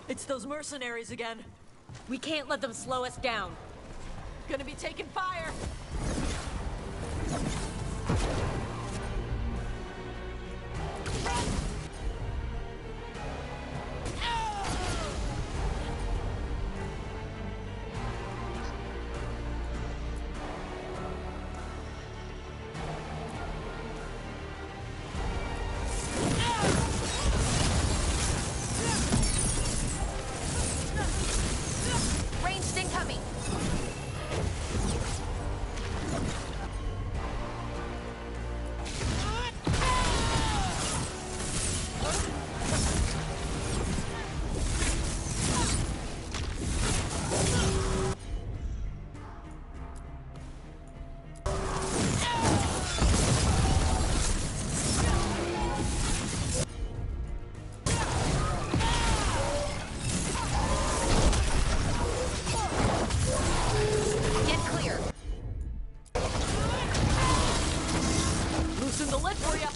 It's those mercenaries again. We can't let them slow us down. Gonna be taking fire! Ranged incoming! Get clear! Loosen the lid for ya!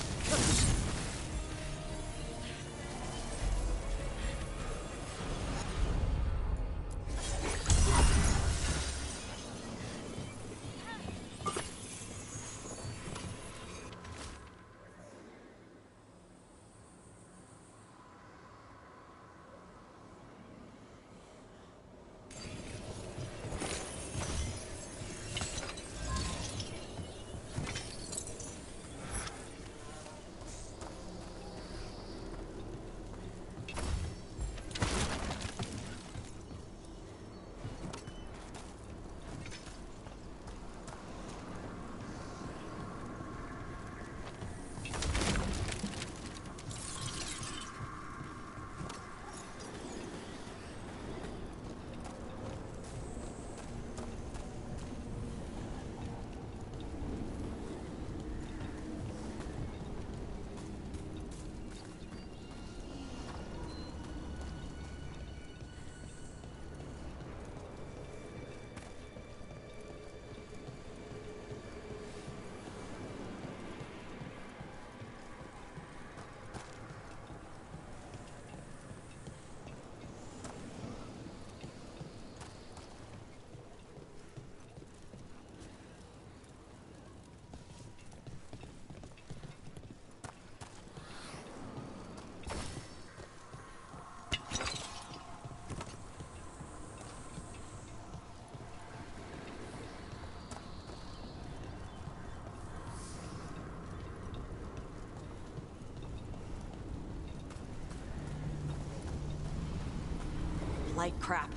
Blight crap.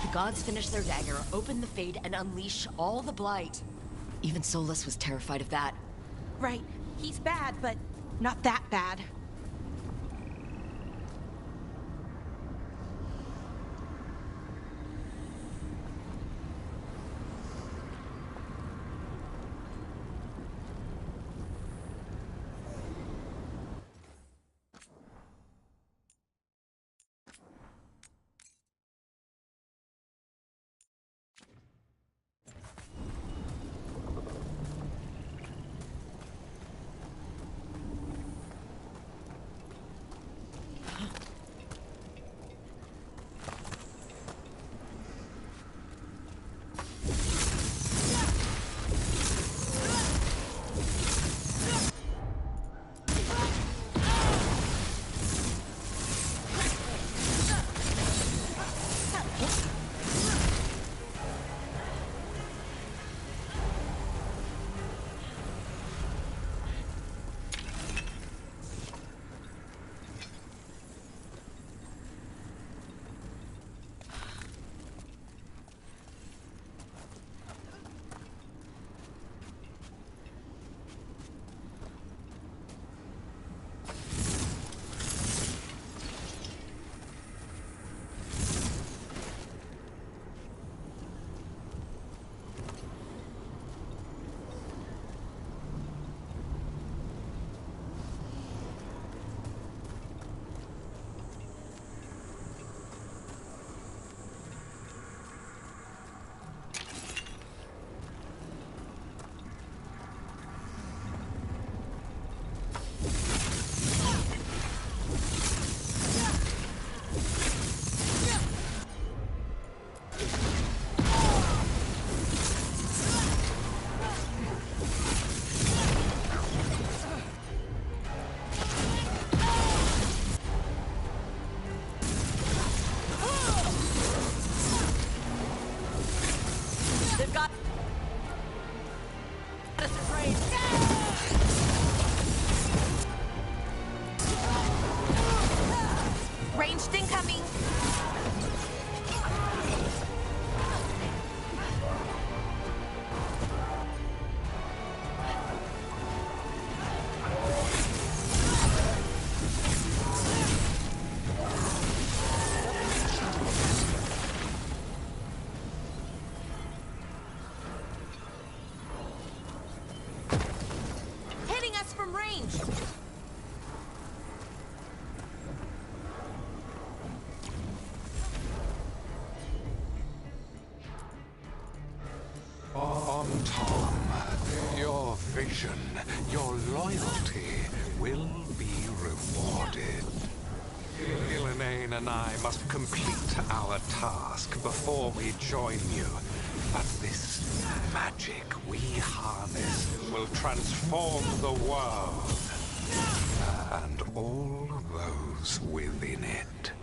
The gods finish their dagger, open the Fade, and unleash all the Blight. Even Solus was terrified of that. Right. He's bad, but not that bad. This is range. Ranged incoming. Hitting us from range. On Tom, your vision, your loyalty will be rewarded. Ilanane and I must complete our task before we join you. But this magic we harness will transform the world and all those within it.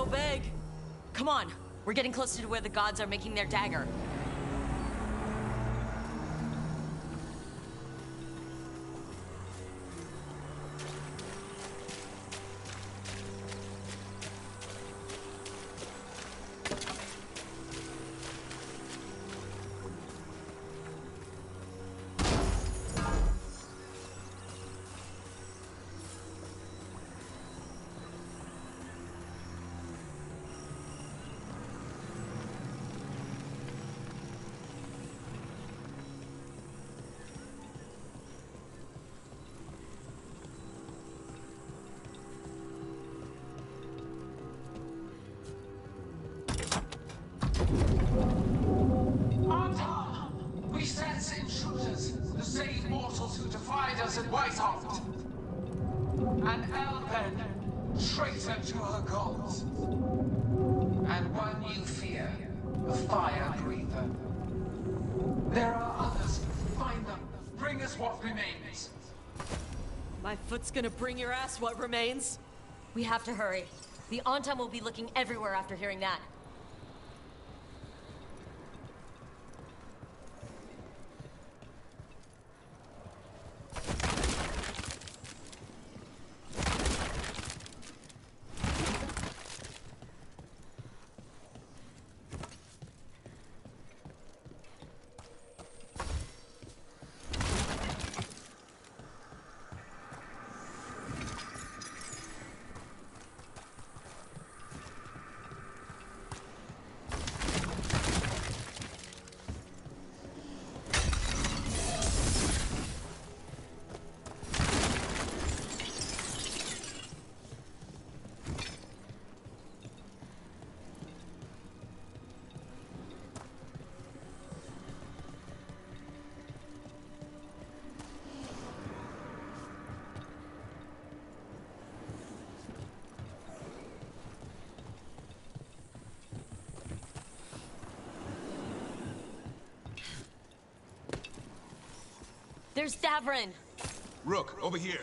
real big. Come on, we're getting closer to where the gods are making their dagger. We sense intruders, the same mortals who defied us at Whitehall. An Elven, traitor to her gods. And one you fear, the Fire Breather. There are others. Find them. Bring us what remains. My foot's gonna bring your ass what remains. We have to hurry. The Antam will be looking everywhere after hearing that. There's Davrin! Rook, over here.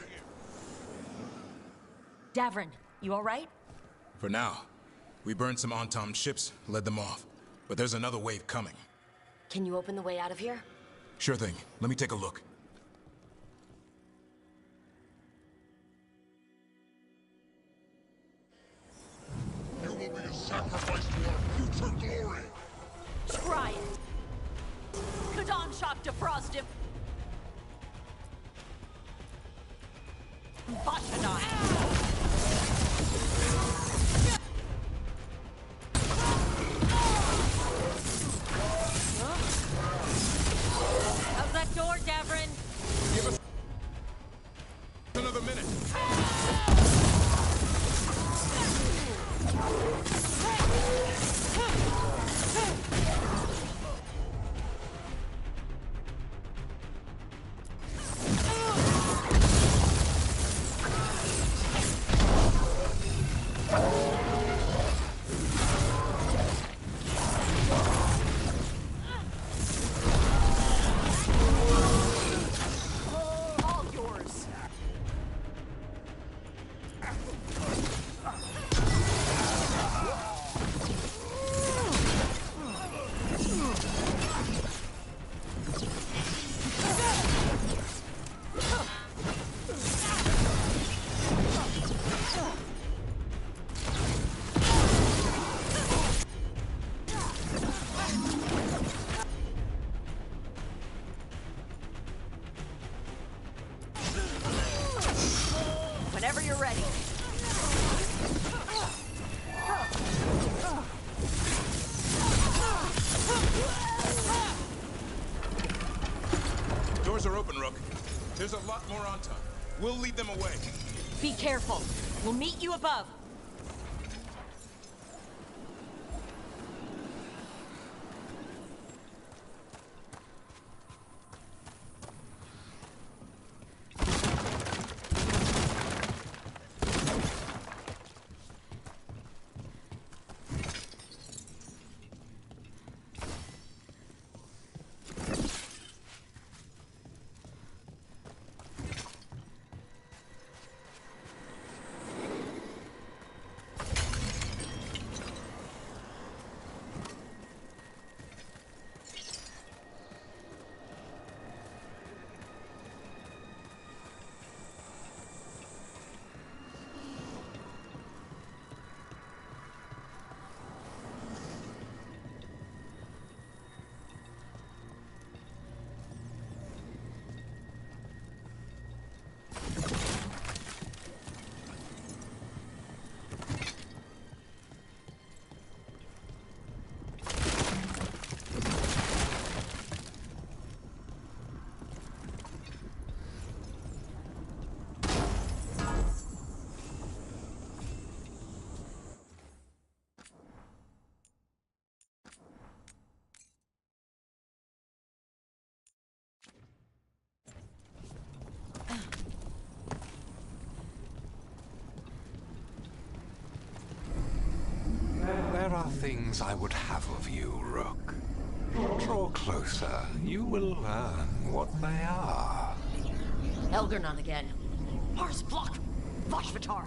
Davrin, you alright? For now. We burned some Antom ships, led them off. But there's another wave coming. Can you open the way out of here? Sure thing. Let me take a look. You will be a sacrifice to our future glory! Try it. Kadon shock defrost him. Bashadon. How's that door, Davrin? Give us another minute. All yours. Whenever you're ready. Doors are open, Rook. There's a lot more Antom. We'll lead them away. Be careful. We'll meet you above. are things I would have of you, Rook. Draw closer. You will learn what they are. Elgernon again. Mars, block! Vashvatar!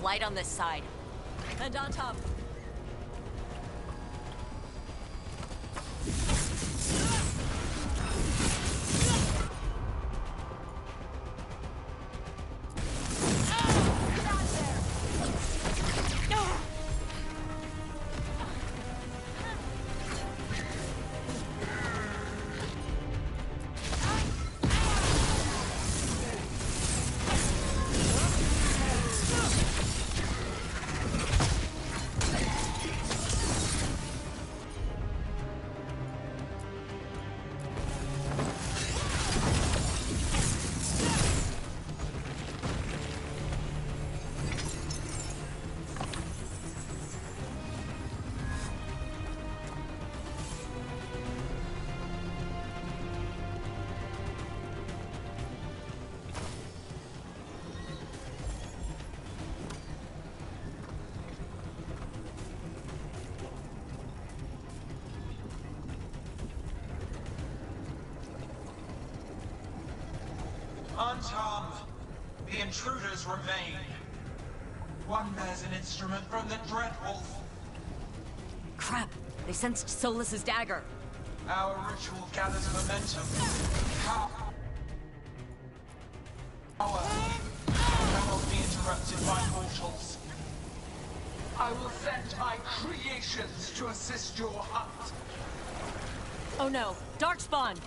light on this side. And on top. Unharmed, the intruders remain. One bears an instrument from the Dreadwolf. Crap! They sensed Solas's dagger. Our ritual gathers momentum. Power cannot be interrupted by mortals. I will send my creations to assist your hunt. Oh no, Darkspawn!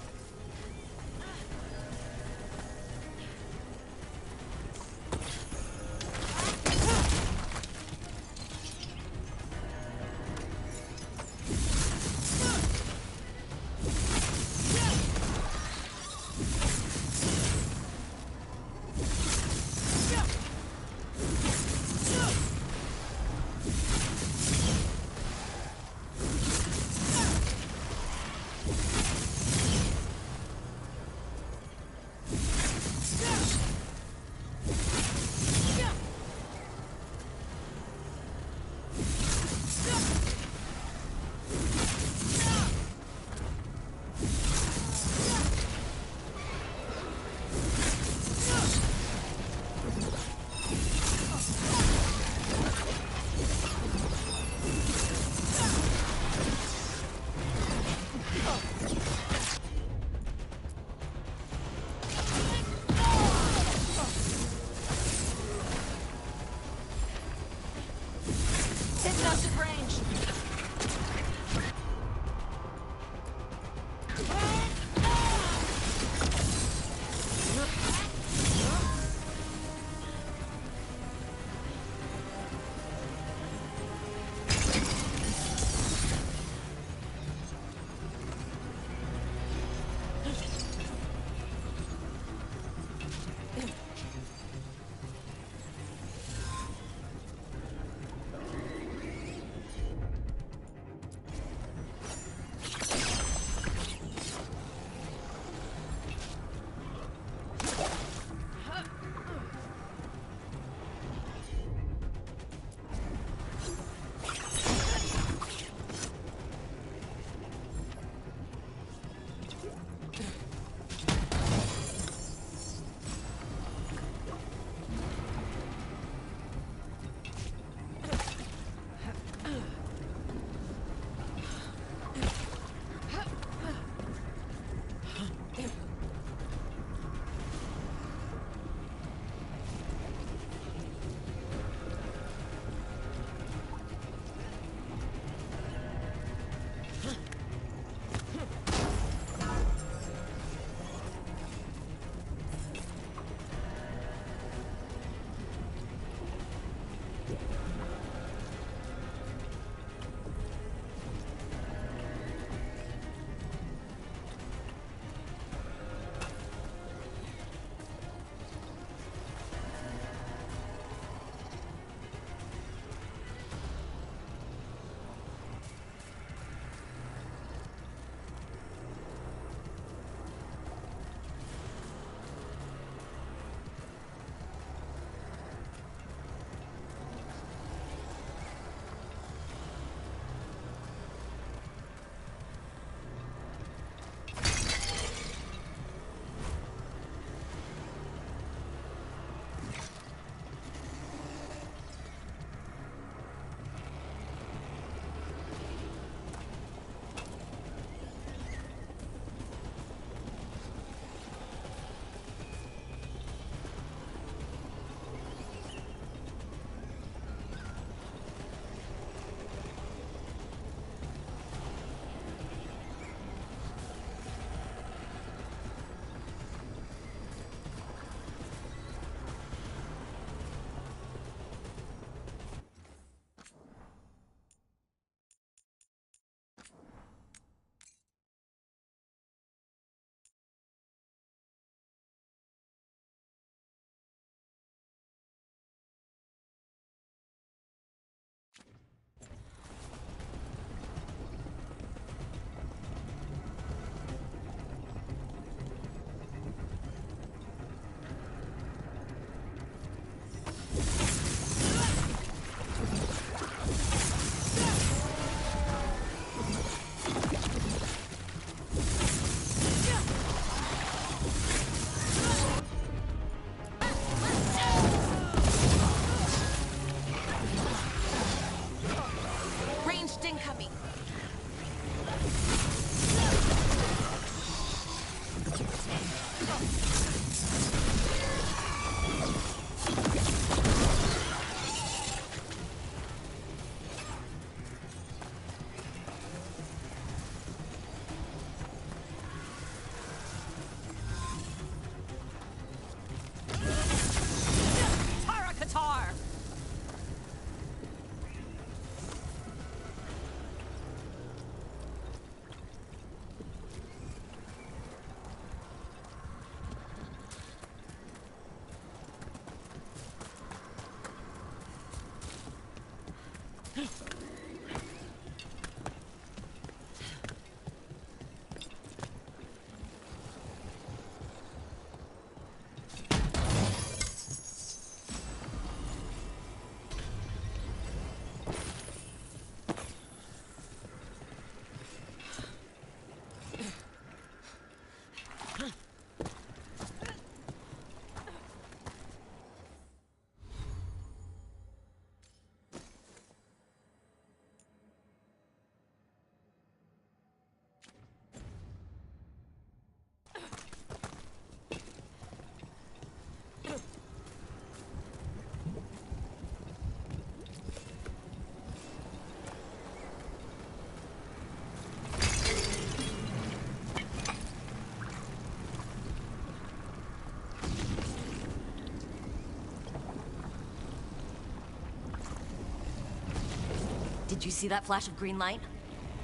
Did you see that flash of green light?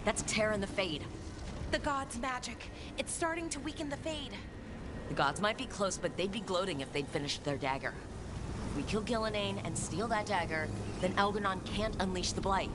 That's Terra and the Fade. The gods' magic. It's starting to weaken the Fade. The gods might be close, but they'd be gloating if they'd finished their dagger. If we kill Gillenane and steal that dagger, then Algernon can't unleash the Blight.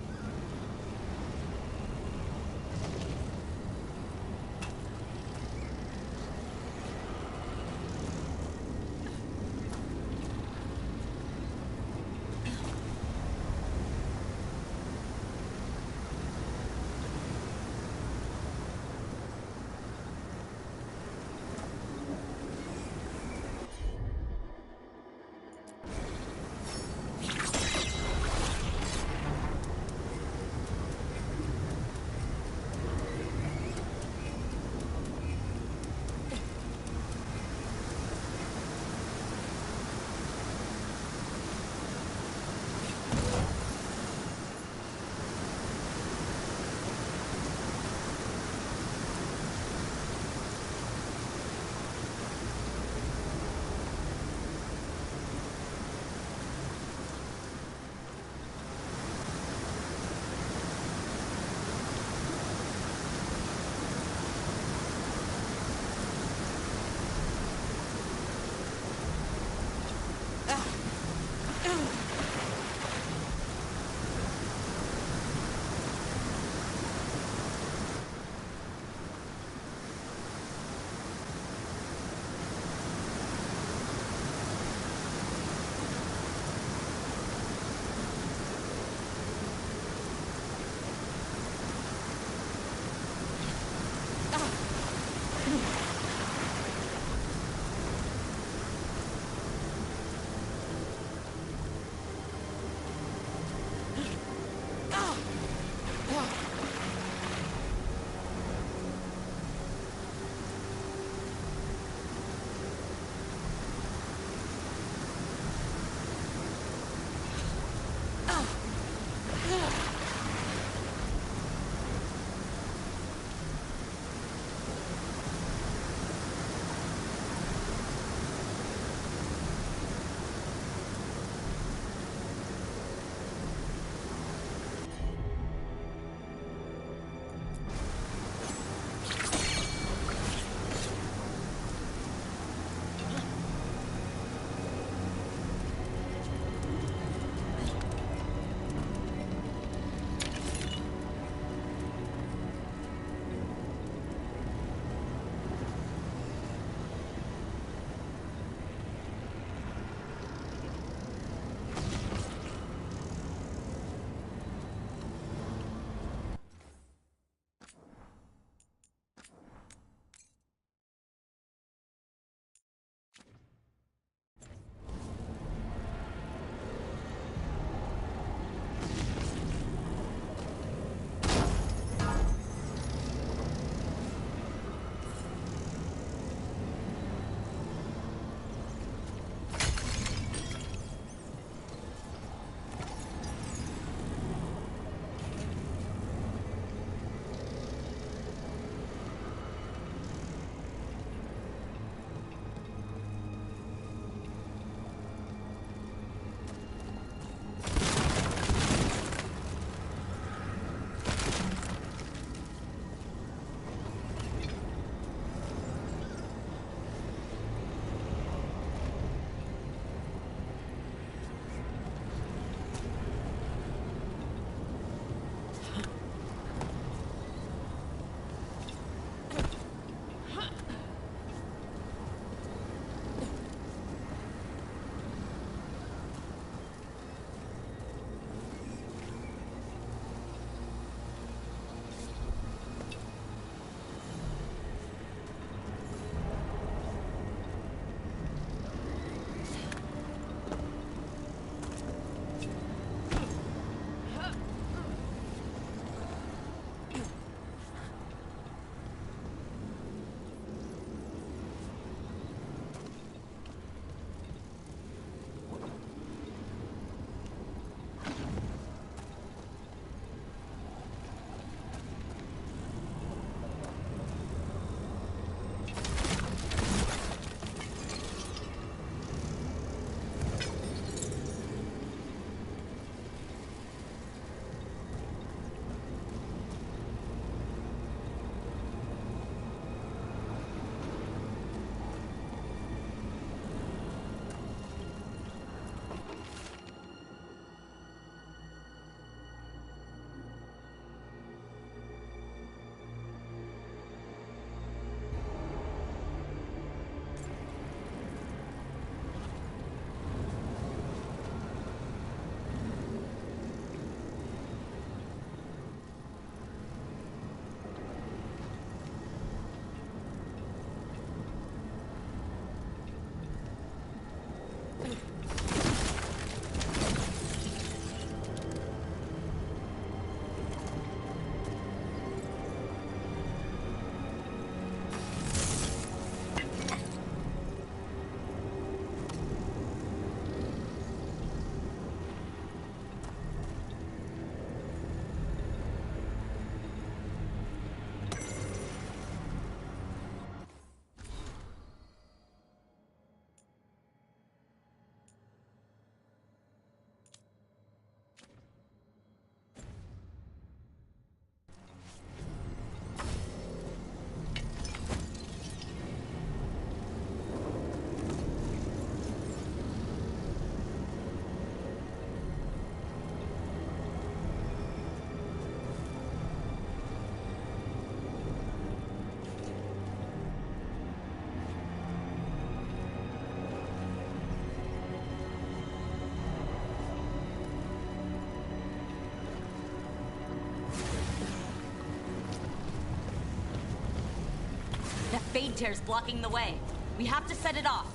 That fade tear's blocking the way. We have to set it off.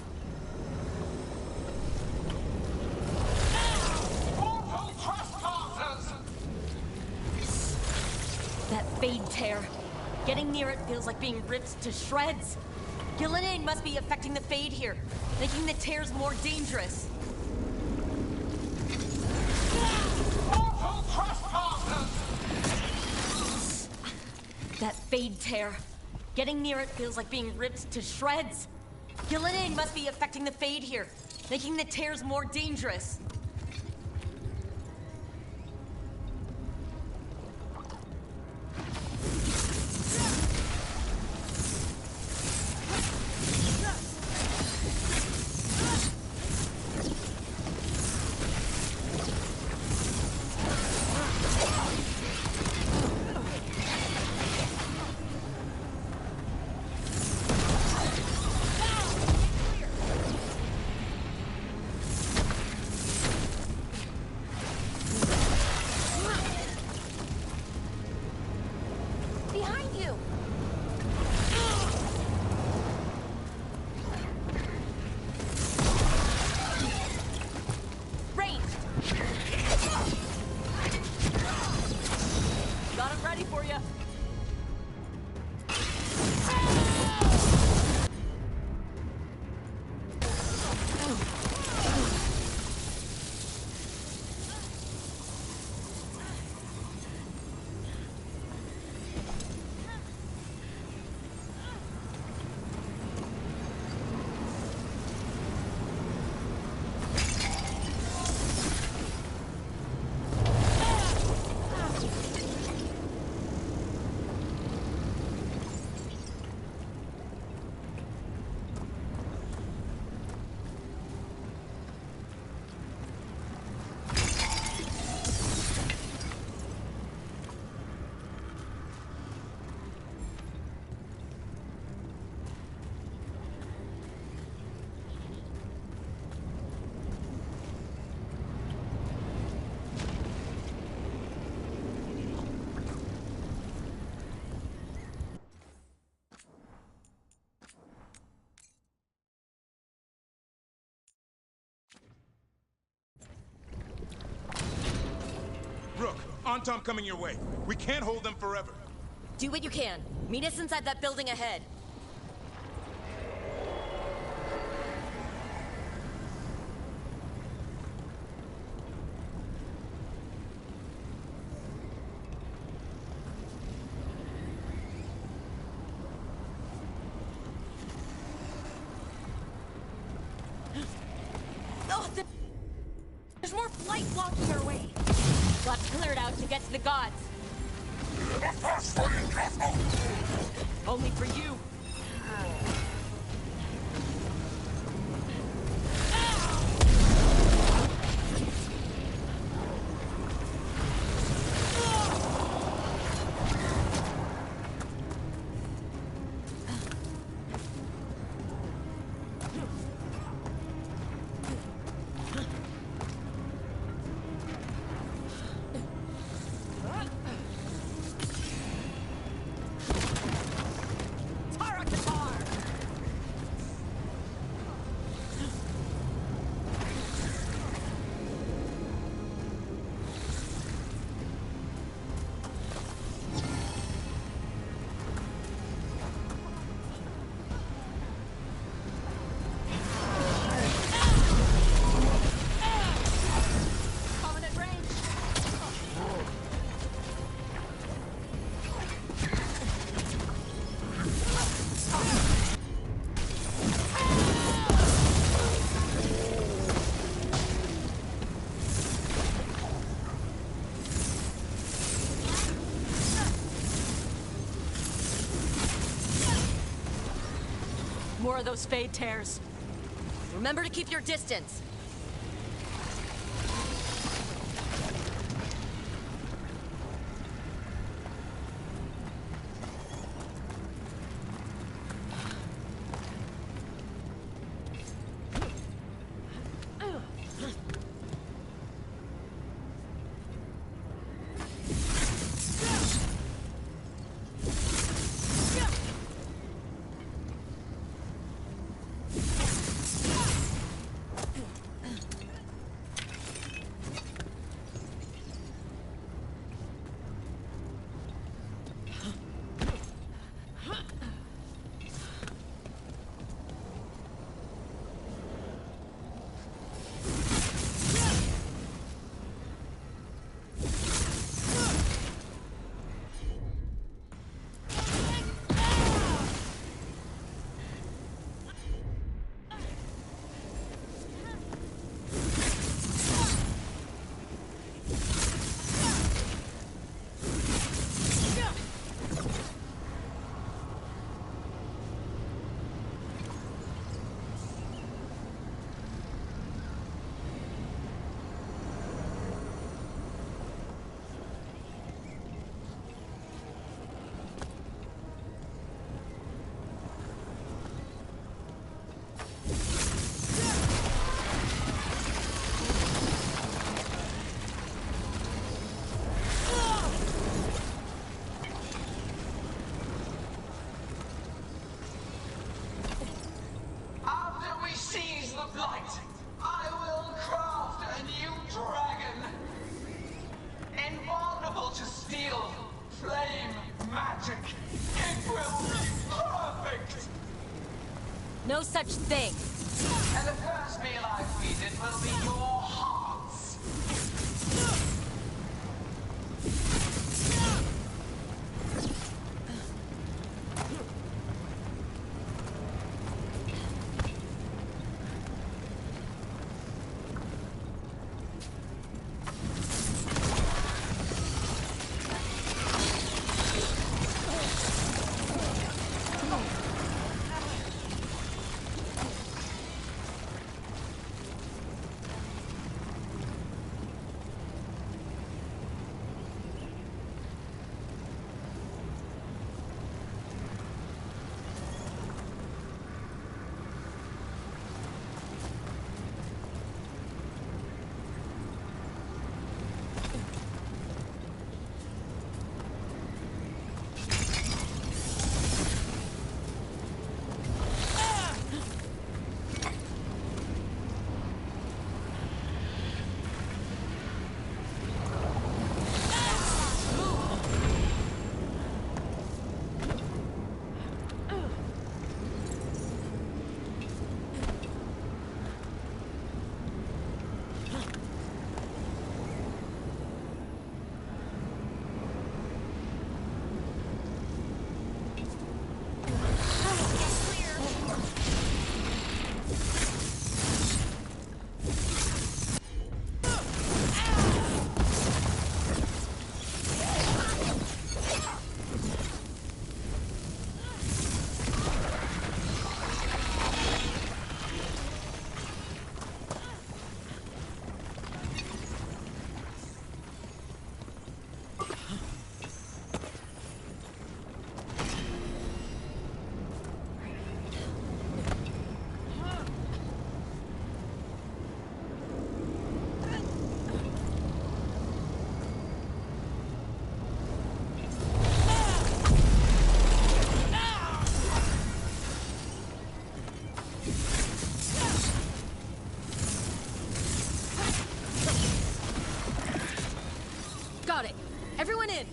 Mortal trespassers! That fade tear. Getting near it feels like being ripped to shreds. Gillenane must be affecting the fade here, making the tears more dangerous. Mortal trespassers! That fade tear. Getting near it feels like being ripped to shreds. Gillenane must be affecting the fade here, making the tears more dangerous. Behind you! Range! Got him ready for you. Rook, Antom coming your way. We can't hold them forever. Do what you can. Meet us inside that building ahead. Oh, there's more flight blocking our way. Got cleared out to get to the gods. Only for you. More of those fade tears. Remember to keep your distance. No such thing. And the first meal I feed it will be your hearts. Got it. Everyone in.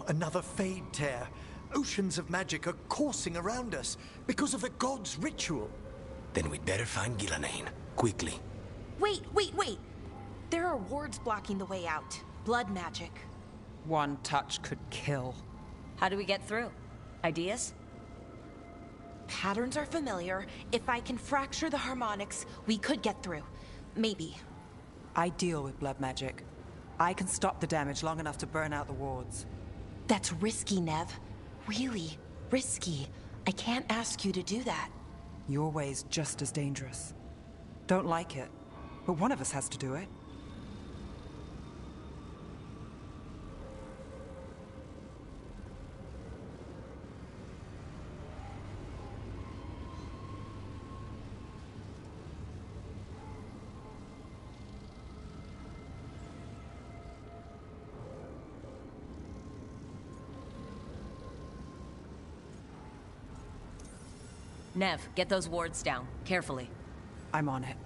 Another Fade Tear. Oceans of magic are coursing around us because of the god's ritual. Then we'd better find Gillenane. Quickly. Wait. There are wards blocking the way out. Blood magic. One touch could kill. How do we get through? Ideas? Patterns are familiar. If I can fracture the harmonics, we could get through. Maybe. I deal with blood magic. I can stop the damage long enough to burn out the wards. That's risky, Nev. Really risky. I can't ask you to do that. Your way's just as dangerous. Don't like it, but one of us has to do it. Nev, get those wards down. Carefully. I'm on it.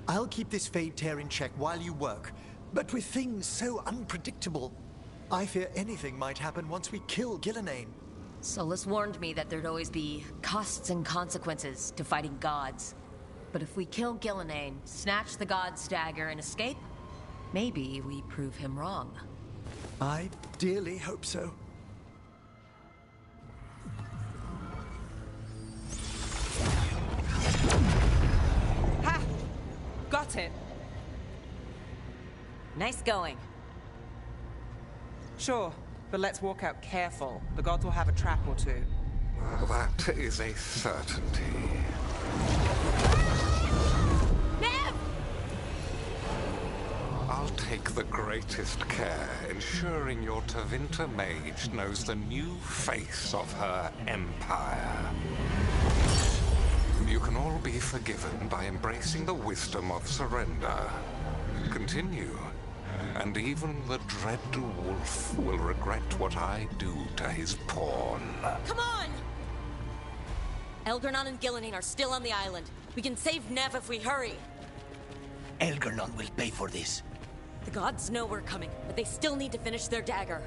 I'll keep this Fade Tear in check while you work. But with things so unpredictable, I fear anything might happen once we kill Gillenane. Solus warned me that there'd always be costs and consequences to fighting gods. But if we kill Gillenane, snatch the god's dagger and escape, maybe we prove him wrong. I dearly hope so. Ha! Got it! Nice going. Sure, but let's walk out careful. The gods will have a trap or two. That is a certainty. Nev! I'll take the greatest care, ensuring your Tevinter mage knows the new face of her empire. You can all be forgiven by embracing the wisdom of surrender. Continue, and even the dread wolf will regret what I do to his pawn. Come on! Elgernon and Gillenane are still on the island. We can save Nev if we hurry. Elgernon will pay for this. The gods know we're coming, but they still need to finish their dagger.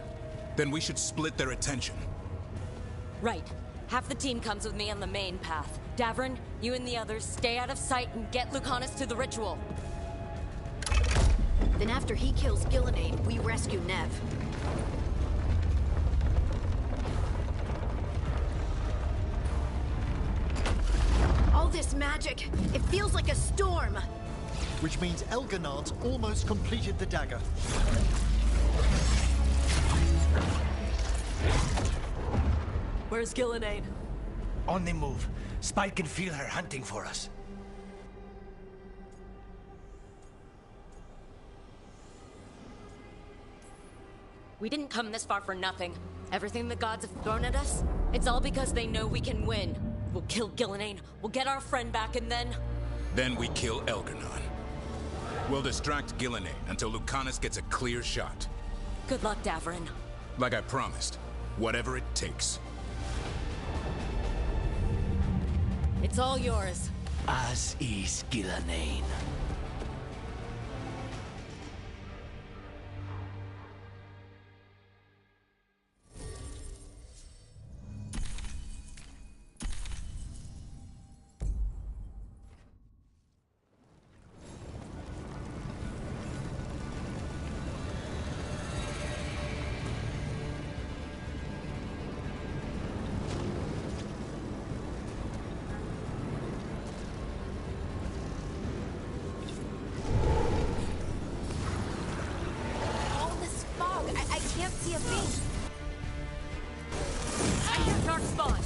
Then we should split their attention. Right. Half the team comes with me on the main path. Davrin, you and the others stay out of sight and get Lucanus to the ritual. Then after he kills Gillenane, we rescue Nev. All this magic, it feels like a storm. Which means Elgernard's almost completed the dagger. Where's Gillenane? On the move. Spike can feel her hunting for us. We didn't come this far for nothing. Everything the gods have thrown at us, it's all because they know we can win. We'll kill Gillenane, we'll get our friend back, and then... Then we kill Elgernon. We'll distract Gillenane until Lucanus gets a clear shot. Good luck, Davrin. Like I promised. Whatever it takes. It's all yours. As is Gillenane. Can't see a thing. I hear dark spawn.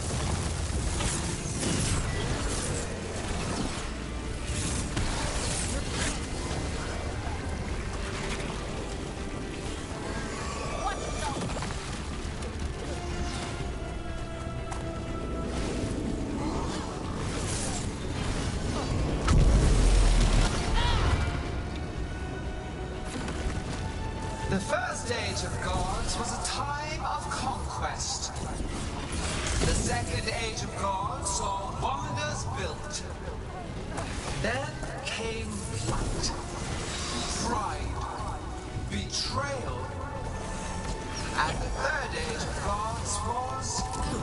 What the? The first Age of Gods was a time of conquest. The second Age of Gods saw wonders built. Then came flight, pride, betrayal, and the third Age of Gods was ruin.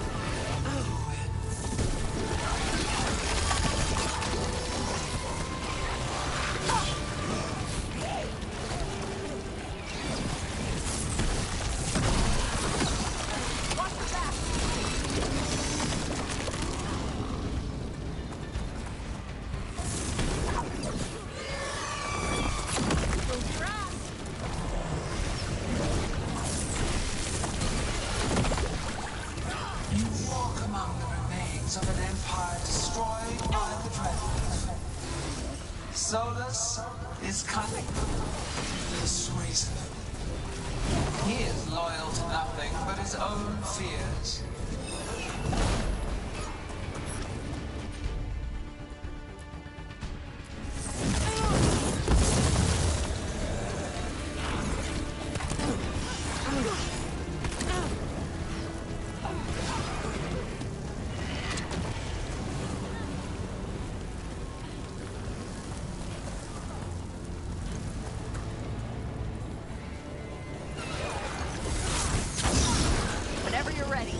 Of an empire destroyed by the Dreadwolf. Solus is cunning, persuasive. He is loyal to nothing but his own fears. Whenever you're ready.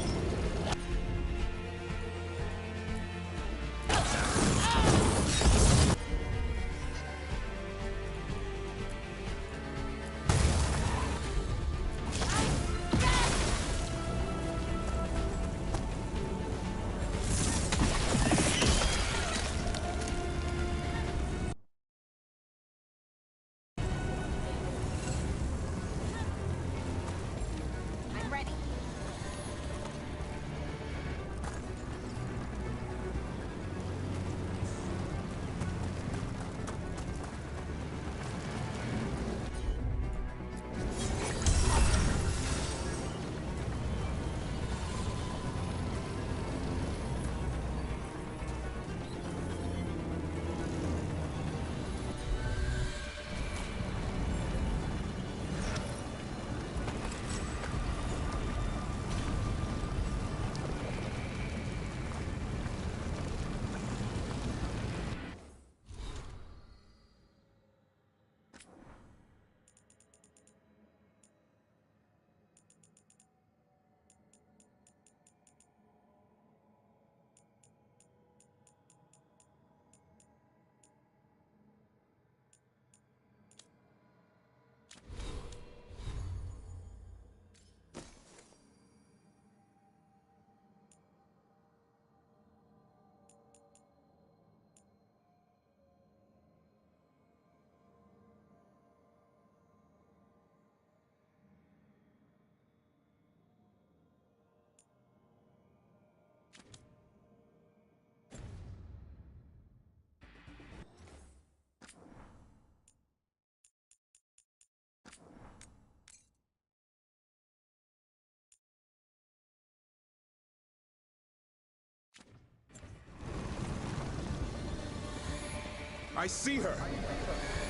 I see her.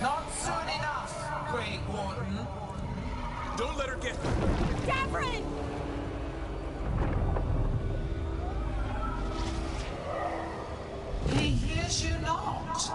Not soon enough, Grey Warden. Don't let her get... Davrin! He hears you not.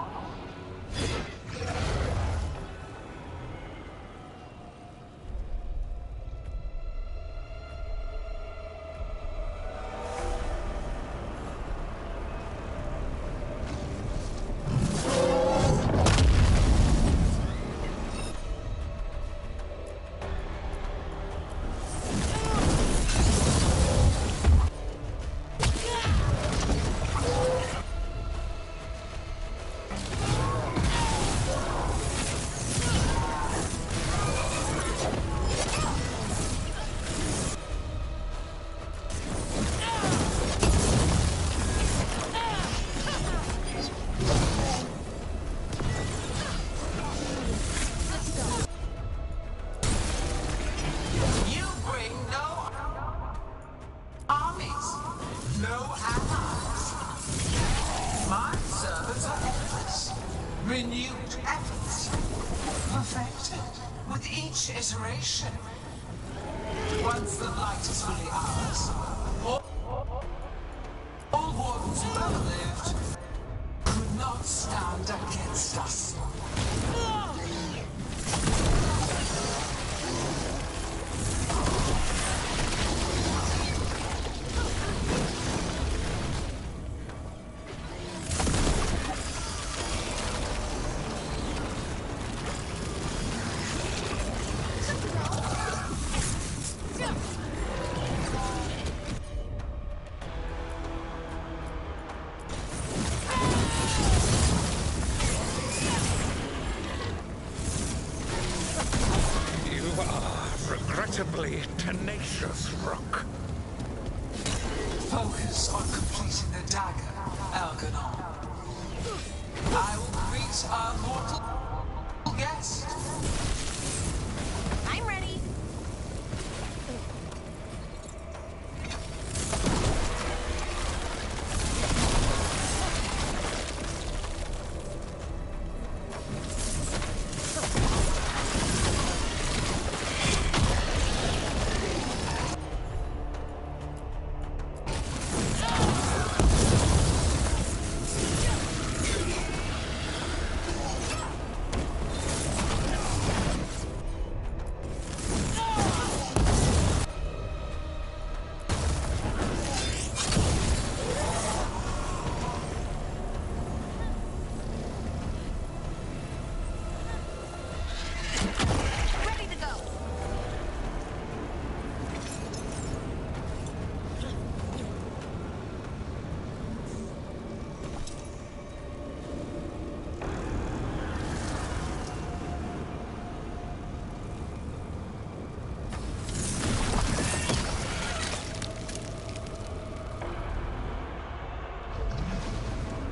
Renewed efforts. Perfected with each iteration. Once the light is fully ours, all wardens who ever lived could not stand against us. Regrettably tenacious, Rook. Focus on completing the dagger, Algernon. I will greet our mortal guest. I'm ready.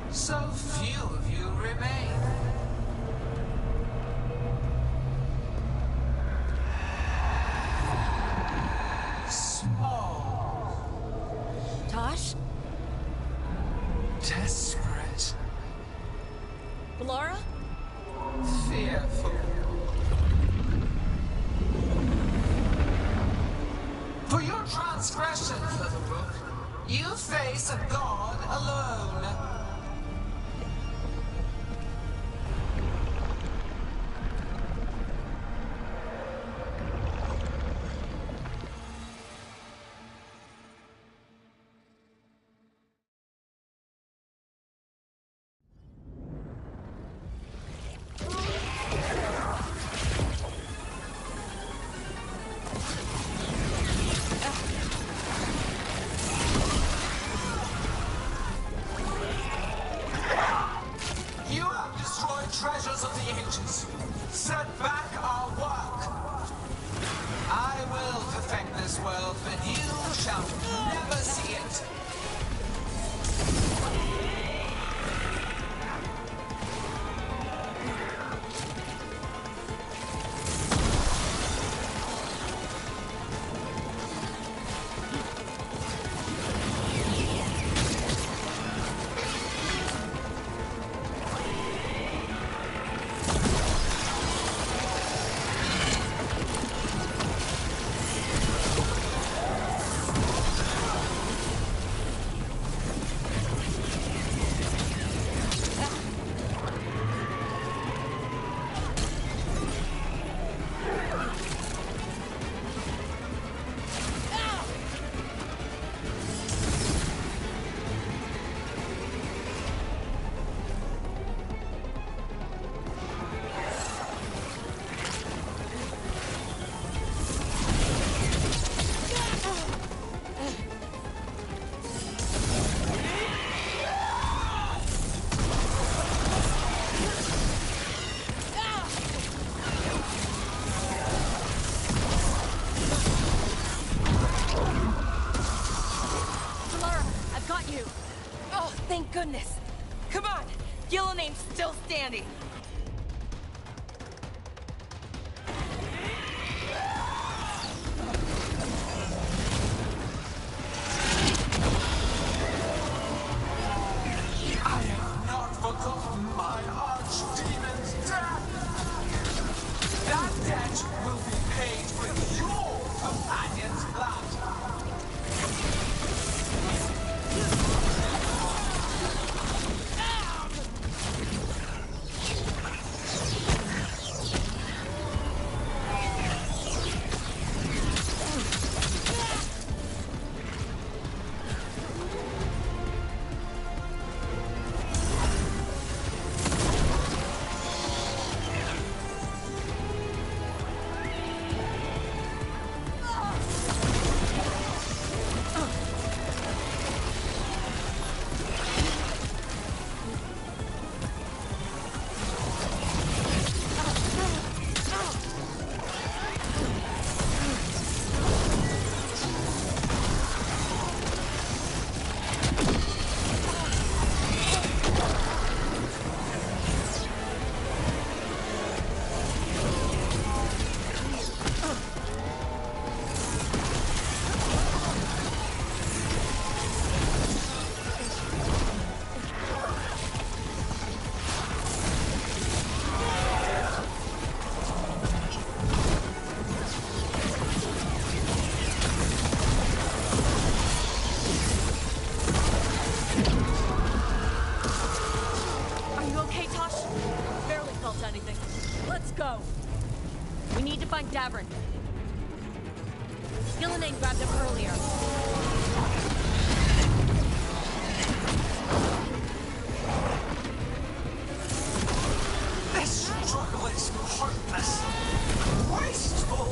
So few of you remain. Small. Tosh? Desperate. Laura? Fearful. For your transgression, Little Rook, you face a god alone. Lara, I've got you. Oh, thank goodness. Come on, Gilline's still standing. I have not forgotten my archdemon's death. That debt will be paid with your companion's blood. Davern. Gillinane grabbed him earlier. This struggle is hopeless. Wasteful.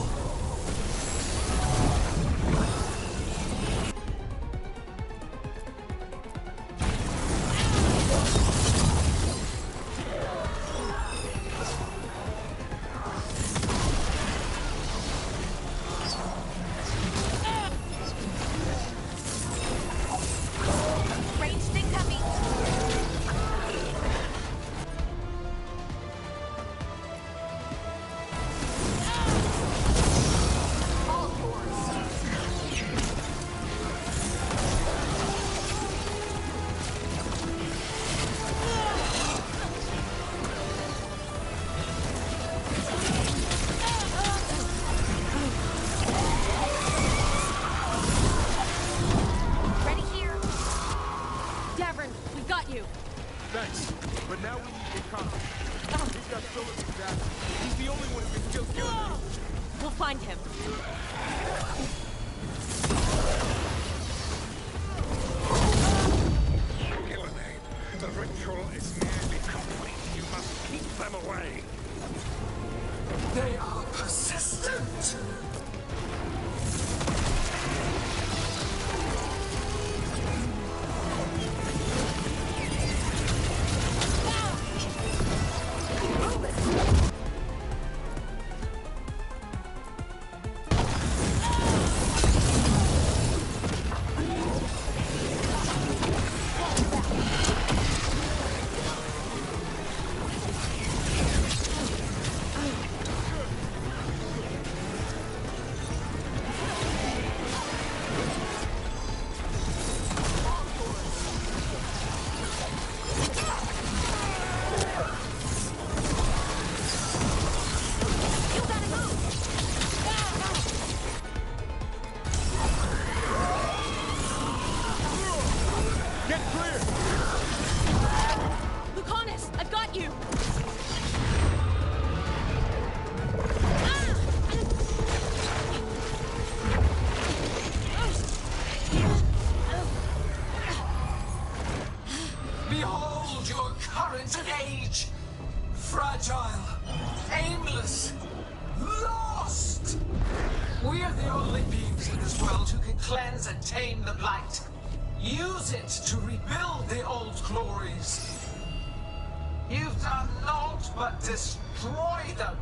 Thanks. But now we need to get Connor. He's got Phillips and Jackson. He's the only one who can kill Gillinane. We'll find him. Gillinane, the ritual is nearly complete. You must keep them away. They are persistent. Behold your current age! Fragile, aimless, lost! We're the only beings in this world who can cleanse and tame the Blight. Use it to rebuild the old glories. You've done naught but destroy them!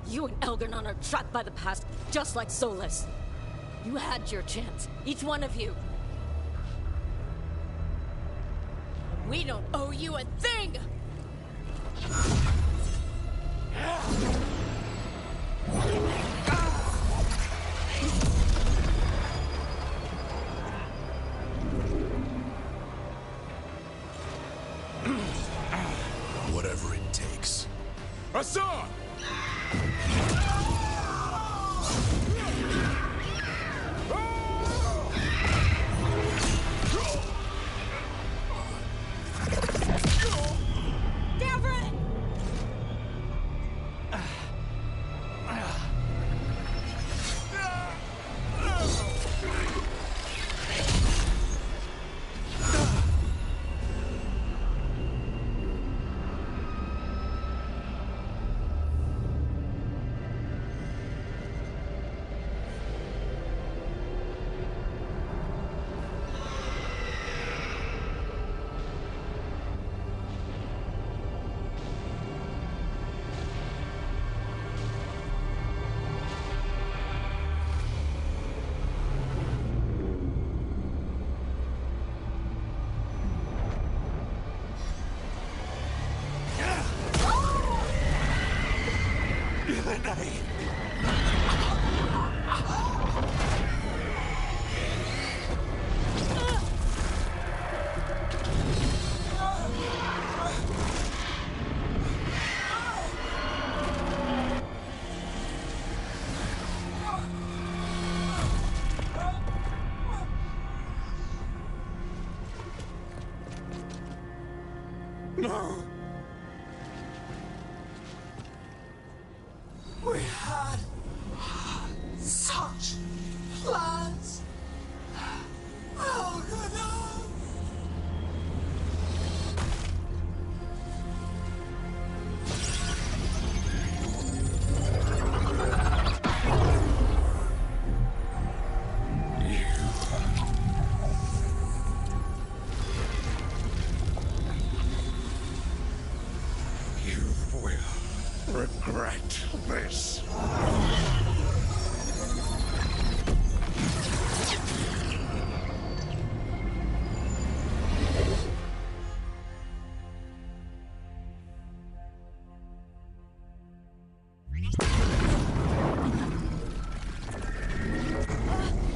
You and Elgarnon are trapped by the past, just like Solus. You had your chance, each one of you. We don't owe you a thing! Whatever it takes. Hassan! No! We had such plans! How could I? You will regret this.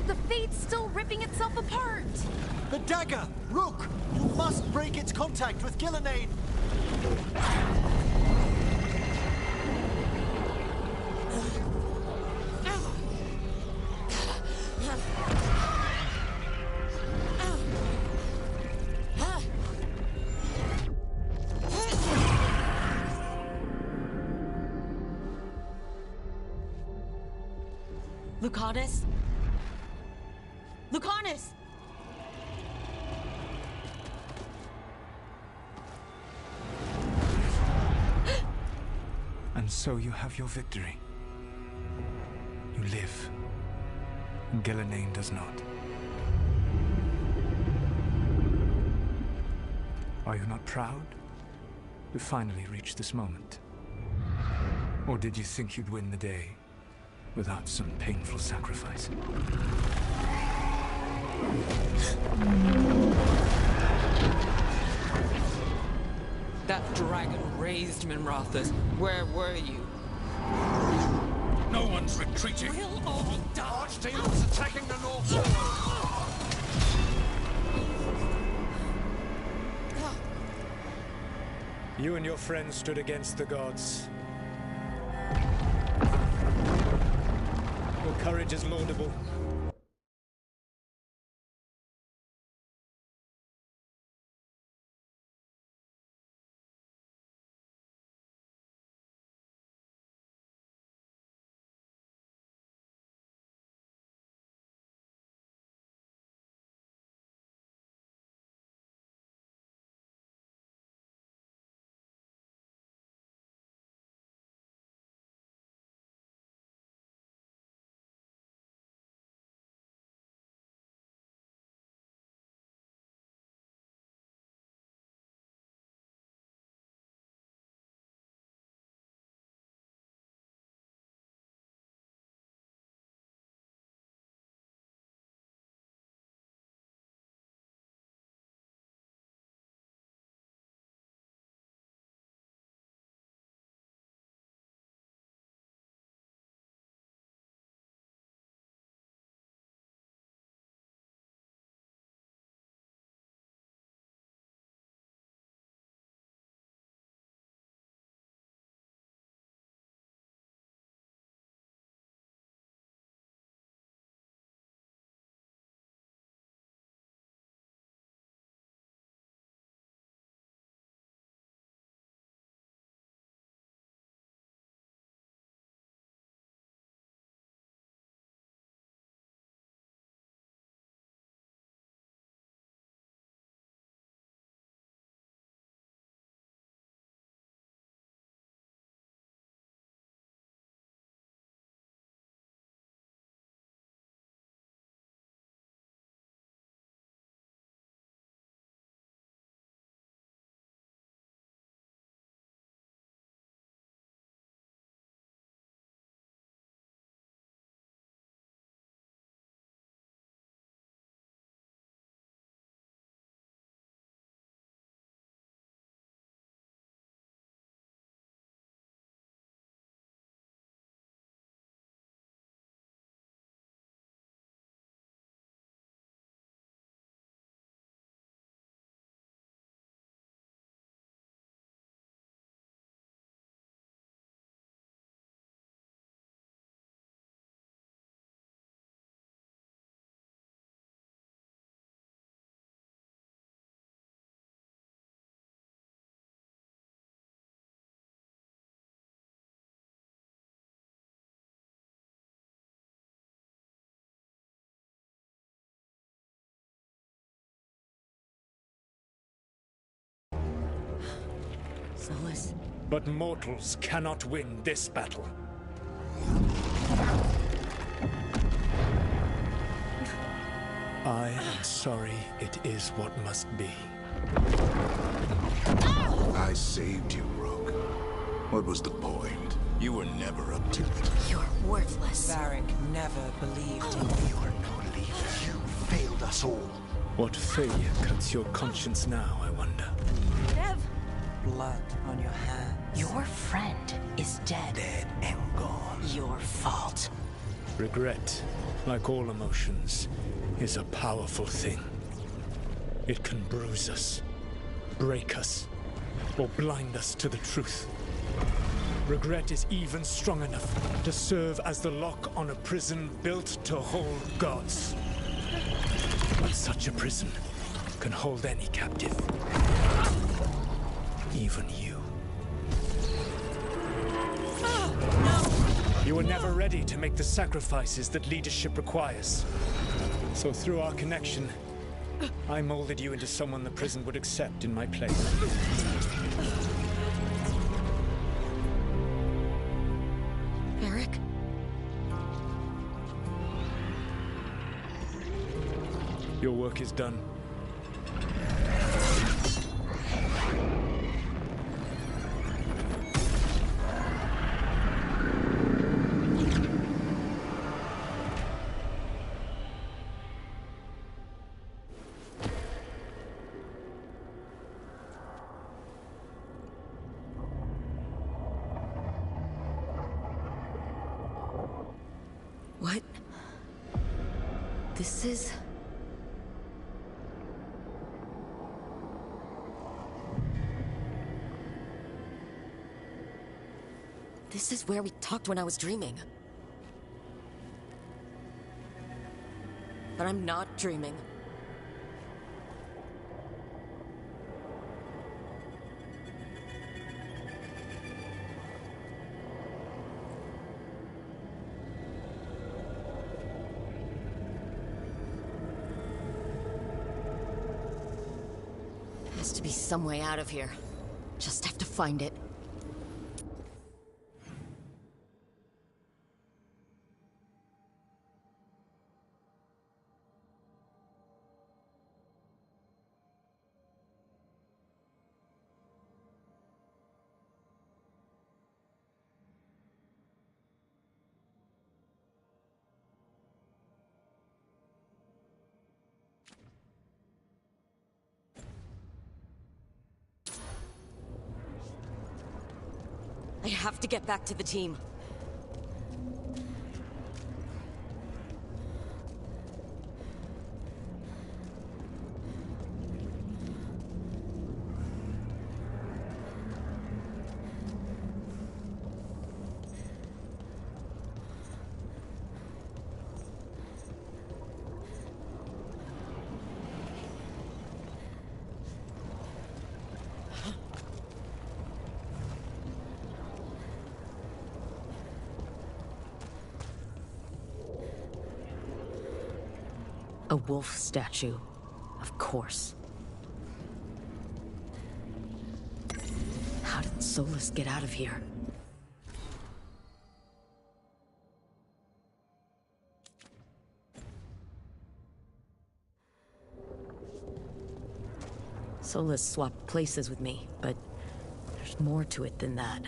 The fate's still ripping itself apart! The dagger! Rook! You must break its contact with Gillenane! Lucanus? Lucanus! And so you have your victory. You live. And Gillenane does not. Are you not proud to finally reach this moment? Or did you think you'd win the day without some painful sacrifice? That dragon raised Minrathus. Where were you? No one's retreating. We'll all die. Archdale's attacking the North Wall. You and your friends stood against the gods. Your courage is laudable. Solus. But mortals cannot win this battle. I am sorry, it is what must be. I saved you, Rogue. What was the point? You were never up to it. You're worthless. Varric never believed in you. You are no leader. You failed us all. What failure cuts your conscience now, I wonder? Dev! Blood on your hands. Your friend is dead. Dead and gone. Your fault. Regret, like all emotions, is a powerful thing. It can bruise us, break us, or blind us to the truth. Regret is even strong enough to serve as the lock on a prison built to hold gods. But such a prison can hold any captive. Even you. You were never ready to make the sacrifices that leadership requires. So through our connection, I molded you into someone the prison would accept in my place. Eric? Your work is done. What? This is... This is where we talked when I was dreaming. But I'm not dreaming. Has to be some way out of here. Just have to find it. I have to get back to the team. A wolf statue, of course. How did Solus get out of here? Solus swapped places with me, but there's more to it than that.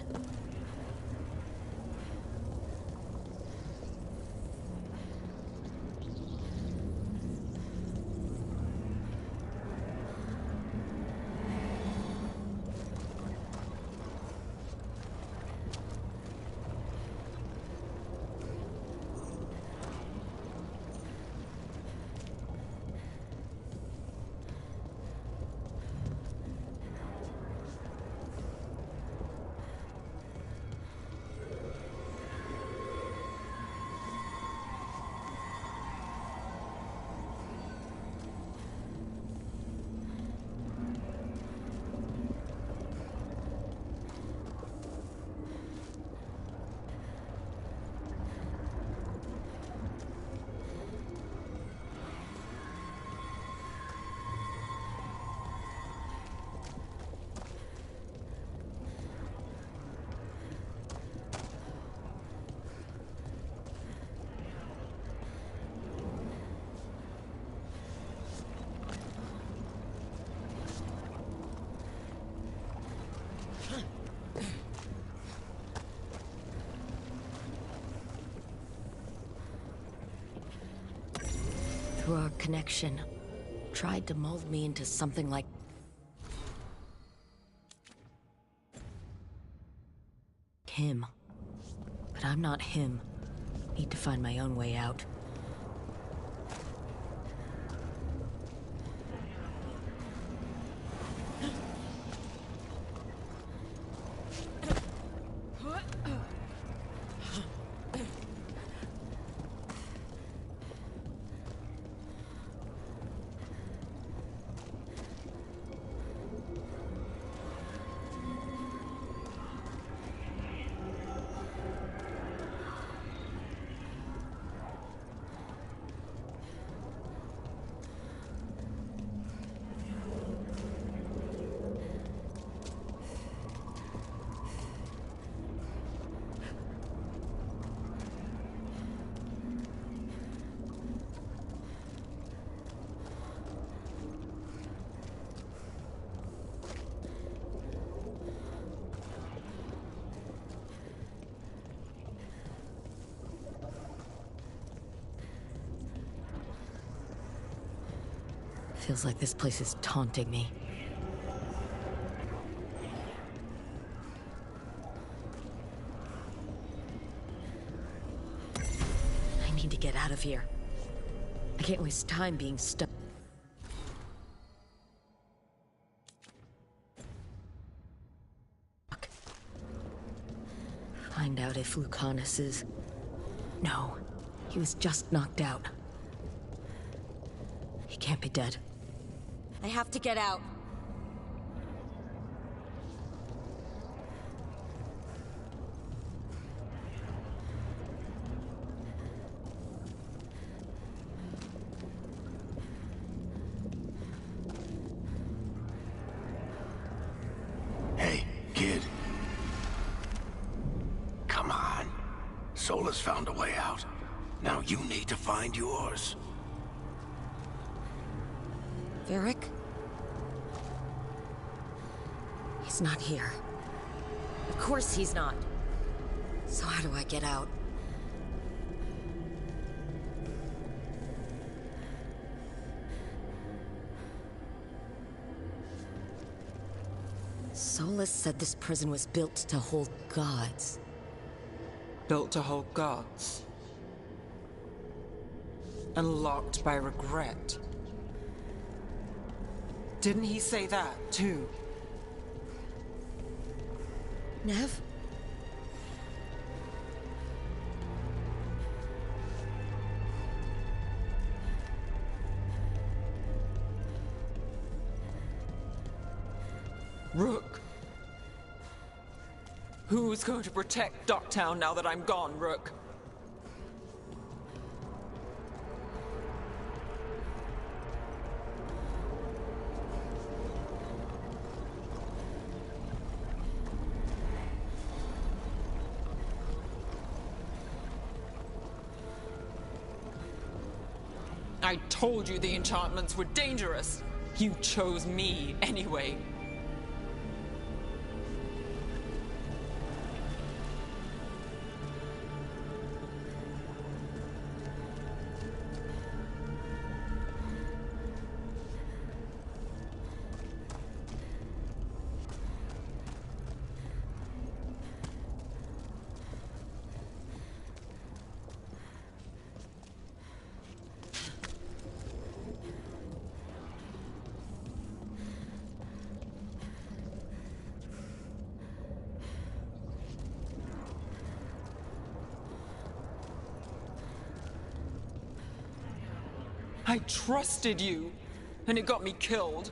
connection. Tried to mold me into something like... him. But I'm not him. Need to find my own way out. Feels like this place is taunting me. I need to get out of here. I can't waste time being stuck. Find out if Lucanus is... No, he was just knocked out. He can't be dead. I have to get out. Hey, kid. Come on. Sola's found a way out. Now you need to find yours. Varric? He's not here. Of course he's not. So how do I get out? Solus said this prison was built to hold gods. Built to hold gods. And locked by regret. Didn't he say that, too? Nev? Rook. Who's going to protect Docktown now that I'm gone, Rook? I told you the enchantments were dangerous. You chose me anyway. I trusted you, and it got me killed.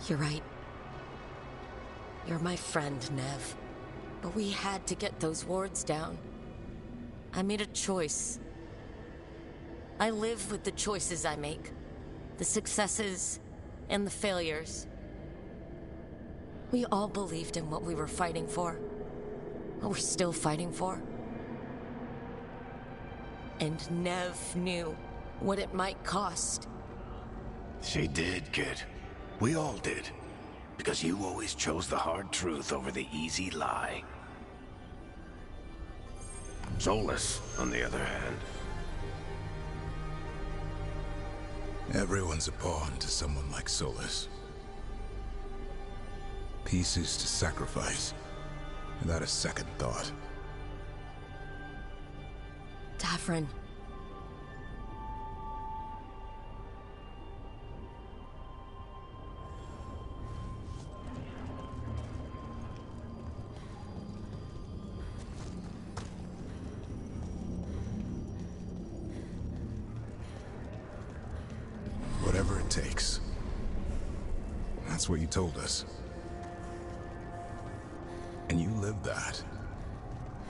You're right. You're my friend, Nev. But we had to get those wards down. I made a choice. I live with the choices I make. The successes and the failures. We all believed in what we were fighting for. What we're still fighting for. And Nev knew what it might cost. She did, kid. We all did. Because you always chose the hard truth over the easy lie. Solus, on the other hand. Everyone's a pawn to someone like Solus. Pieces to sacrifice, without a second thought. Davrin. Whatever it takes. That's what you told us. And you live that.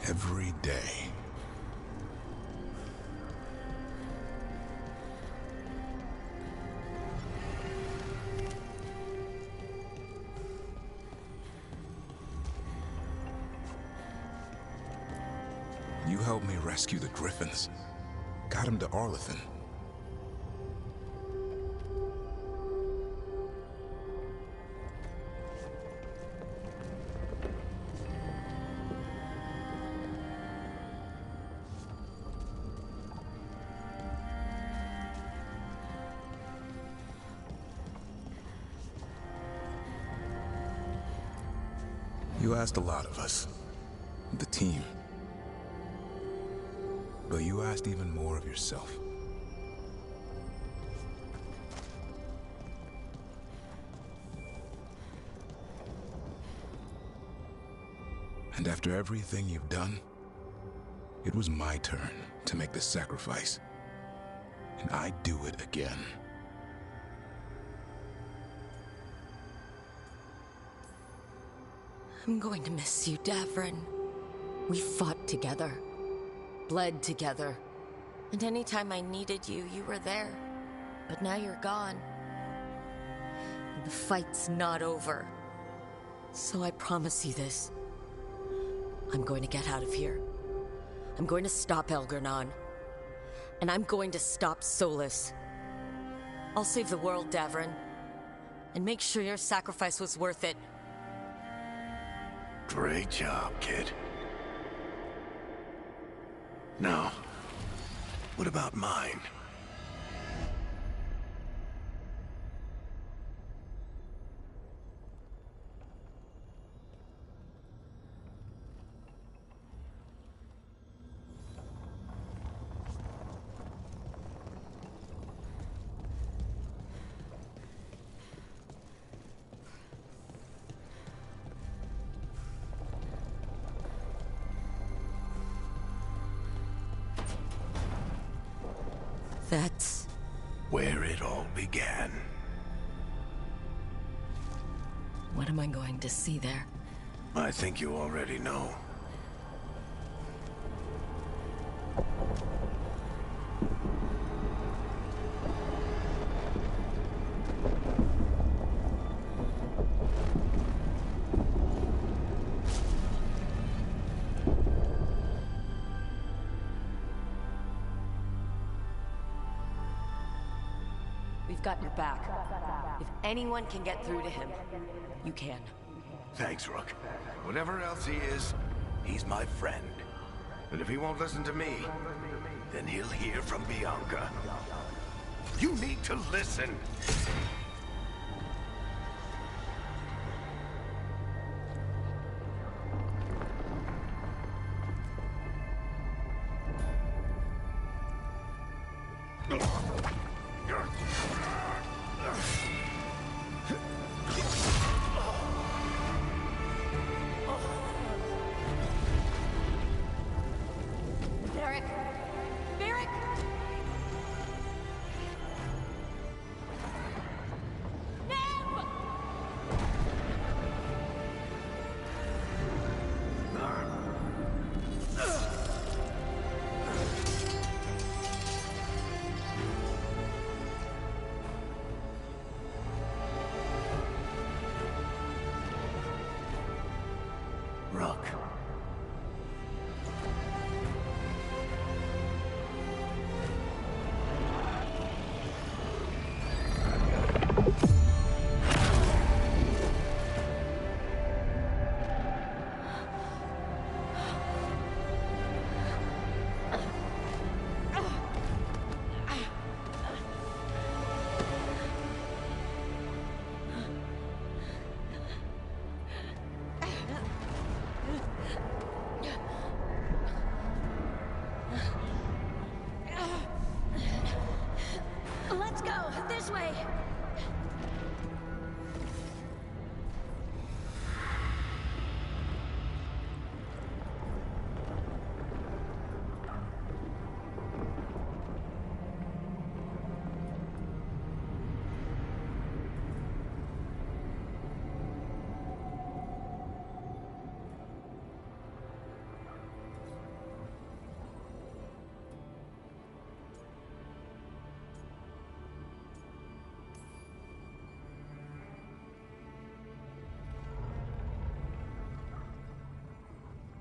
Every day. You helped me rescue the Griffins. Got him to Arlethan. You asked a lot of us. The team. But you asked even more of yourself. And after everything you've done, it was my turn to make the sacrifice. And I'd do it again. I'm going to miss you, Davrin. We fought together. Bled together. And anytime I needed you, you were there. But now you're gone. And the fight's not over. So I promise you this. I'm going to get out of here. I'm going to stop Elgar'nan. And I'm going to stop Solus. I'll save the world, Davrin. And make sure your sacrifice was worth it. Great job, kid. Now, what about mine? That's where it all began. What am I going to see there? I think you already know. We've got your back. If anyone can get through to him, you can. Thanks, Rook. Whatever else he is, he's my friend. And if he won't listen to me, then he'll hear from Bianca. You need to listen!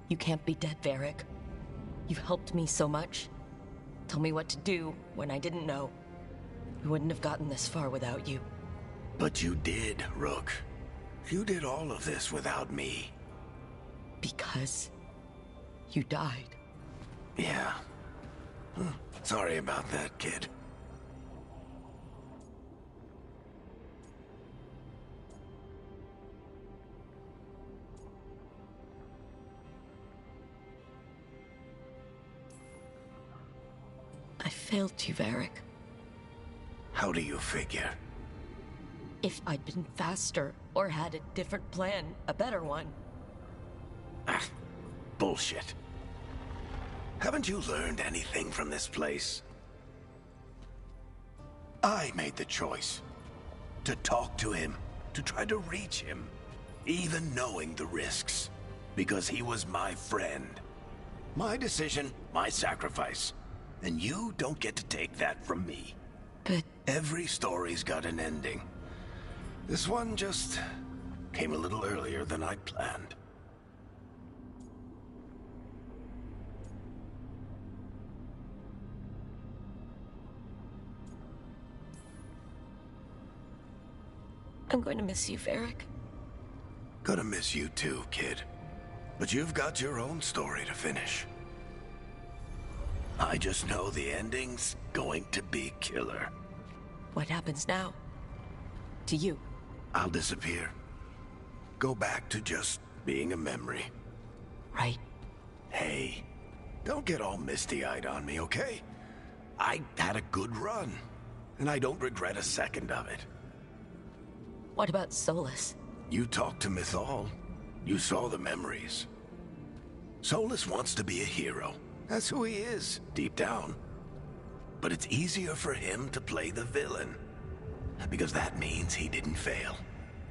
You can't be dead, Varric. You've helped me so much. Told me what to do when I didn't know. We wouldn't have gotten this far without you. But you did, Rook. You did all of this without me. Because you died. Yeah. Sorry about that, kid. I failed you, Varric. How do you figure? If I'd been faster, or had a different plan, a better one. Ah, bullshit. Haven't you learned anything from this place? I made the choice. To talk to him, to try to reach him, even knowing the risks. Because he was my friend. My decision, my sacrifice. And you don't get to take that from me. But every story's got an ending. This one just came a little earlier than I'd planned. I'm going to miss you, Varric. Gonna miss you too, kid. But you've got your own story to finish. I just know the ending's going to be killer. What happens now? To you? I'll disappear. Go back to just being a memory. Right. Hey, don't get all misty-eyed on me, okay? I had a good run, and I don't regret a second of it. What about Solus? You talked to Mythal. You saw the memories. Solus wants to be a hero. That's who he is, deep down. But it's easier for him to play the villain. Because that means he didn't fail.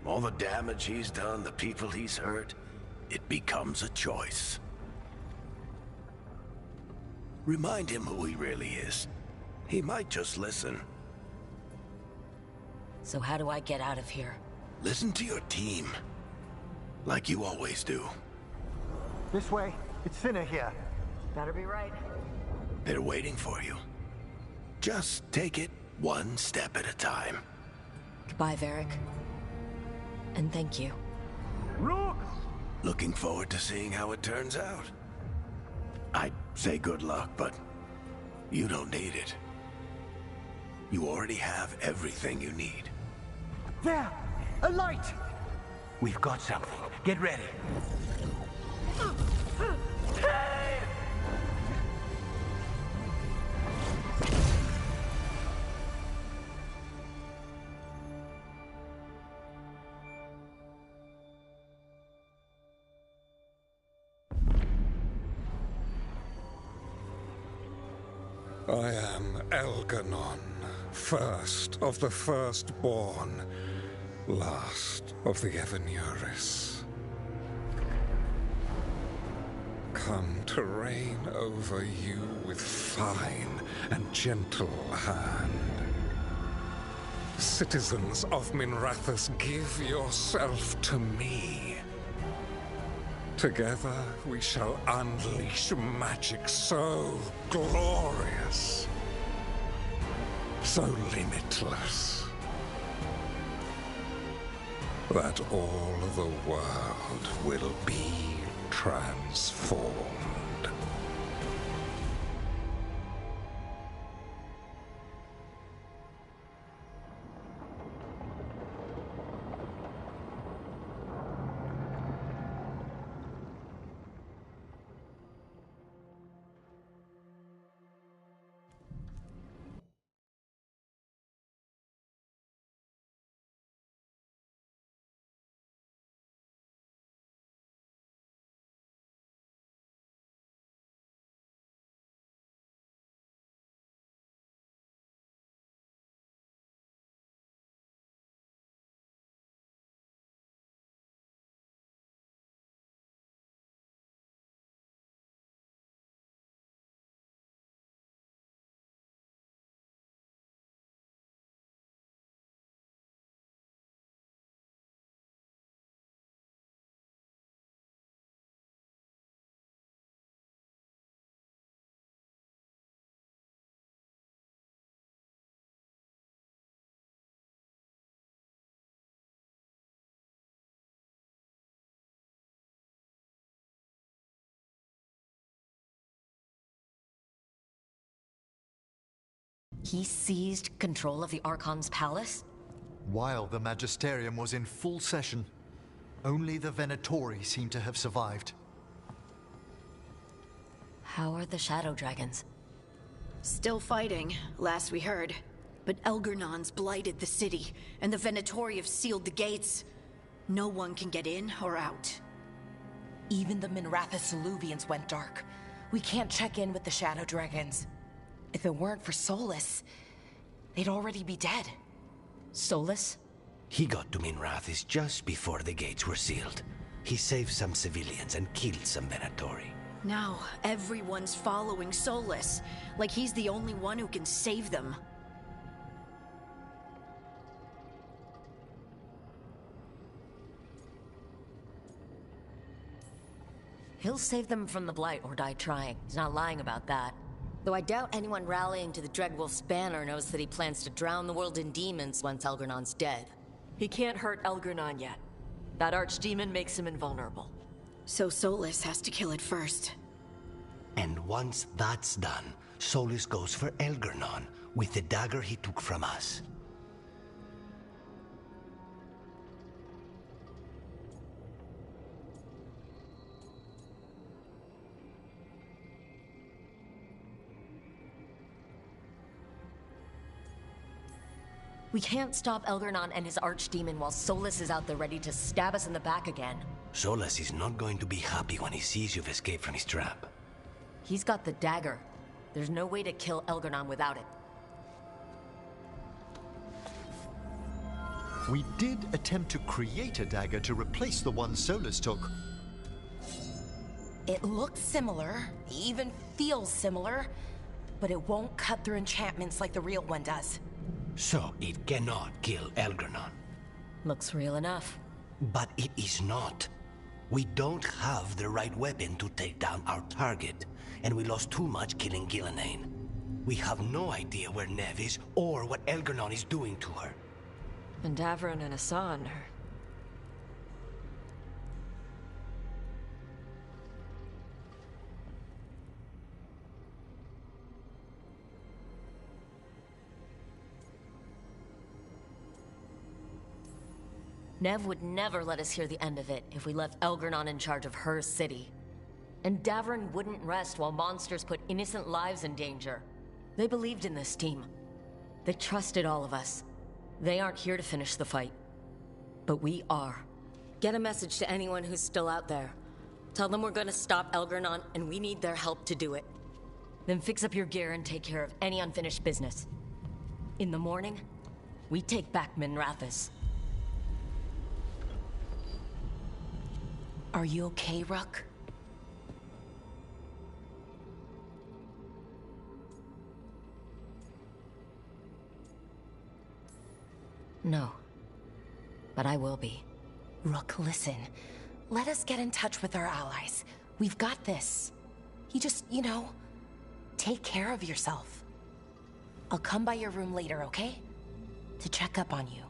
All the damage he's done, the people he's hurt, it becomes a choice. Remind him who he really is. He might just listen. So how do I get out of here? Listen to your team. Like you always do. This way. It's thinner here. Better be right. They're waiting for you. Just take it one step at a time. Goodbye, Varric. And thank you. Rook! Looking forward to seeing how it turns out. I'd say good luck, but you don't need it. You already have everything you need. There! A light! We've got something. Get ready. I am Elganon, first of the firstborn, last of the Evanuris. Come to reign over you with fine and gentle hand. Citizens of Minrathous, give yourself to me. Together we shall unleash magic so glorious, so limitless, that all the world will be transformed. He seized control of the Archon's palace? While the Magisterium was in full session, only the Venatori seem to have survived. How are the Shadow Dragons? Still fighting, last we heard. But Elgernon's blighted the city, and the Venatori have sealed the gates. No one can get in or out. Even the Minrathous Soluvians went dark. We can't check in with the Shadow Dragons. If it weren't for Solus, they'd already be dead. Solus? He got to Minrathous just before the gates were sealed. He saved some civilians and killed some Venatori. Now, everyone's following Solus, like he's the only one who can save them. He'll save them from the Blight or die trying. He's not lying about that. Though I doubt anyone rallying to the Dreadwolf's banner knows that he plans to drown the world in demons once Elgernon's dead. He can't hurt Elgernon yet. That archdemon makes him invulnerable. So Solus has to kill it first. And once that's done, Solus goes for Elgernon with the dagger he took from us. We can't stop Elgernon and his archdemon while Solus is out there ready to stab us in the back again. Solus is not going to be happy when he sees you've escaped from his trap. He's got the dagger. There's no way to kill Elgernon without it. We did attempt to create a dagger to replace the one Solus took. It looks similar, even feels similar, but it won't cut through enchantments like the real one does. So it cannot kill Elgernon. Looks real enough. But it is not. We don't have the right weapon to take down our target, and we lost too much killing Gillenane. We have no idea where Neve is or what Elgernon is doing to her. And Davron and Asan are... Neve would never let us hear the end of it if we left Elgernon in charge of her city. And Davron wouldn't rest while monsters put innocent lives in danger. They believed in this team. They trusted all of us. They aren't here to finish the fight. But we are. Get a message to anyone who's still out there. Tell them we're gonna stop Elgernon and we need their help to do it. Then fix up your gear and take care of any unfinished business. In the morning, we take back Minrathous. Are you okay, Rook? No. But I will be. Rook, listen. Let us get in touch with our allies. We've got this. You just, take care of yourself. I'll come by your room later, okay? To check up on you.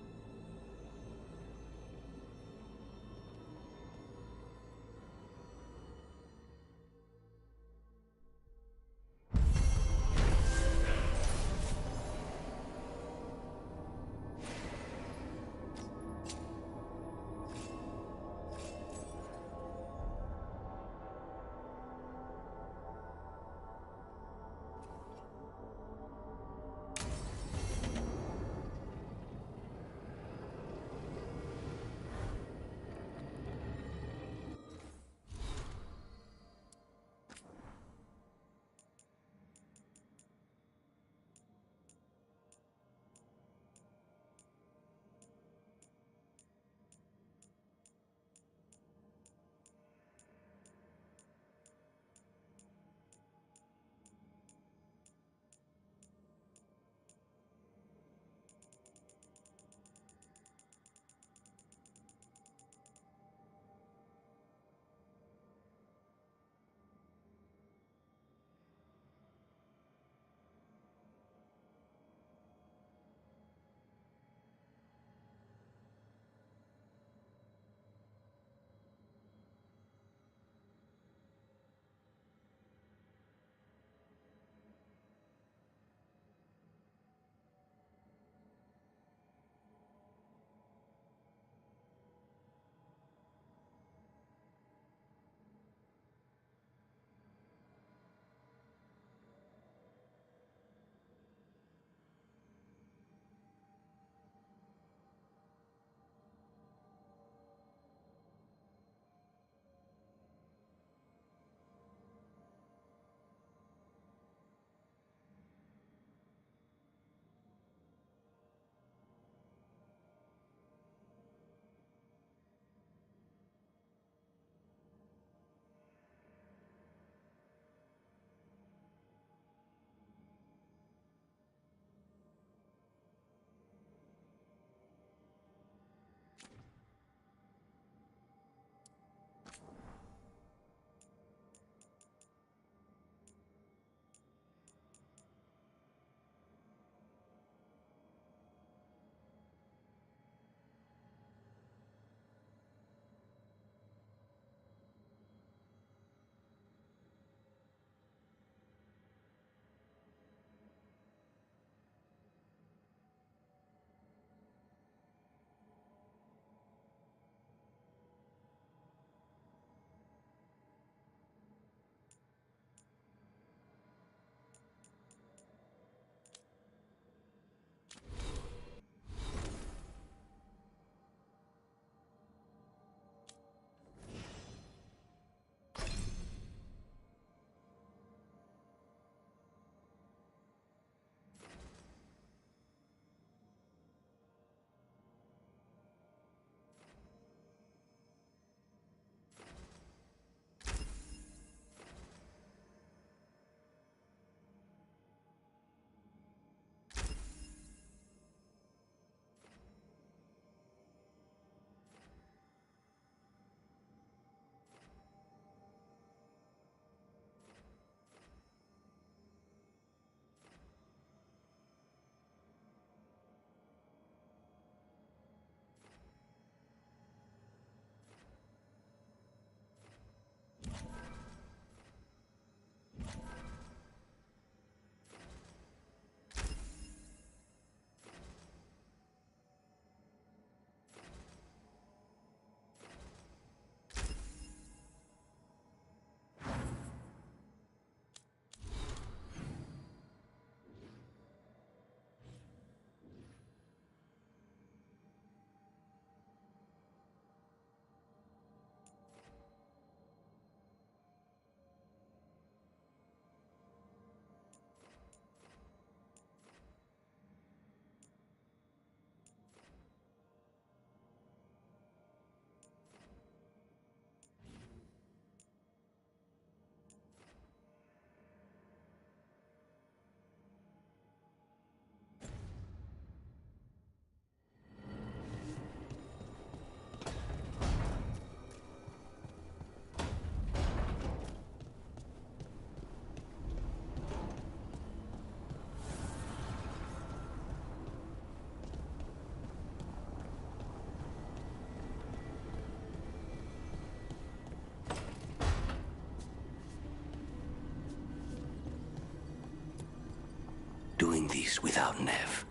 without Nev.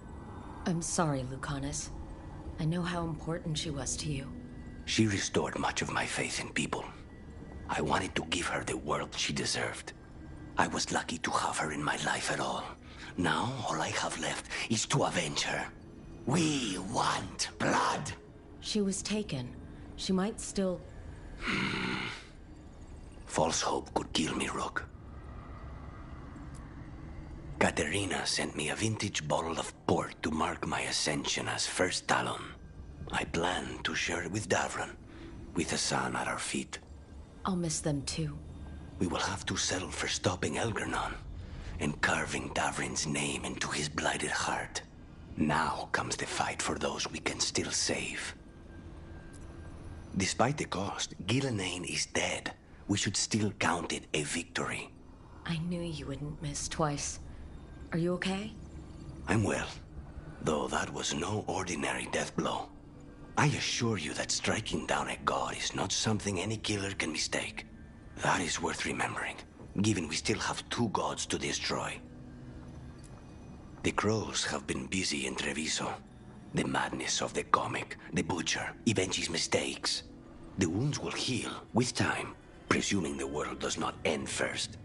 I'm sorry, Lucanus. I know how important she was to you. She restored much of my faith in people. I wanted to give her the world she deserved. I was lucky to have her in my life at all. Now, all I have left is to avenge her. We want blood! She was taken. She might still... False hope could kill me, Rook. Katerina sent me a vintage bottle of port to mark my ascension as First Talon. I plan to share it with Davron, with the sun at our feet. I'll miss them too. We will have to settle for stopping Elgernon and carving Davrin's name into his blighted heart. Now comes the fight for those we can still save. Despite the cost, Gillenane is dead. We should still count it a victory. I knew you wouldn't miss twice. Are you okay? I'm well, though that was no ordinary death blow. I assure you that striking down a god is not something any killer can mistake. That is worth remembering, given we still have 2 gods to destroy. The crows have been busy in Treviso. The madness of the comic, the butcher, Evenchi's mistakes. The wounds will heal, with time, presuming the world does not end first.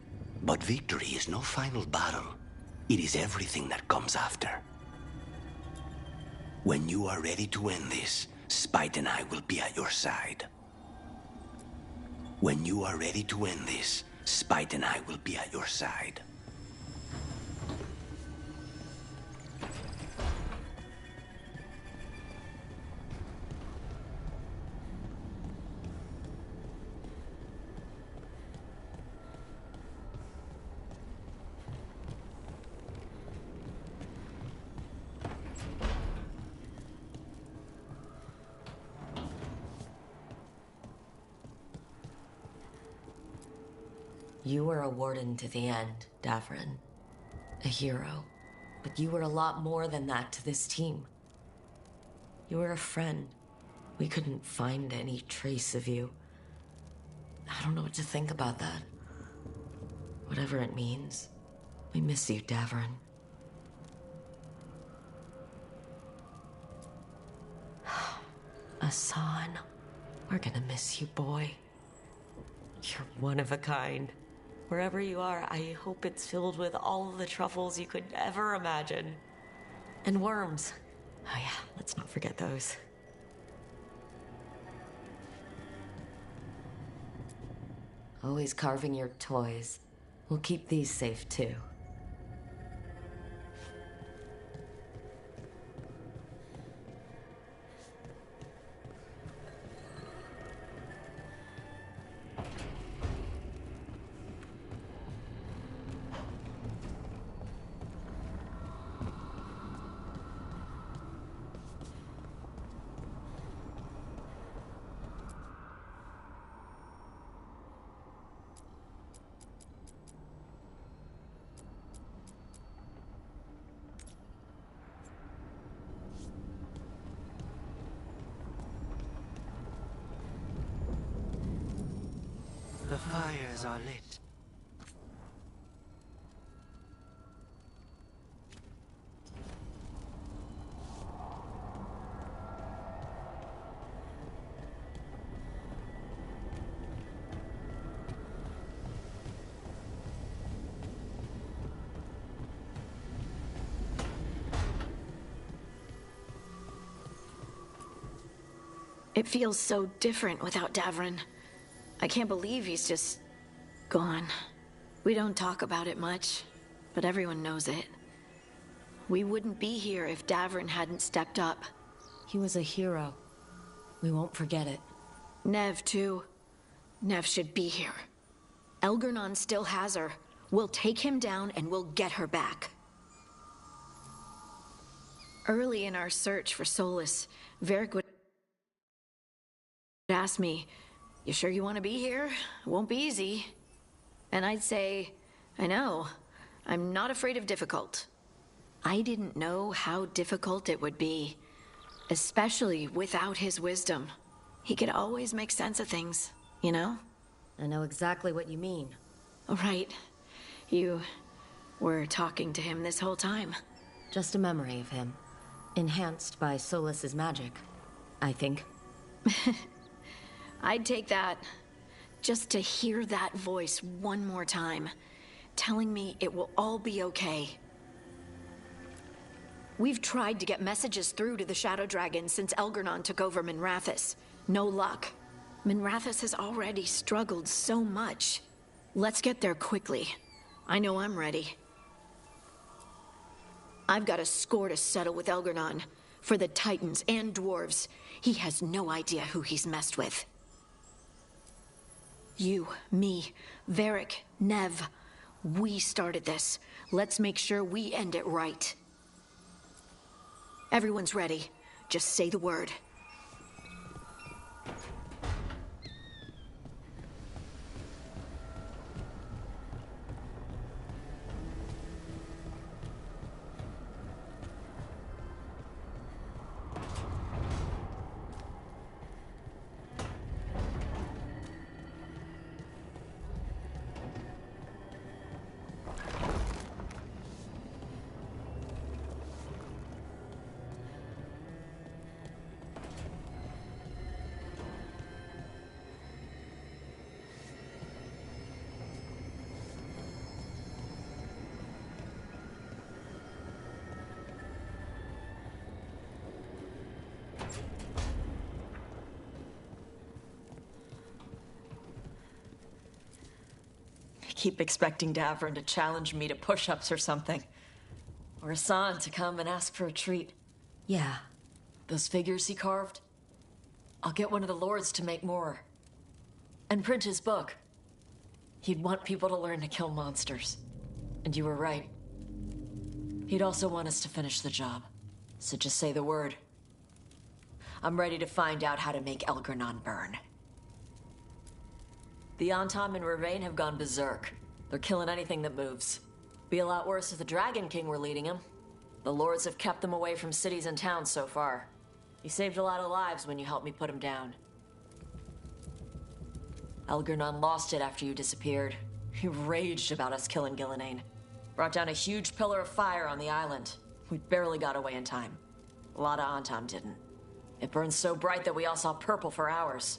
But victory is no final battle. It is everything that comes after. When you are ready to end this, Spite and I will be at your side. When you are ready to end this, Spite and I will be at your side. You were a warden to the end, Davron. A hero. But you were a lot more than that to this team. You were a friend. We couldn't find any trace of you. I don't know what to think about that. Whatever it means, we miss you, Davron. Asan, we're gonna miss you, boy. You're one of a kind. Wherever you are, I hope it's filled with all the truffles you could ever imagine. And worms. Oh yeah, let's not forget those. Always carving your toys. We'll keep these safe too. The fires are lit. It feels so different without Davron. I can't believe he's just gone. We don't talk about it much, but everyone knows it. We wouldn't be here if Davron hadn't stepped up. He was a hero. We won't forget it. Nev, too. Nev should be here. Elgernon still has her. We'll take him down and we'll get her back. Early in our search for Solus, Varric would ask me, "You sure you want to be here? It won't be easy." And I'd say, "I know. I'm not afraid of difficult." I didn't know how difficult it would be, especially without his wisdom. He could always make sense of things, you know? I know exactly what you mean. Right. You were talking to him this whole time. Just a memory of him. Enhanced by Solas's magic, I think. I'd take that. Just to hear that voice one more time, telling me it will all be okay. We've tried to get messages through to the Shadow Dragon since Elgernon took over Minrathous. No luck. Minrathous has already struggled so much. Let's get there quickly. I know I'm ready. I've got a score to settle with Elgernon. For the Titans and Dwarves. He has no idea who he's messed with. You, me, Varric, Nev. We started this. Let's make sure we end it right. Everyone's ready. Just say the word. I keep expecting Davrin to challenge me to push-ups or something. Or Hassan to come and ask for a treat. Yeah. Those figures he carved? I'll get one of the lords to make more. And print his book. He'd want people to learn to kill monsters. And you were right. He'd also want us to finish the job. So just say the word. I'm ready to find out how to make Elgernon burn. The Antam and Ravain have gone berserk. They're killing anything that moves. Be a lot worse if the Dragon King were leading him. The lords have kept them away from cities and towns so far. You saved a lot of lives when you helped me put him down. Elgernon lost it after you disappeared. He raged about us killing Gillenane. Brought down a huge pillar of fire on the island. We barely got away in time. A lot of Antam didn't. It burned so bright that we all saw purple for hours.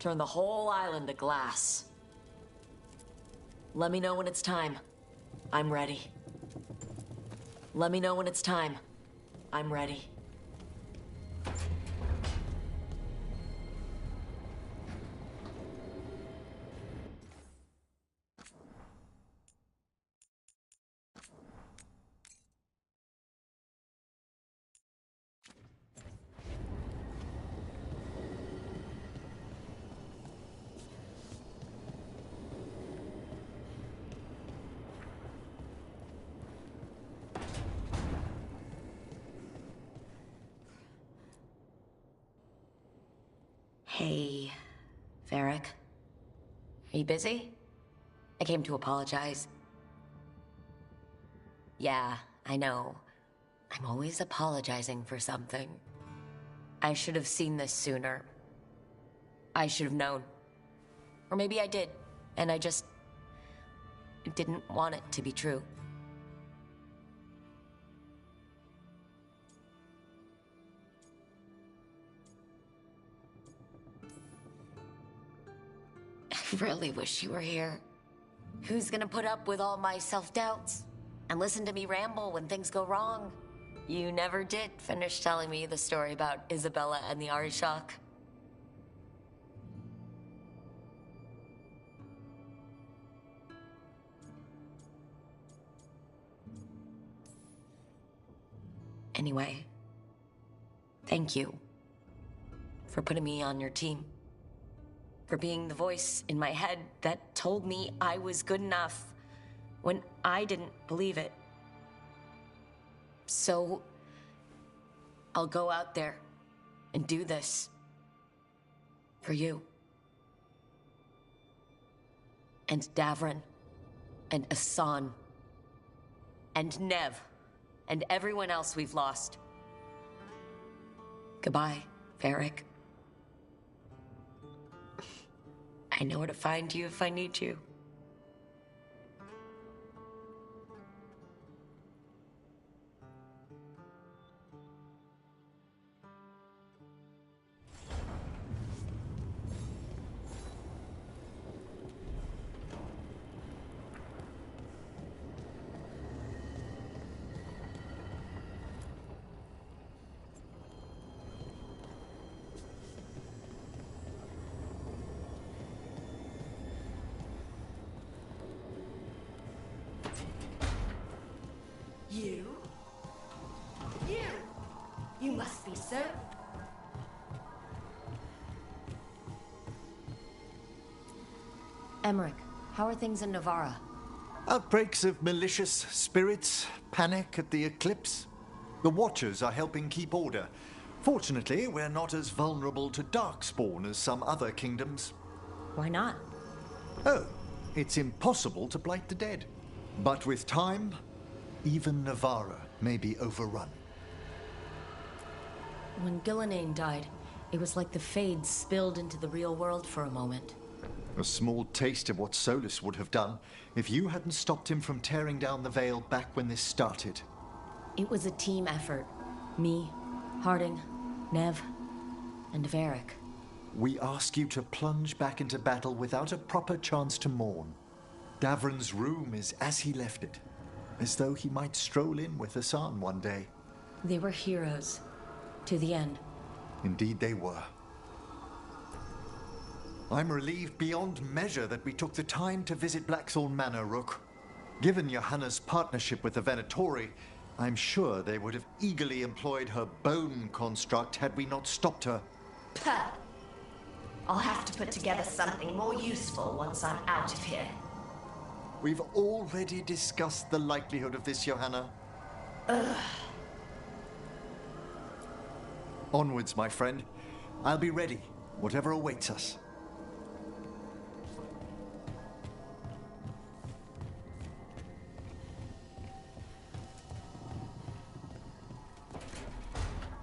Turned the whole island to glass. Let me know when it's time. I'm ready. Let me know when it's time. I'm ready. Hey, Varric. Are you busy? I came to apologize. Yeah, I know. I'm always apologizing for something. I should have seen this sooner. I should have known. Or maybe I did, and I just didn't want it to be true. I really wish you were here. Who's gonna put up with all my self-doubts and listen to me ramble when things go wrong? You never did finish telling me the story about Isabella and the Arishok. Anyway, thank you for putting me on your team. For being the voice in my head that told me I was good enough when I didn't believe it. So, I'll go out there and do this. For you. And Davrin. And Asan. And Nev. And everyone else we've lost. Goodbye, Varric. I know where to find you if I need you. Emmerich, how are things in Navarra? Outbreaks of malicious spirits, panic at the eclipse. The Watchers are helping keep order. Fortunately, we're not as vulnerable to darkspawn as some other kingdoms. Why not? Oh, it's impossible to blight the dead. But with time, even Navarra may be overrun. When Gillenane died, it was like the Fades spilled into the real world for a moment. A small taste of what Solus would have done if you hadn't stopped him from tearing down the Veil back when this started. It was a team effort. Me, Harding, Nev, and Varric. We ask you to plunge back into battle without a proper chance to mourn. Davron's room is as he left it, as though he might stroll in with Hassan one day. They were heroes. To the end. Indeed they were. I'm relieved beyond measure that we took the time to visit Blackthorn Manor, Rook. Given Johanna's partnership with the Venatori, I'm sure they would have eagerly employed her bone construct had we not stopped her. Puh. I'll have to put together something more useful once I'm out of here. We've already discussed the likelihood of this, Johanna. Ugh. Onwards, my friend. I'll be ready, whatever awaits us.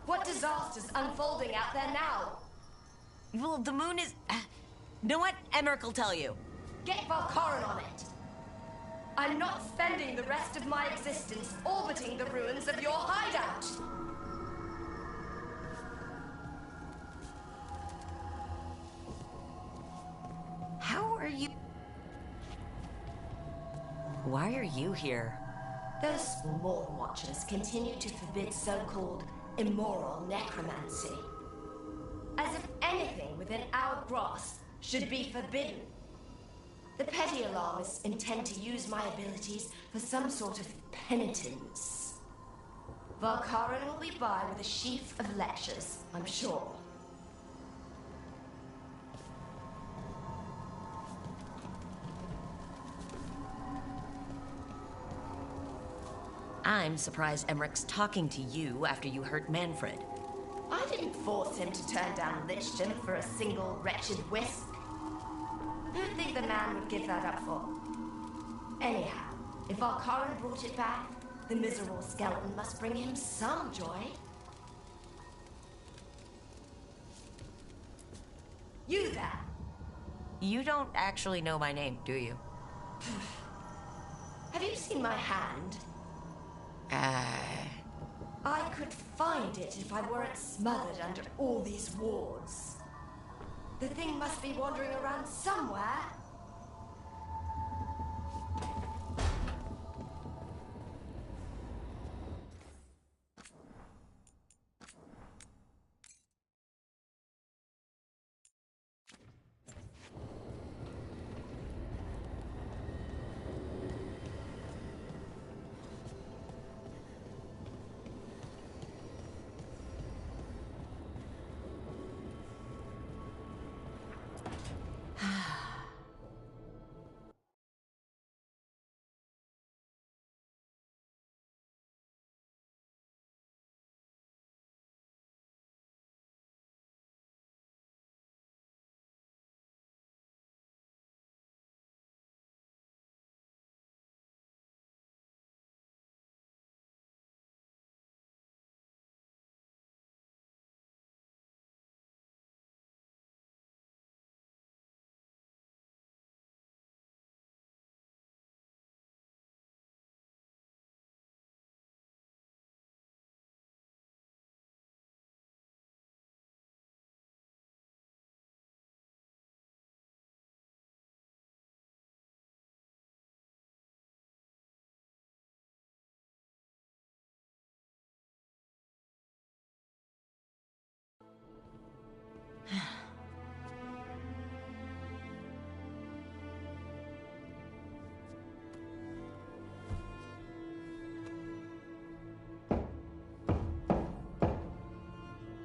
What disaster's unfolding out there now? Well, the moon is... You know what? Emmerich will tell you. Get Valkaran on it. I'm not spending the rest of my existence orbiting the ruins of your hideout. How are you... Why are you here? Those Morn Watchers continue to forbid so-called immoral necromancy. As if anything within our grasp should be forbidden. The petty alarmists intend to use my abilities for some sort of penitence. Valkaran will be by with a sheaf of lectures, I'm sure. I'm surprised Emmerich's talking to you after you hurt Manfred. I didn't force him to turn down Lichton for a single wretched whisk. Who'd think the man would give that up for? Anyhow, if Valkaran brought it back, the miserable skeleton must bring him some joy. You there! You don't actually know my name, do you? Have you seen my hand? I could find it if I weren't smothered under all these wards. The thing must be wandering around somewhere.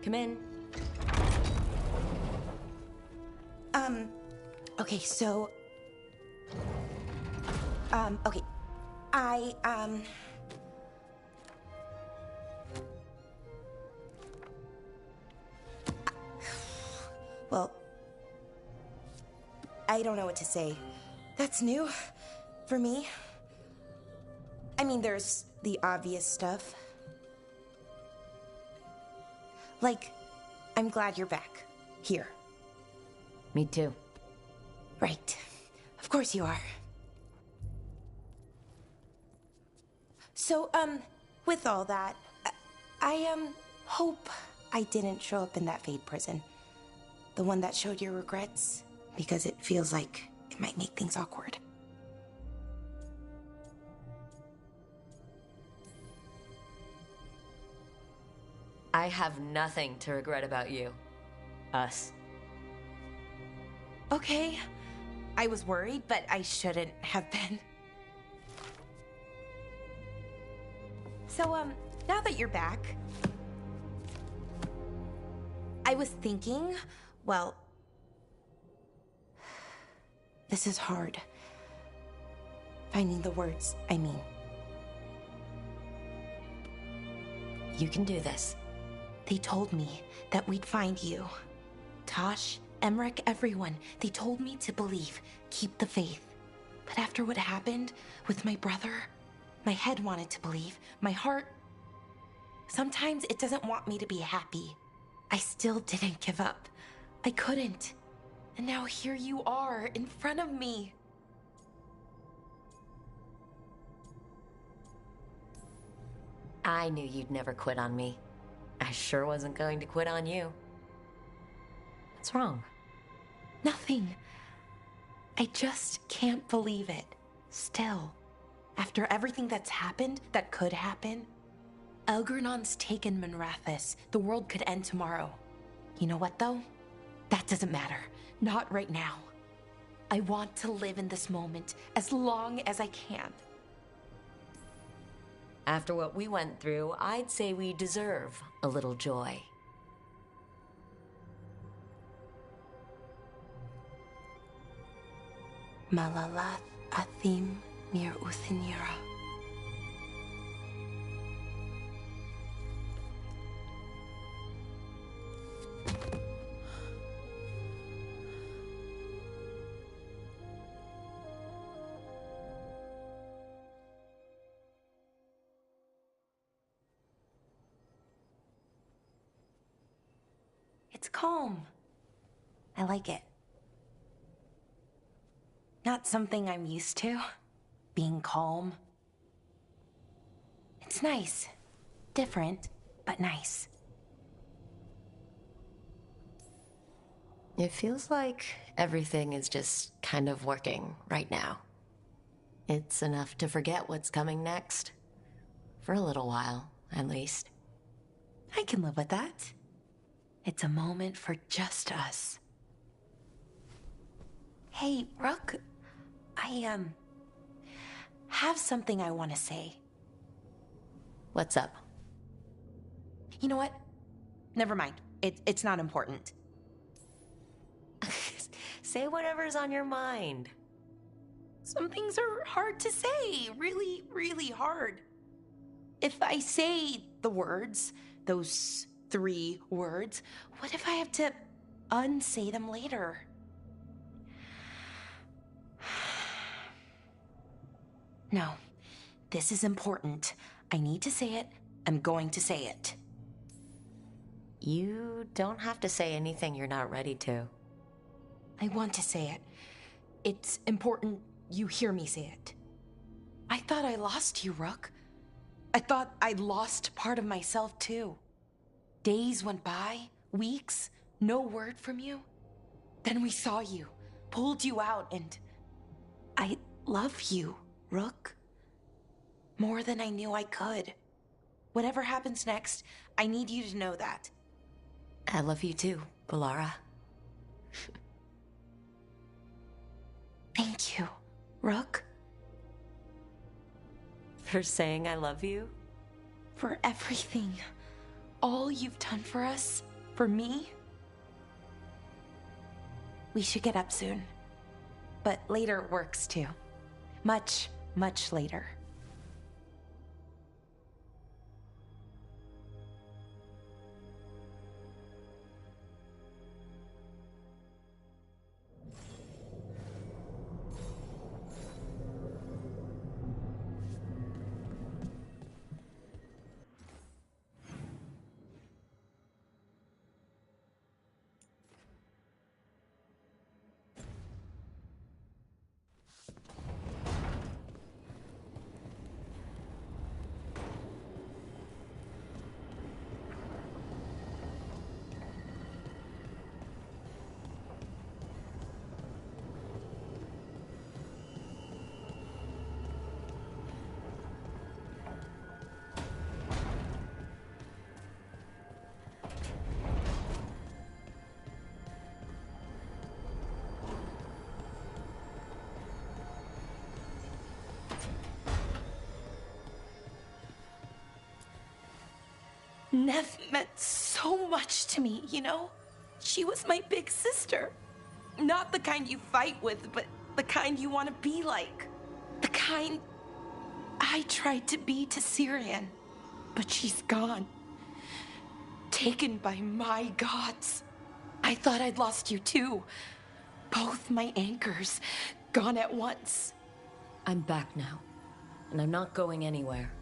Come in. Okay, so Okay. Well, I don't know what to say. That's new for me. I mean, there's the obvious stuff. Like, I'm glad you're back. Here. Me too. Right. Of course you are. So, with all that, I hope I didn't show up in that Fade prison. The one that showed your regrets, because it feels like it might make things awkward. I have nothing to regret about you. Us. Okay. I was worried, but I shouldn't have been. So, now that you're back, I was thinking, well, this is hard. Finding the words, I mean. You can do this. They told me that we'd find you. Tosh, Emmerich, everyone. They told me to believe, keep the faith. But after what happened with my brother, my head wanted to believe. My heart, sometimes it doesn't want me to be happy. I still didn't give up. I couldn't. And now here you are in front of me. I knew you'd never quit on me. I sure wasn't going to quit on you. What's wrong? Nothing. I just can't believe it. Still. After everything that's happened, that could happen, Elgernon's taken Minrathis. The world could end tomorrow. You know what, though? That doesn't matter. Not right now. I want to live in this moment as long as I can. After what we went through, I'd say we deserve a little joy. Malalath Athim Mir Uthinira. It's calm. I like it. Not something I'm used to, being calm. It's nice. Different, but nice. It feels like everything is just kind of working right now. It's enough to forget what's coming next. For a little while, at least. I can live with that. It's a moment for just us. Hey, Rook, I, have something I want to say. What's up? You know what? Never mind. It's not important. Say whatever's on your mind. Some things are hard to say. Really, really hard. If I say the words, those 3 words, what if I have to unsay them later? No, this is important. I need to say it. I'm going to say it. You don't have to say anything you're not ready to. I want to say it. It's important you hear me say it. I thought I lost you, Rook. I thought I'd lost part of myself, too. Days went by, weeks, no word from you. Then we saw you, pulled you out, and I love you, Rook. More than I knew I could. Whatever happens next, I need you to know that. I love you too, Balara. Thank you, Rook. For saying I love you? For everything. All you've done for us, for me. We should get up soon. But later works too. Much, much later. Nev meant so much to me, you know? She was my big sister. Not the kind you fight with, but the kind you want to be like. The kind I tried to be to Syrian. But she's gone. Taken by my gods. I thought I'd lost you too. Both my anchors, gone at once. I'm back now, and I'm not going anywhere.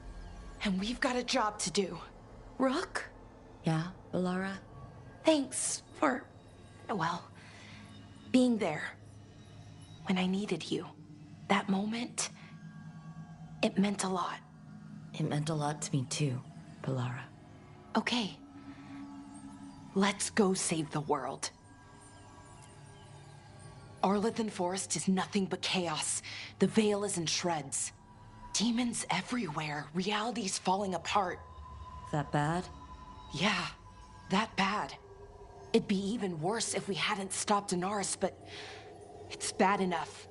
And we've got a job to do. Rook? Yeah, Balara? Thanks for, well, being there when I needed you. That moment, it meant a lot. It meant a lot to me too, Balara. Okay. Let's go save the world. Arlethan Forest is nothing but chaos. The Veil is in shreds. Demons everywhere. Reality's falling apart. That bad? Yeah, that bad. It'd be even worse if we hadn't stopped Inaris, but it's bad enough.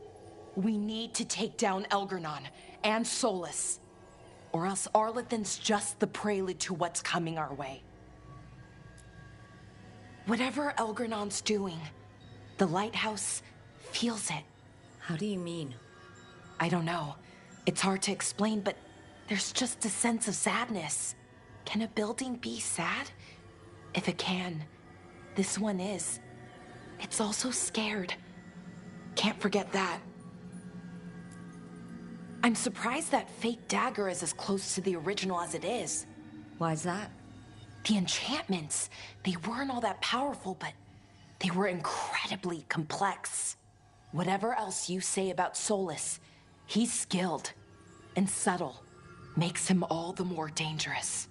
We need to take down Elgernon and Solus, or else Arlethan's just the prelude to what's coming our way. Whatever Elgernon's doing, the lighthouse feels it. How do you mean? I don't know. It's hard to explain, but there's just a sense of sadness. Can a building be sad? If it can, this one is. It's also scared. Can't forget that. I'm surprised that fake dagger is as close to the original as it is. Why's that? The enchantments, they weren't all that powerful, but they were incredibly complex. Whatever else you say about Solus, he's skilled and subtle. Makes him all the more dangerous.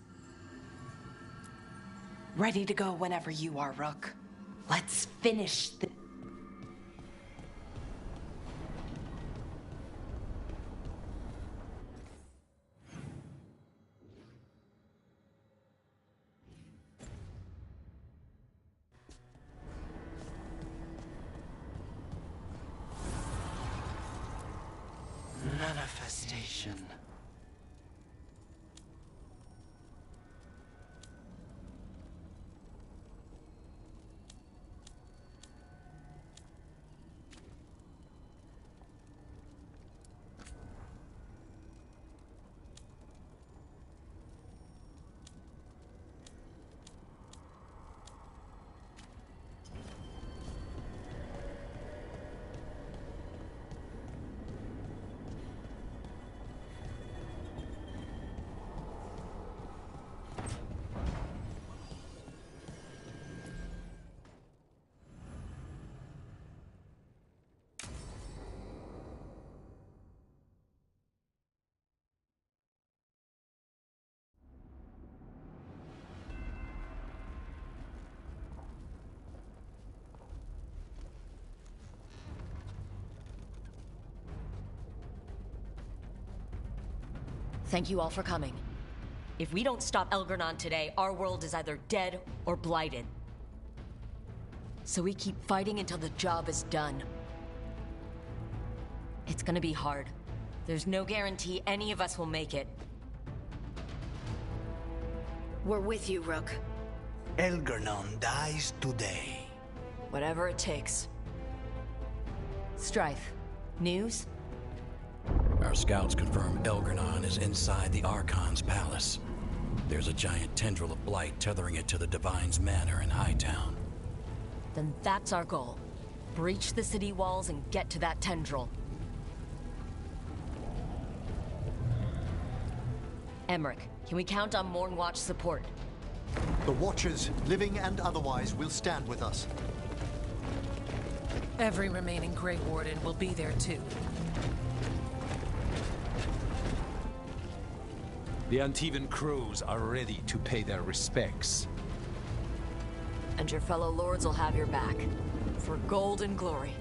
Ready to go whenever you are, Rook. Let's finish the... Manifestation. Thank you all for coming. If we don't stop Elgernon today, our world is either dead or blighted. So we keep fighting until the job is done. It's gonna be hard. There's no guarantee any of us will make it. We're with you, Rook. Elgernon dies today. Whatever it takes. Strife, news? Our scouts confirm Elgernon is inside the Archon's palace. There's a giant tendril of blight tethering it to the Divine's manor in Hightown. Then that's our goal. Breach the city walls and get to that tendril. Emmerich, can we count on Mornwatch support? The Watchers, living and otherwise, will stand with us. Every remaining Grey Warden will be there too. The Antivan crows are ready to pay their respects. And your fellow lords will have your back. For gold and glory.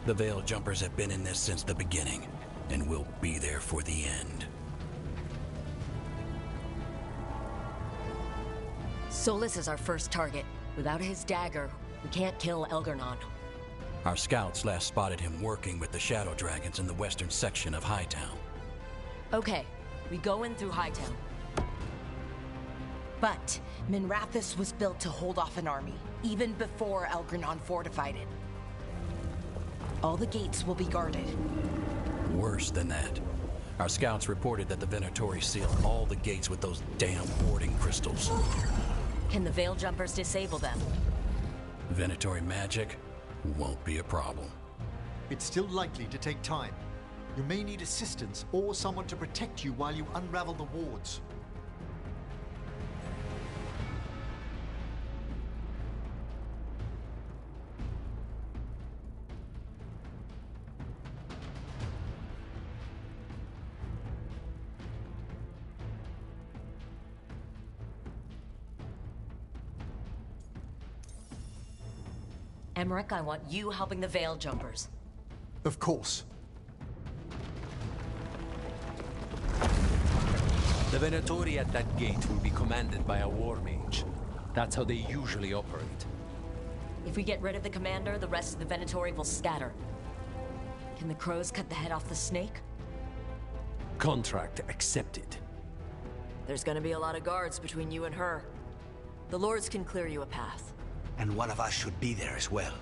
The Veil Jumpers have been in this since the beginning, and will be there for the end. Solus is our first target. Without his dagger, we can't kill Elgernon. Our scouts last spotted him working with the Shadow Dragons in the western section of Hightown. Okay, we go in through Hightown. But Minrathous was built to hold off an army, even before Elgernon fortified it. All the gates will be guarded. Worse than that. Our scouts reported that the Venatori sealed all the gates with those damn warding crystals. Can the Veil Jumpers disable them? Venatori magic won't be a problem. It's still likely to take time. You may need assistance or someone to protect you while you unravel the wards. Emmerich, I want you helping the Veil Jumpers. Of course. The Venatori at that gate will be commanded by a war mage. That's how they usually operate. If we get rid of the commander, the rest of the Venatori will scatter. Can the crows cut the head off the snake? Contract accepted. There's gonna be a lot of guards between you and her. The lords can clear you a path. And one of us should be there as well.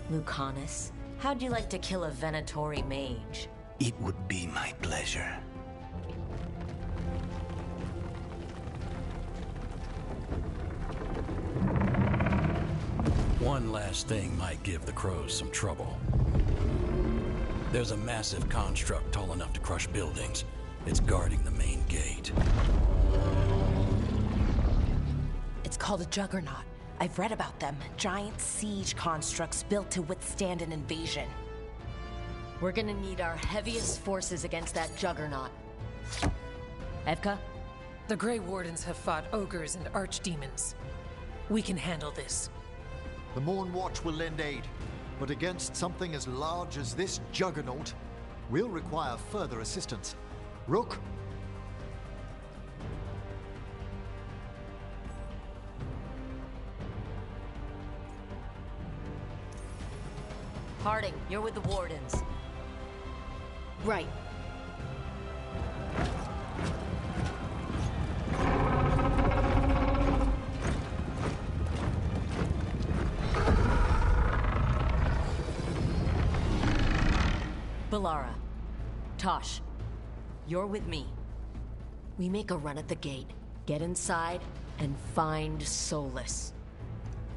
Lucanus, how'd you like to kill a Venatori mage? It would be my pleasure. One last thing might give the crows some trouble. There's a massive construct tall enough to crush buildings. It's guarding the main gate. It's called a Juggernaut. I've read about them. Giant siege constructs built to withstand an invasion. We're gonna need our heaviest forces against that Juggernaut. Evka? The Grey Wardens have fought ogres and archdemons. We can handle this. The Morn Watch will lend aid, but against something as large as this Juggernaut, we'll require further assistance. Rook? Harding, you're with the Wardens. Right. Balara. Tosh. You're with me. We make a run at the gate, get inside, and find Solus.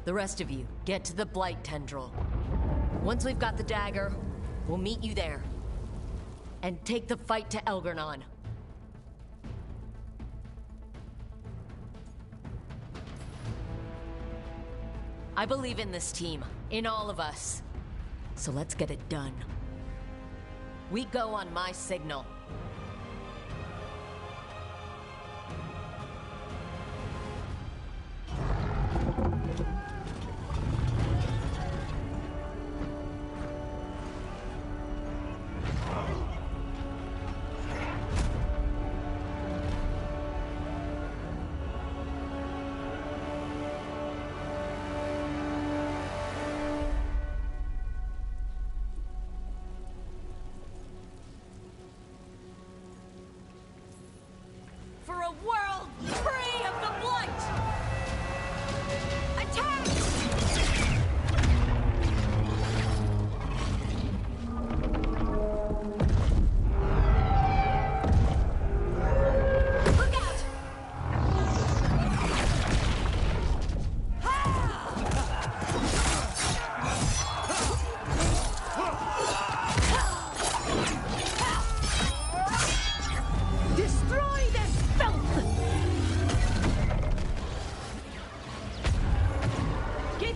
The rest of you, get to the Blight Tendril. Once we've got the dagger, we'll meet you there. And take the fight to Elgernon. I believe in this team, in all of us. So let's get it done. We go on my signal.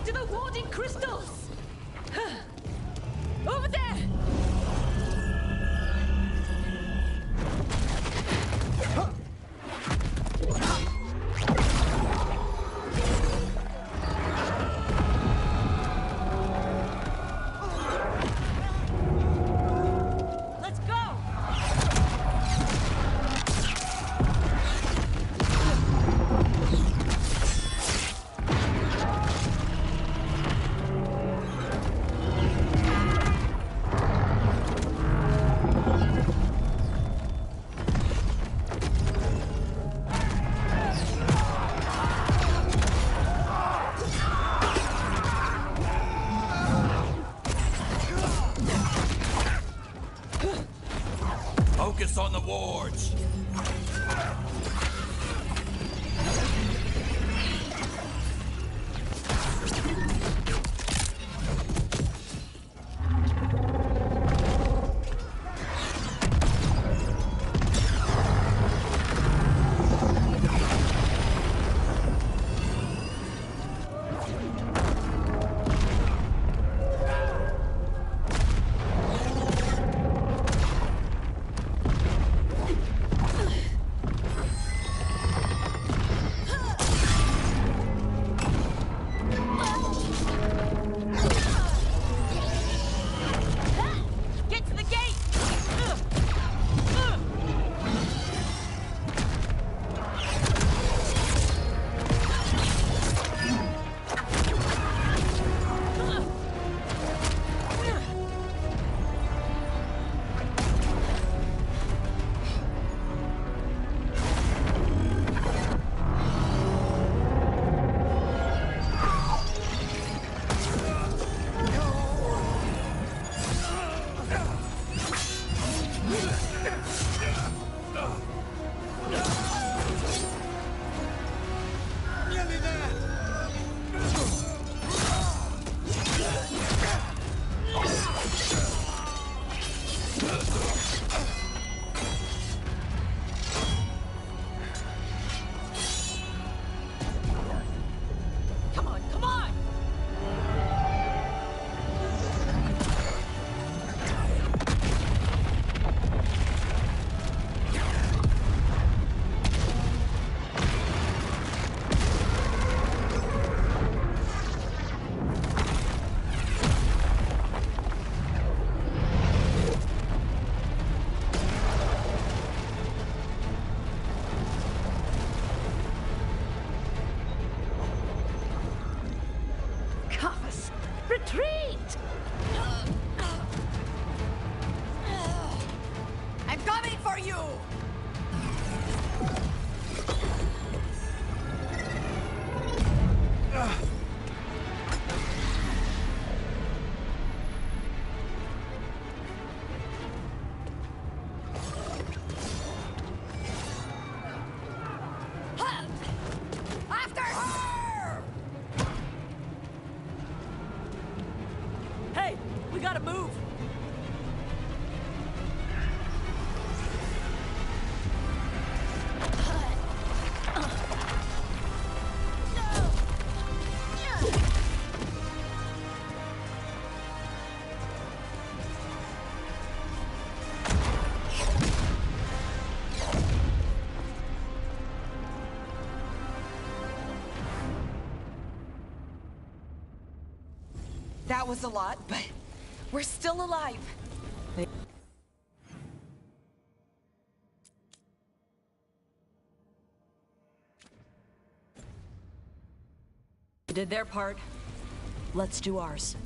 to the warding crystals! Over there! Let's go! Focus on the wards. Get to the gate! Come on, come on! Cofus, retreat! I'm coming for you! After her! Hey, we gotta move! That was a lot, but we're still alive. They did their part. Let's do ours.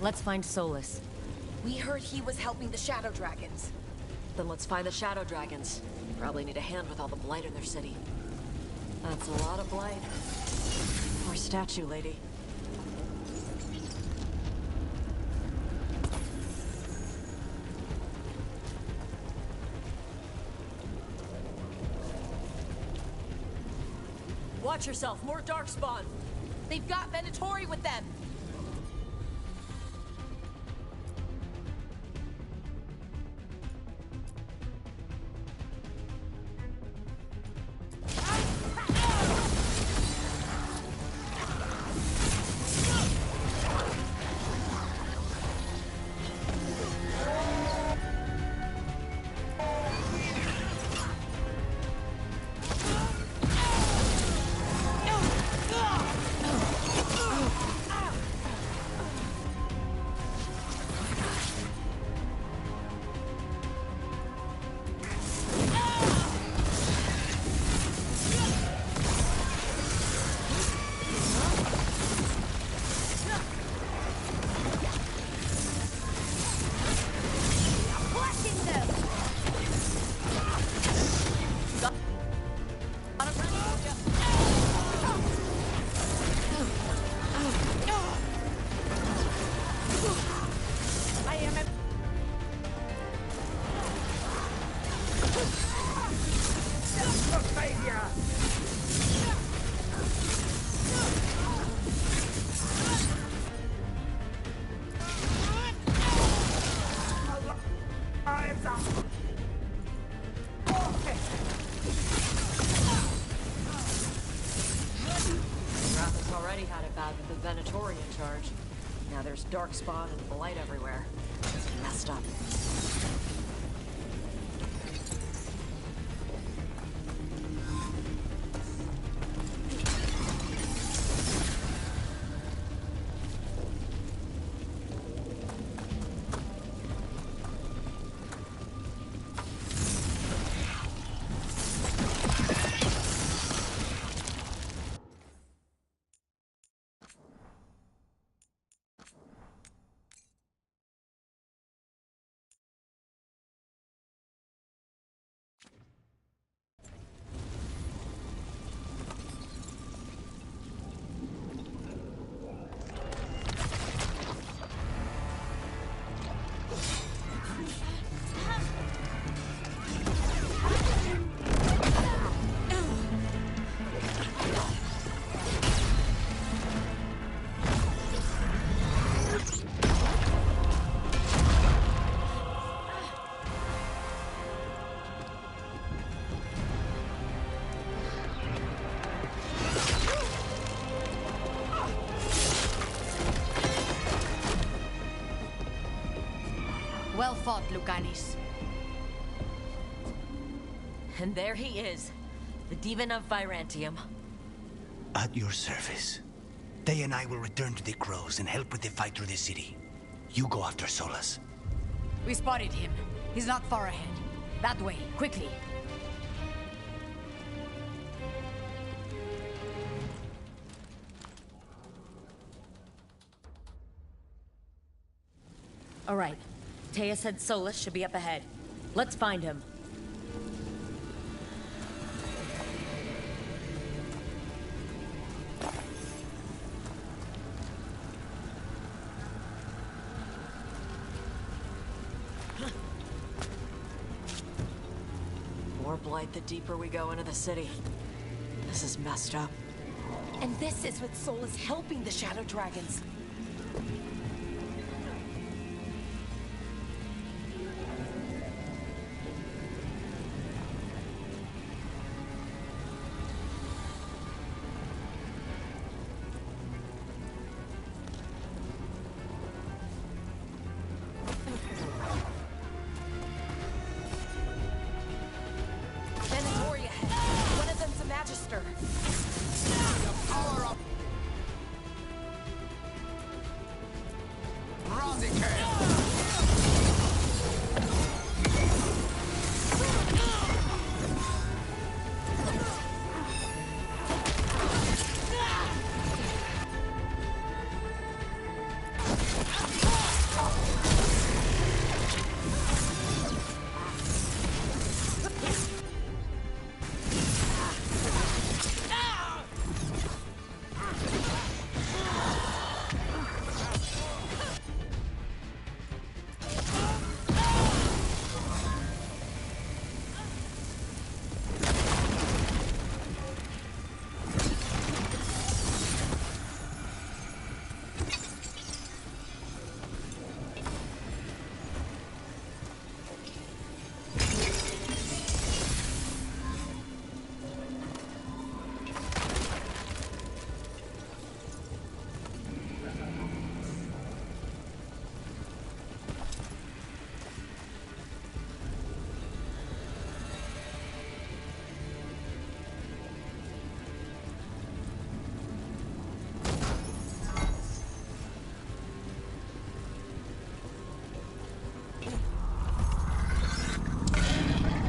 Let's find Solus. We heard he was helping the Shadow Dragons. Then let's find the Shadow Dragons. Probably need a hand with all the blight in their city. That's a lot of blight. Poor statue lady. Watch yourself, more Darkspawn! They've got Venatori with them! Venatori in charge. Now there's Darkspawn and blight everywhere. It's messed up. Well fought, Lucanis. And there he is, the Demon of Virantium. At your service. They and I will return to the Crows and help with the fight through the city. You go after Solus. We spotted him. He's not far ahead. That way, quickly. All right. Taya said Solus should be up ahead. Let's find him. More blight the deeper we go into the city. This is messed up. And this is with Solus helping the Shadow Dragons.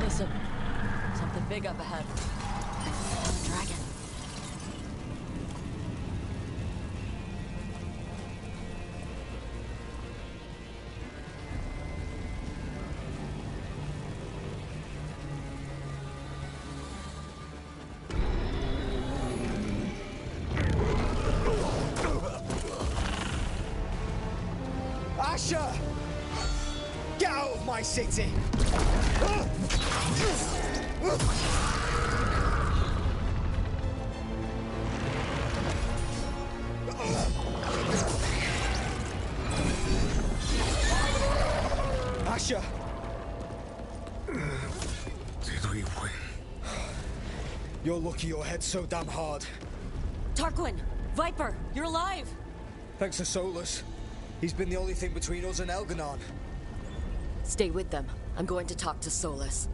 Listen, something big up ahead. Dragon. Asher! Get out of my city! Asher! Did we win? You're lucky your head's so damn hard. Tarquin! Viper! You're alive! Thanks to Solus. He's been the only thing between us and Elganon. Stay with them. I'm going to talk to Solus.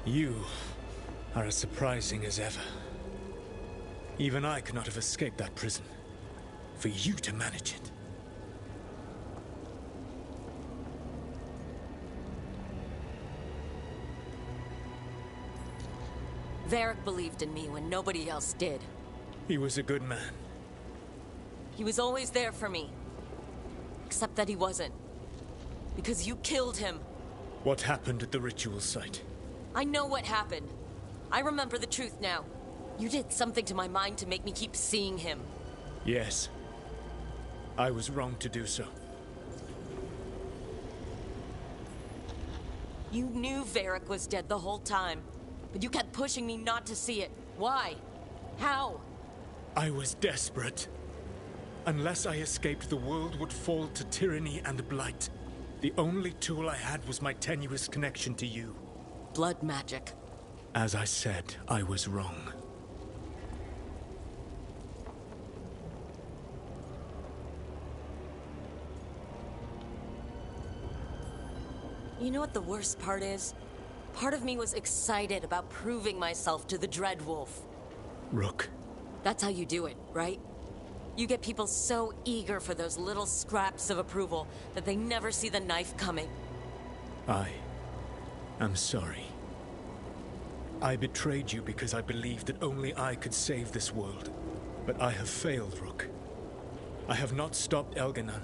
You are as surprising as ever. Even I could not have escaped that prison. For you to manage it. Varric believed in me when nobody else did. He was a good man. He was always there for me. Except that he wasn't. Because you killed him. What happened at the ritual site? I know what happened. I remember the truth now. You did something to my mind to make me keep seeing him. Yes. I was wrong to do so. You knew Varric was dead the whole time. But you kept pushing me not to see it. Why? How? I was desperate. Unless I escaped, the world would fall to tyranny and blight. The only tool I had was my tenuous connection to you. Blood magic. As I said, I was wrong. You know what the worst part is? Part of me was excited about proving myself to the Dreadwolf. Rook. That's how you do it, right? You get people so eager for those little scraps of approval that they never see the knife coming. I'm sorry. I betrayed you because I believed that only I could save this world. But I have failed, Rook. I have not stopped Elganon.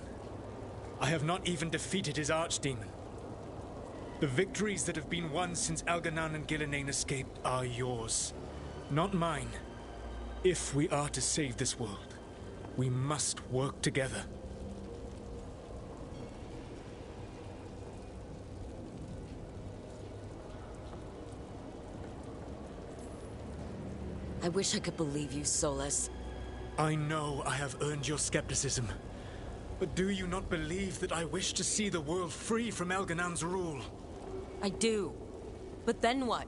I have not even defeated his archdemon. The victories that have been won since Elganon and Gillenane escaped are yours, not mine. If we are to save this world, we must work together. I wish I could believe you, Solus. I know I have earned your skepticism. But do you not believe that I wish to see the world free from Elganon's rule? I do. But then what?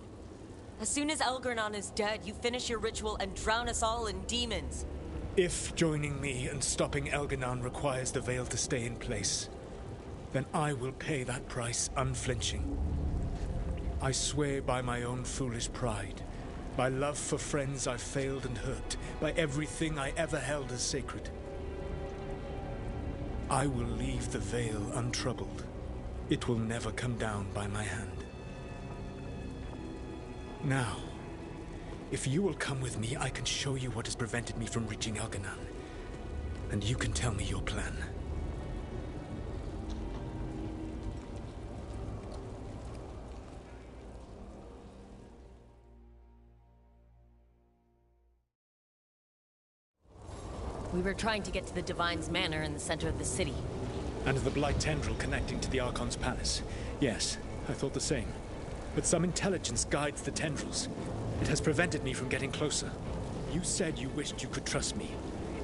As soon as Elganon is dead, you finish your ritual and drown us all in demons. If joining me and stopping Elganon requires the veil to stay in place, then I will pay that price unflinching. I swear by my own foolish pride, by love for friends I've failed and hurt, by everything I ever held as sacred. I will leave the veil untroubled. It will never come down by my hand. Now, if you will come with me, I can show you what has prevented me from reaching Elganon. And you can tell me your plan. We were trying to get to the Divine's Manor in the center of the city. And the Blight tendril connecting to the Archon's palace. Yes, I thought the same. But some intelligence guides the tendrils. It has prevented me from getting closer. You said you wished you could trust me.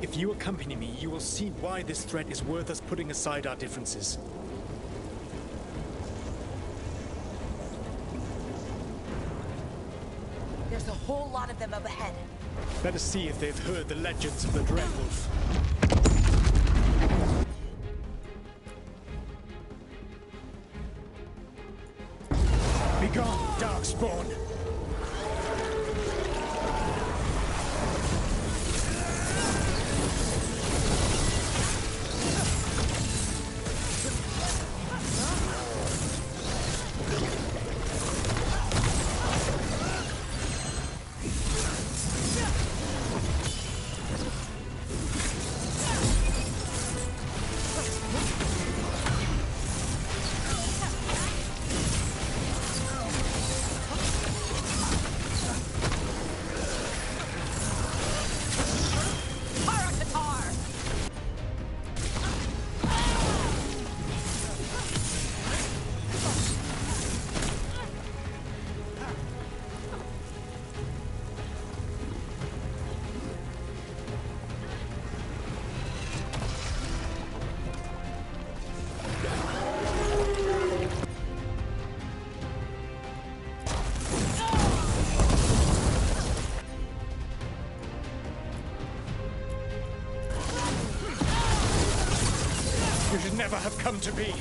If you accompany me, you will see why this threat is worth us putting aside our differences. There's a whole lot of them up ahead. Let us see if they've heard the legends of the Dreadwolf. Begone, Darkspawn! You should never have come to be.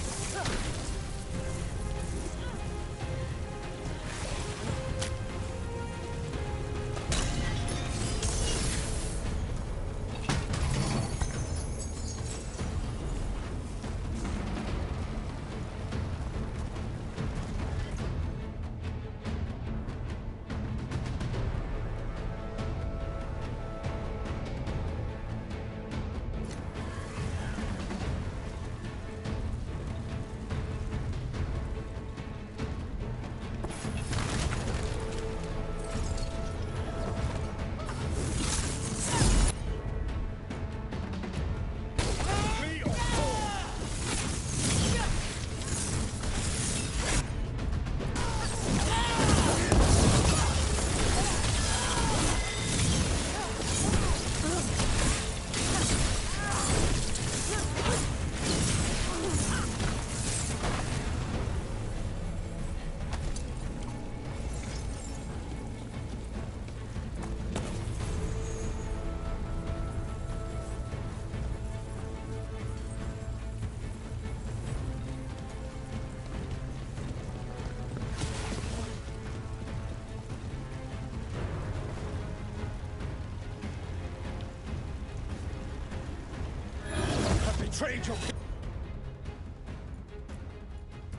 Betrayed your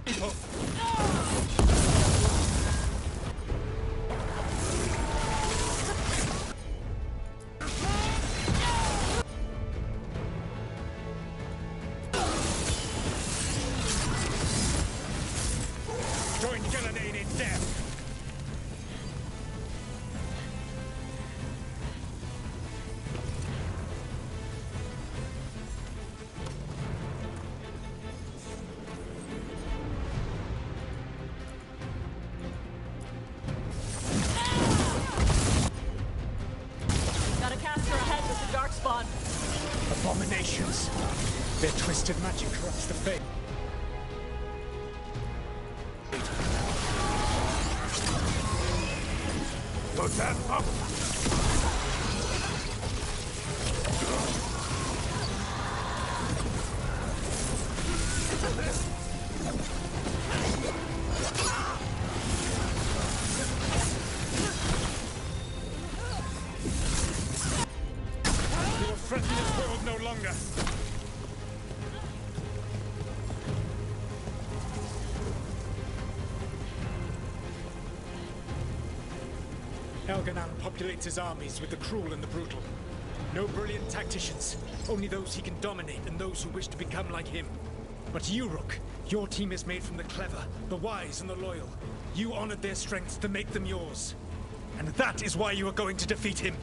people. Join Gillenane in death. Abominations. Their twisted magic corrupts the faith. Put that up! You will threaten this world no longer. Elganan populates his armies with the cruel and the brutal. No brilliant tacticians, only those he can dominate and those who wish to become like him. But you, Rook, your team is made from the clever, the wise, and the loyal. You honored their strengths to make them yours. And that is why you are going to defeat him.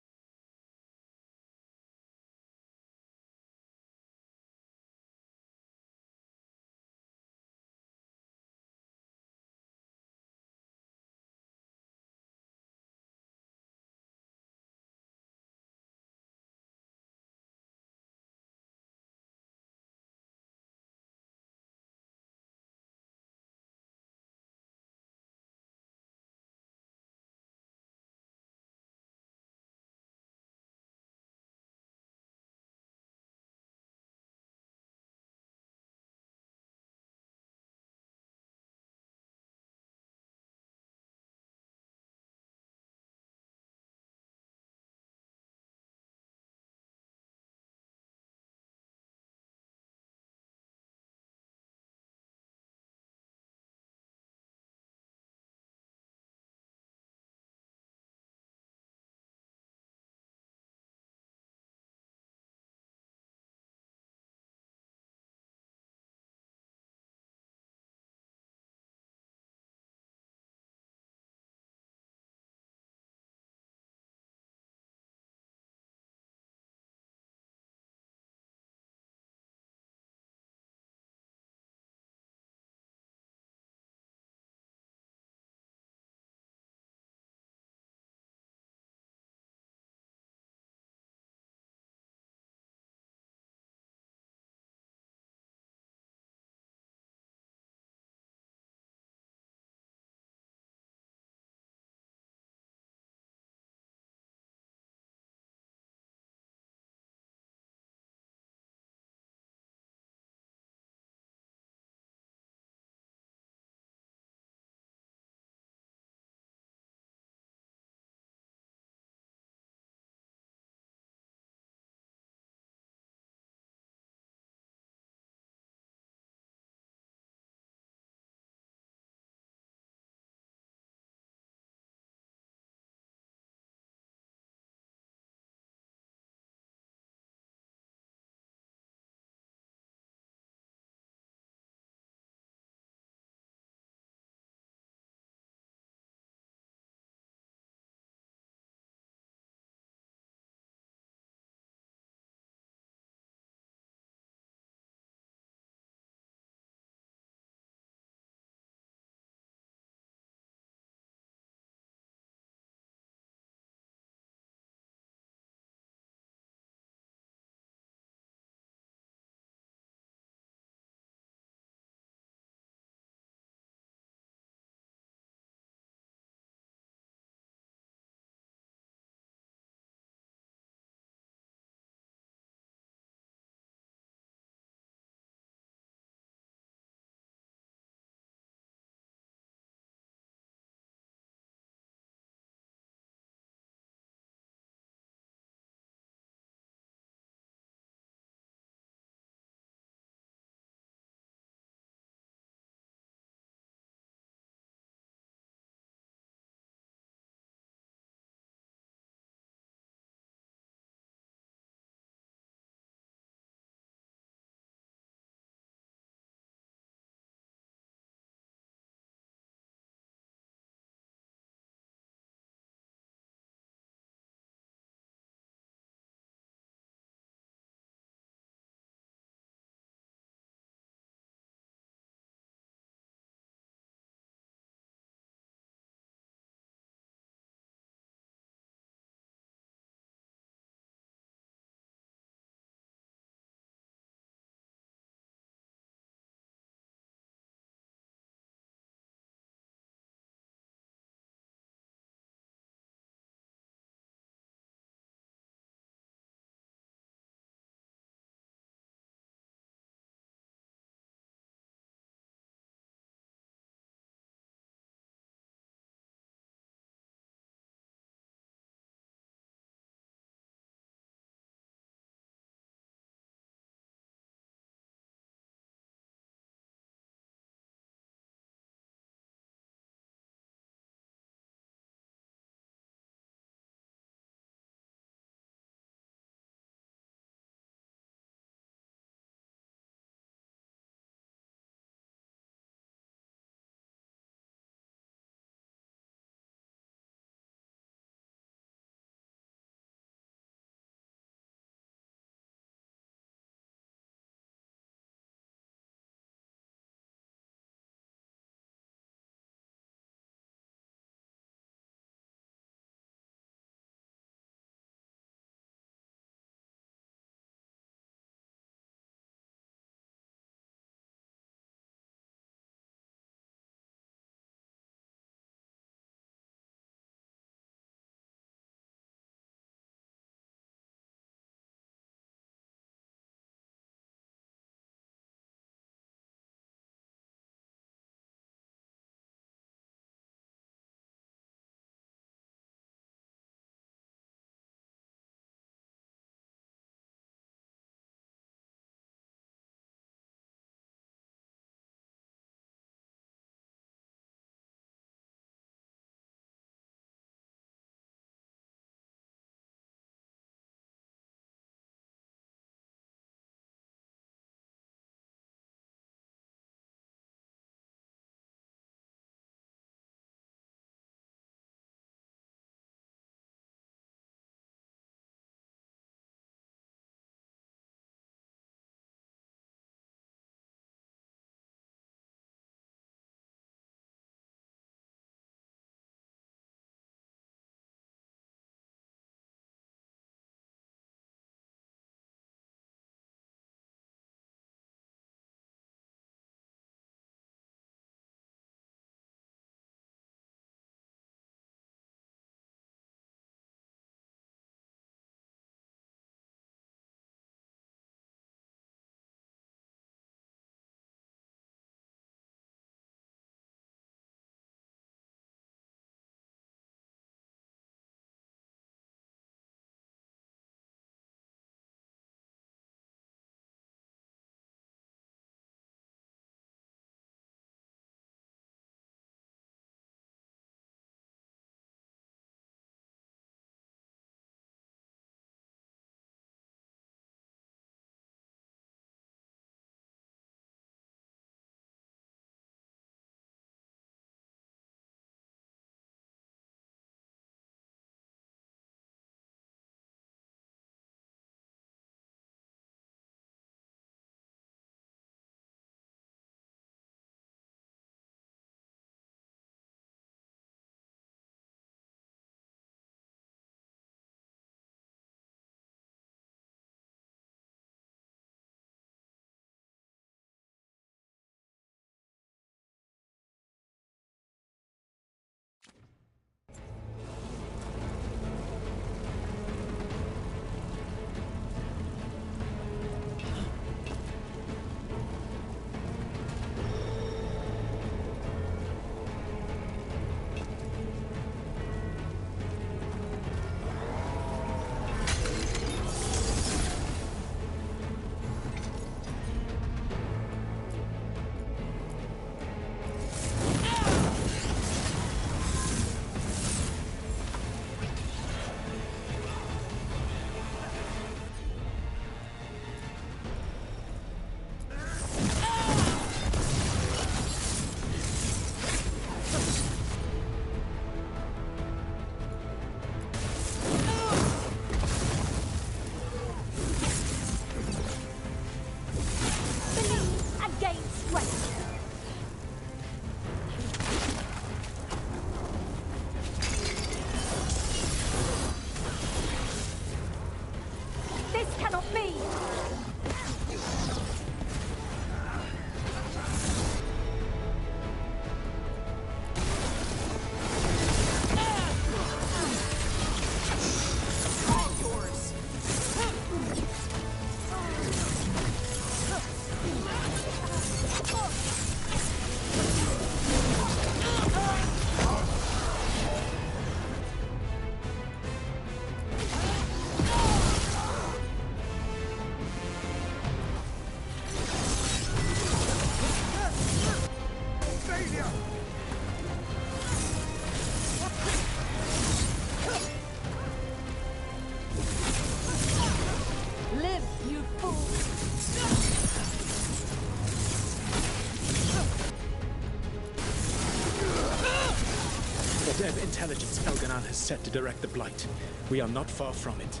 Whatever intelligence Elganon has set to direct the Blight, we are not far from it.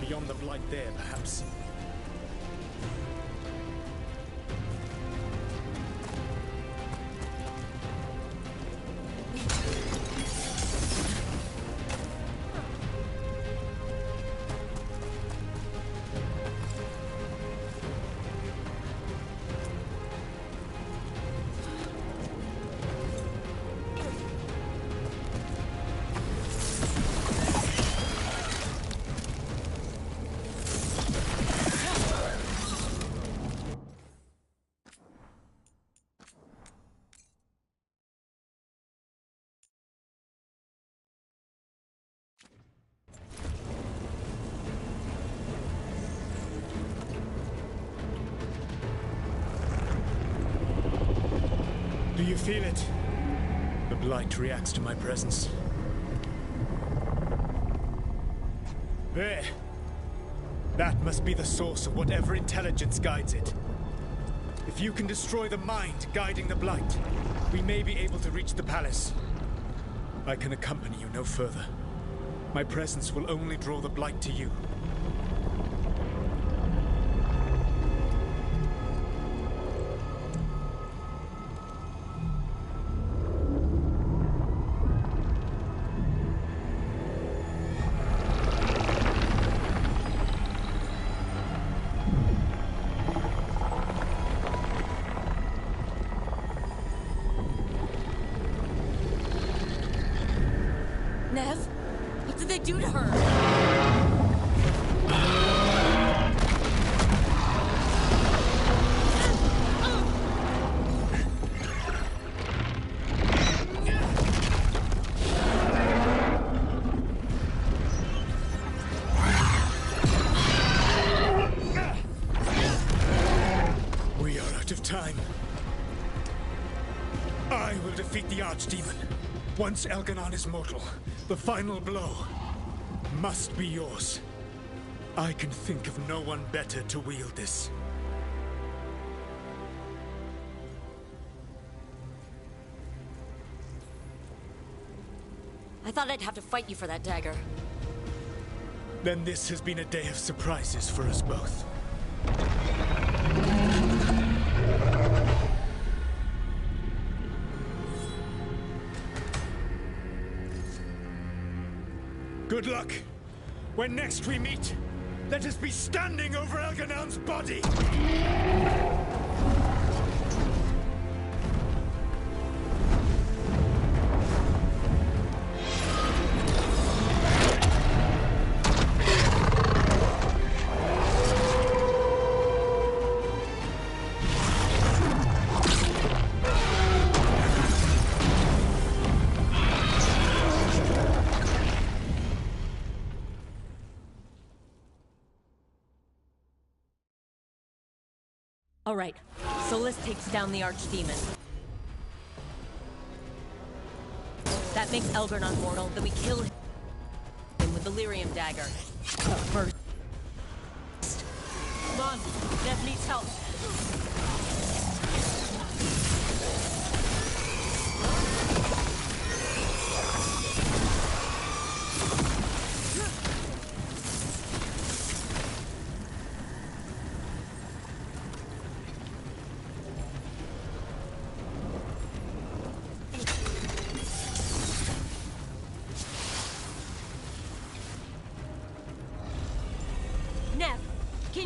Beyond the Blight there, perhaps. Do you feel it? The Blight reacts to my presence. There! That must be the source of whatever intelligence guides it. If you can destroy the mind guiding the Blight, we may be able to reach the palace. I can accompany you no further. My presence will only draw the Blight to you. Nev? What did they do to her? We are out of time. I will defeat the Archdemon. Once Elganon is mortal, the final blow must be yours. I can think of no one better to wield this. I thought I'd have to fight you for that dagger. Then this has been a day of surprises for us both. Good luck. When next we meet, let us be standing over Elganon's body! All right, Solus takes down the Archdemon. That makes Elganon mortal, then we kill him with the Lyrium dagger. But first... Come on, Nev needs help.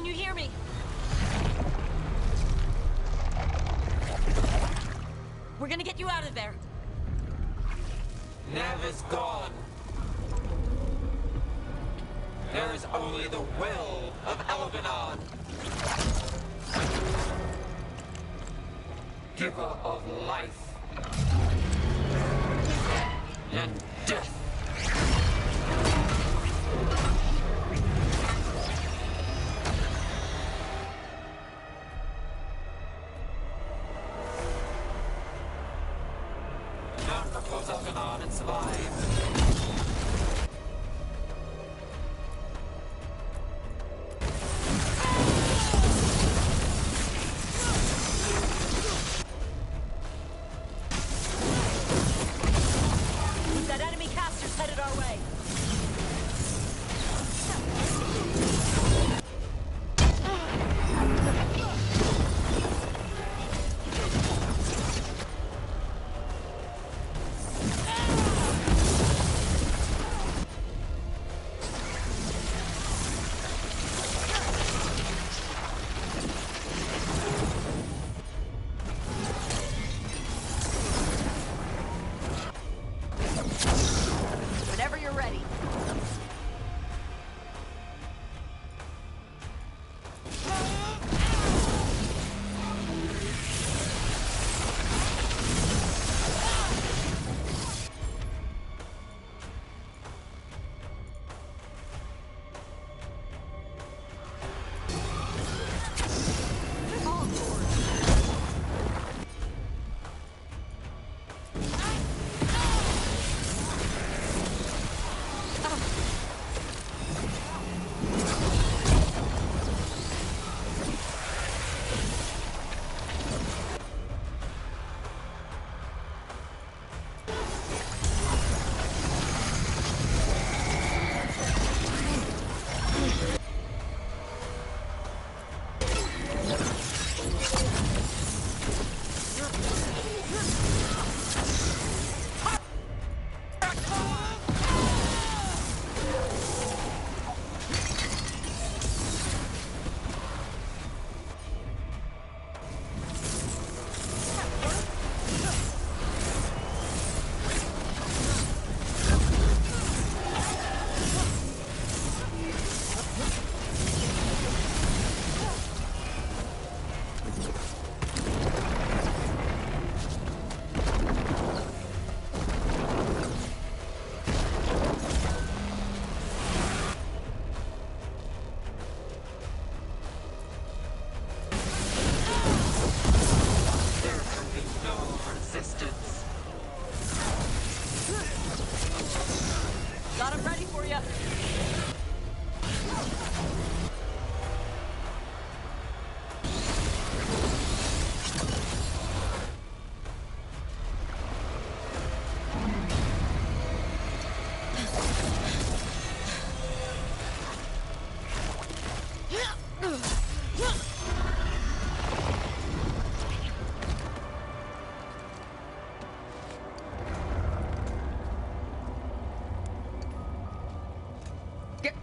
you hear me? We're gonna get you out of there. Nev is gone. There is only the will of Elvenon. Giver of life and death. None oppose Elvenon and survive.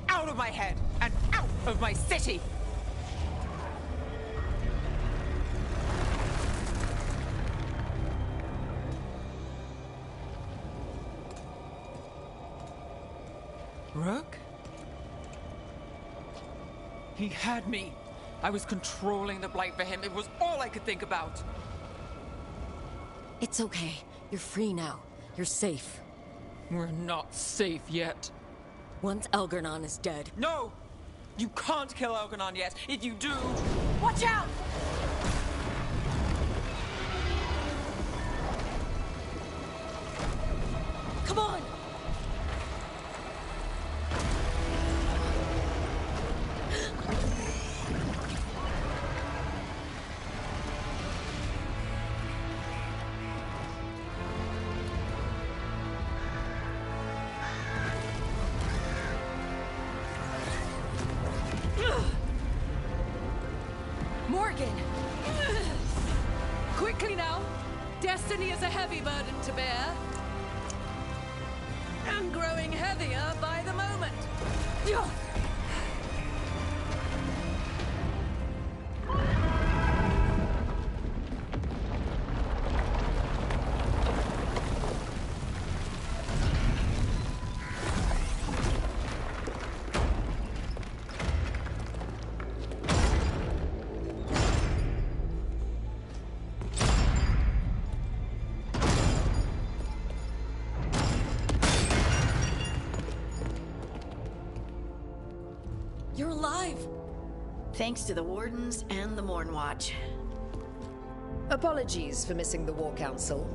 Out of my head and out of my city! Rook? He had me. I was controlling the Blight for him. It was all I could think about. It's okay. You're free now. You're safe. We're not safe yet. Once Elgernon is dead... No! You can't kill Elgernon yet. If you do... Watch out! Come on! Morgan! Quickly now! Destiny is a heavy burden to bear. And growing heavier by the moment. alive! Thanks to the Wardens and the Mornwatch. Apologies for missing the War Council.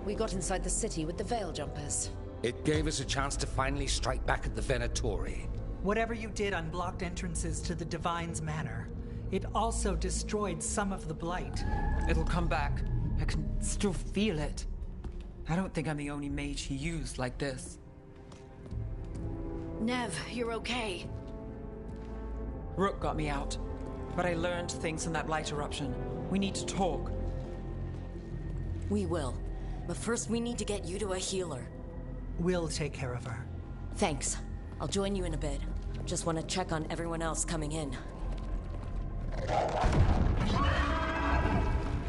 We got inside the city with the Veil Jumpers. It gave us a chance to finally strike back at the Venatori. Whatever you did unblocked entrances to the Divine's Manor. It also destroyed some of the Blight. It'll come back. I can still feel it. I don't think I'm the only mage he used like this. Nev, you're okay. Rook got me out, but I learned things from that Blight eruption. We need to talk. We will. But first we need to get you to a healer. We'll take care of her. Thanks. I'll join you in a bit. Just want to check on everyone else coming in.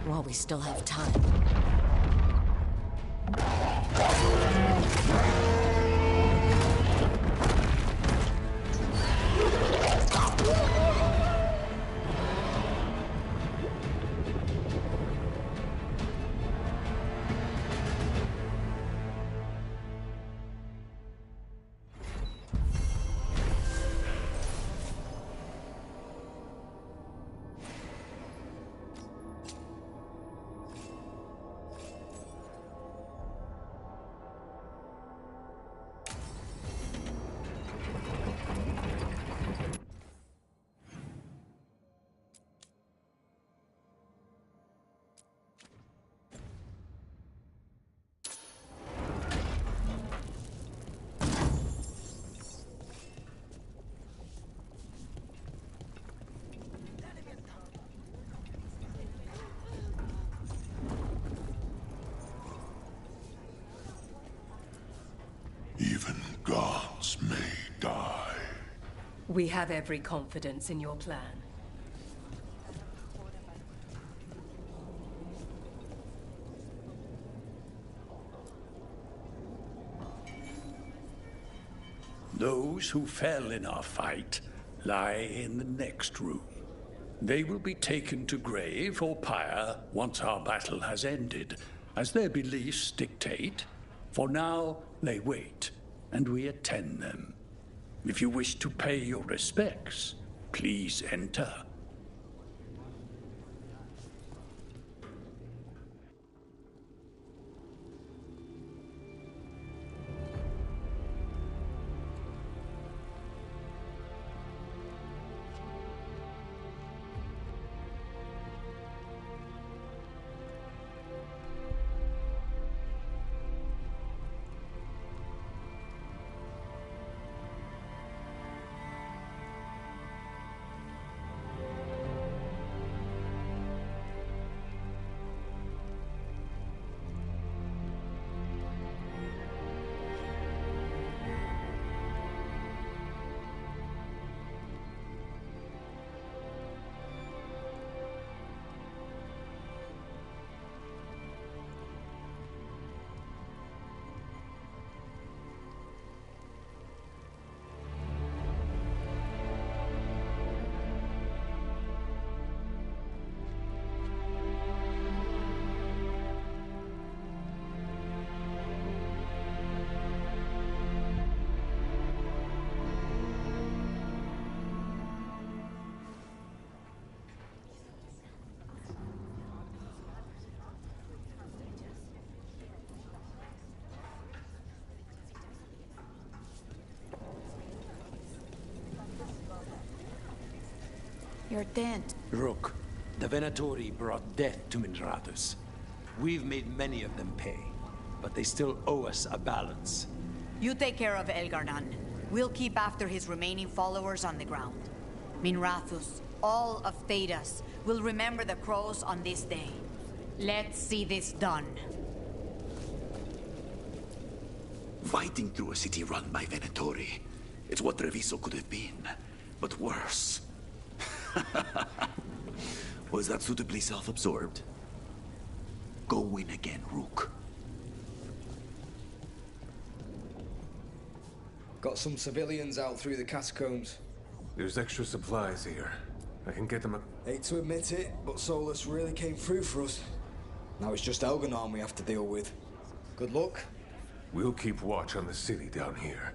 While we still have time. Even gods may die. We have every confidence in your plan. Those who fell in our fight lie in the next room. They will be taken to grave or pyre once our battle has ended, as their beliefs dictate. For now, they wait, and we attend them. If you wish to pay your respects, please enter. Your dent. Rook, the Venatori brought death to Minrathous. We've made many of them pay, but they still owe us a balance. You take care of Elgar'nan. We'll keep after his remaining followers on the ground. Minrathous, all of Thedas, will remember the crows on this day. Let's see this done. Fighting through a city run by Venatori. It's what Treviso could have been, but worse. Was that suitably self-absorbed? Go win again, Rook. Got some civilians out through the catacombs. There's extra supplies here. I can get them up. Hate to admit it, but Solus really came through for us. Now it's just Elgar'nan we have to deal with. Good luck. We'll keep watch on the city down here.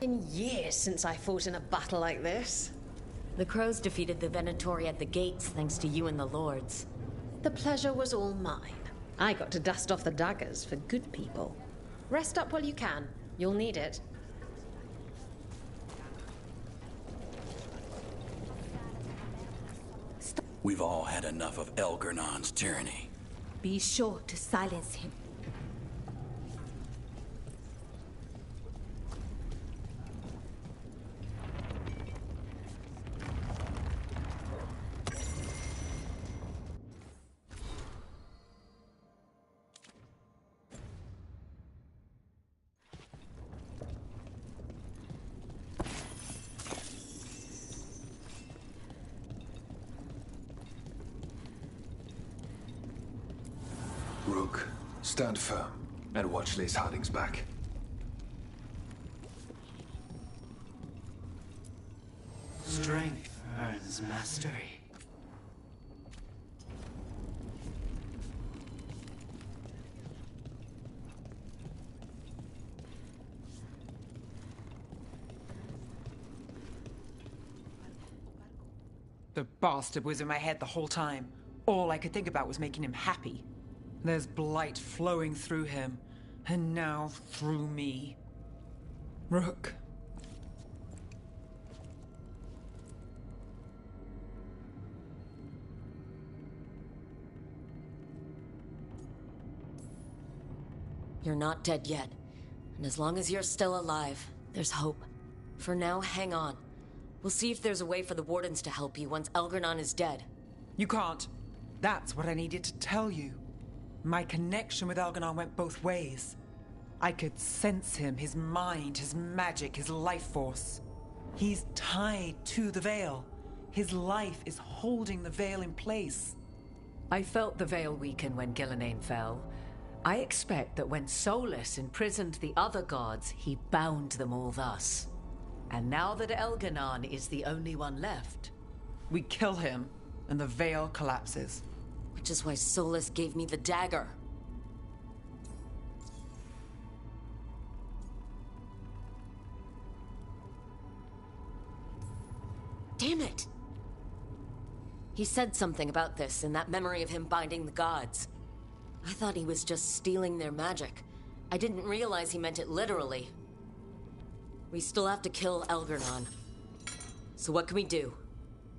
Been years since I fought in a battle like this. The crows defeated the Venatori at the gates thanks to you and the lords. The pleasure was all mine. I got to dust off the daggers for good people. Rest up while you can. You'll need it. We've all had enough of Elgernon's tyranny. Be sure to silence him. Rook, stand firm and watch Lace Harding's back. Strength earns mastery. The bastard was in my head the whole time. All I could think about was making him happy. There's blight flowing through him, and now through me. Rook. You're not dead yet. And as long as you're still alive, there's hope. For now, hang on. We'll see if there's a way for the Wardens to help you once Elgornon is dead. You can't. That's what I needed to tell you. My connection with Elgornon went both ways. I could sense him, his mind, his magic, his life force. He's tied to the Veil. His life is holding the Veil in place. I felt the Veil weaken when Gillenane fell. I expect that when Solus imprisoned the other gods, he bound them all thus. And now that Elgornon is the only one left... We kill him, and the Veil collapses. Which is why Solus gave me the dagger. Damn it! He said something about this in that memory of him binding the gods. I thought he was just stealing their magic. I didn't realize he meant it literally. We still have to kill Elgornon. So what can we do?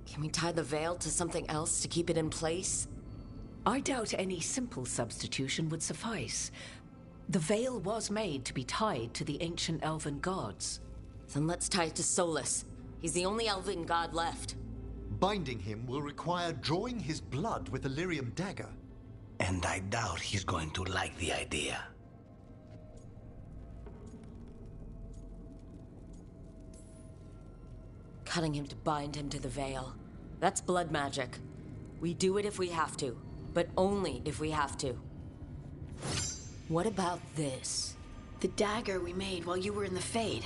Can we tie the Veil to something else to keep it in place? I doubt any simple substitution would suffice. The Veil was made to be tied to the ancient elven gods. Then let's tie it to Solus. He's the only elven god left. Binding him will require drawing his blood with the lyrium dagger. And I doubt he's going to like the idea. Cutting him to bind him to the Veil. That's blood magic. We do it if we have to, but only if we have to. What about this? The dagger we made while you were in the Fade.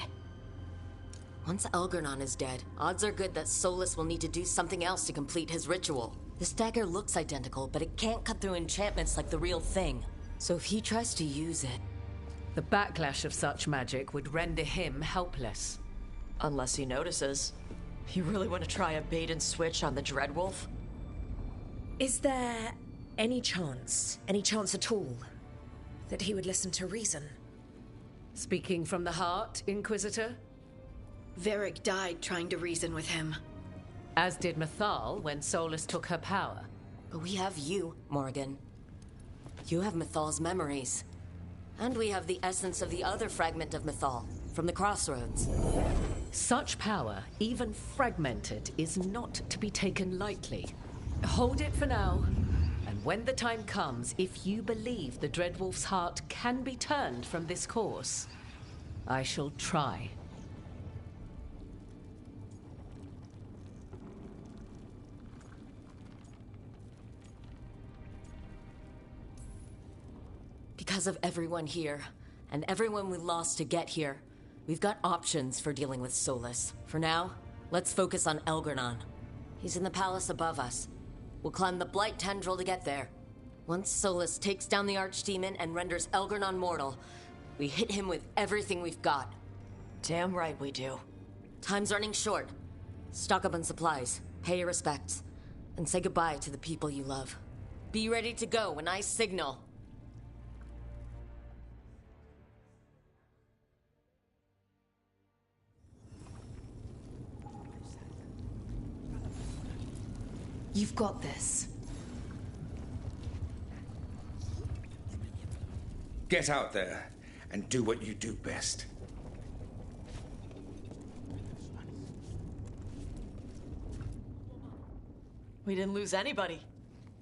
Once Elgornon is dead, odds are good that Solus will need to do something else to complete his ritual. This dagger looks identical, but it can't cut through enchantments like the real thing. So if he tries to use it... The backlash of such magic would render him helpless. Unless he notices. You really want to try a bait and switch on the Dreadwolf? Is there any chance at all, that he would listen to reason? Speaking from the heart, Inquisitor? Varric died trying to reason with him. As did Mythal when Solus took her power. But we have you, Morgan. You have Mythal's memories. And we have the essence of the other fragment of Mythal, from the Crossroads. Such power, even fragmented, is not to be taken lightly. Hold it for now. And when the time comes, if you believe the Dreadwolf's heart can be turned from this course, I shall try. Because of everyone here, and everyone we lost to get here, we've got options for dealing with Solus. For now, let's focus on Elgornon. He's in the palace above us. We'll climb the Blight Tendril to get there. Once Solus takes down the Archdemon and renders Elgornon mortal, we hit him with everything we've got. Damn right we do. Time's running short. Stock up on supplies, pay your respects, and say goodbye to the people you love. Be ready to go when I signal. You've got this. Get out there and do what you do best. We didn't lose anybody.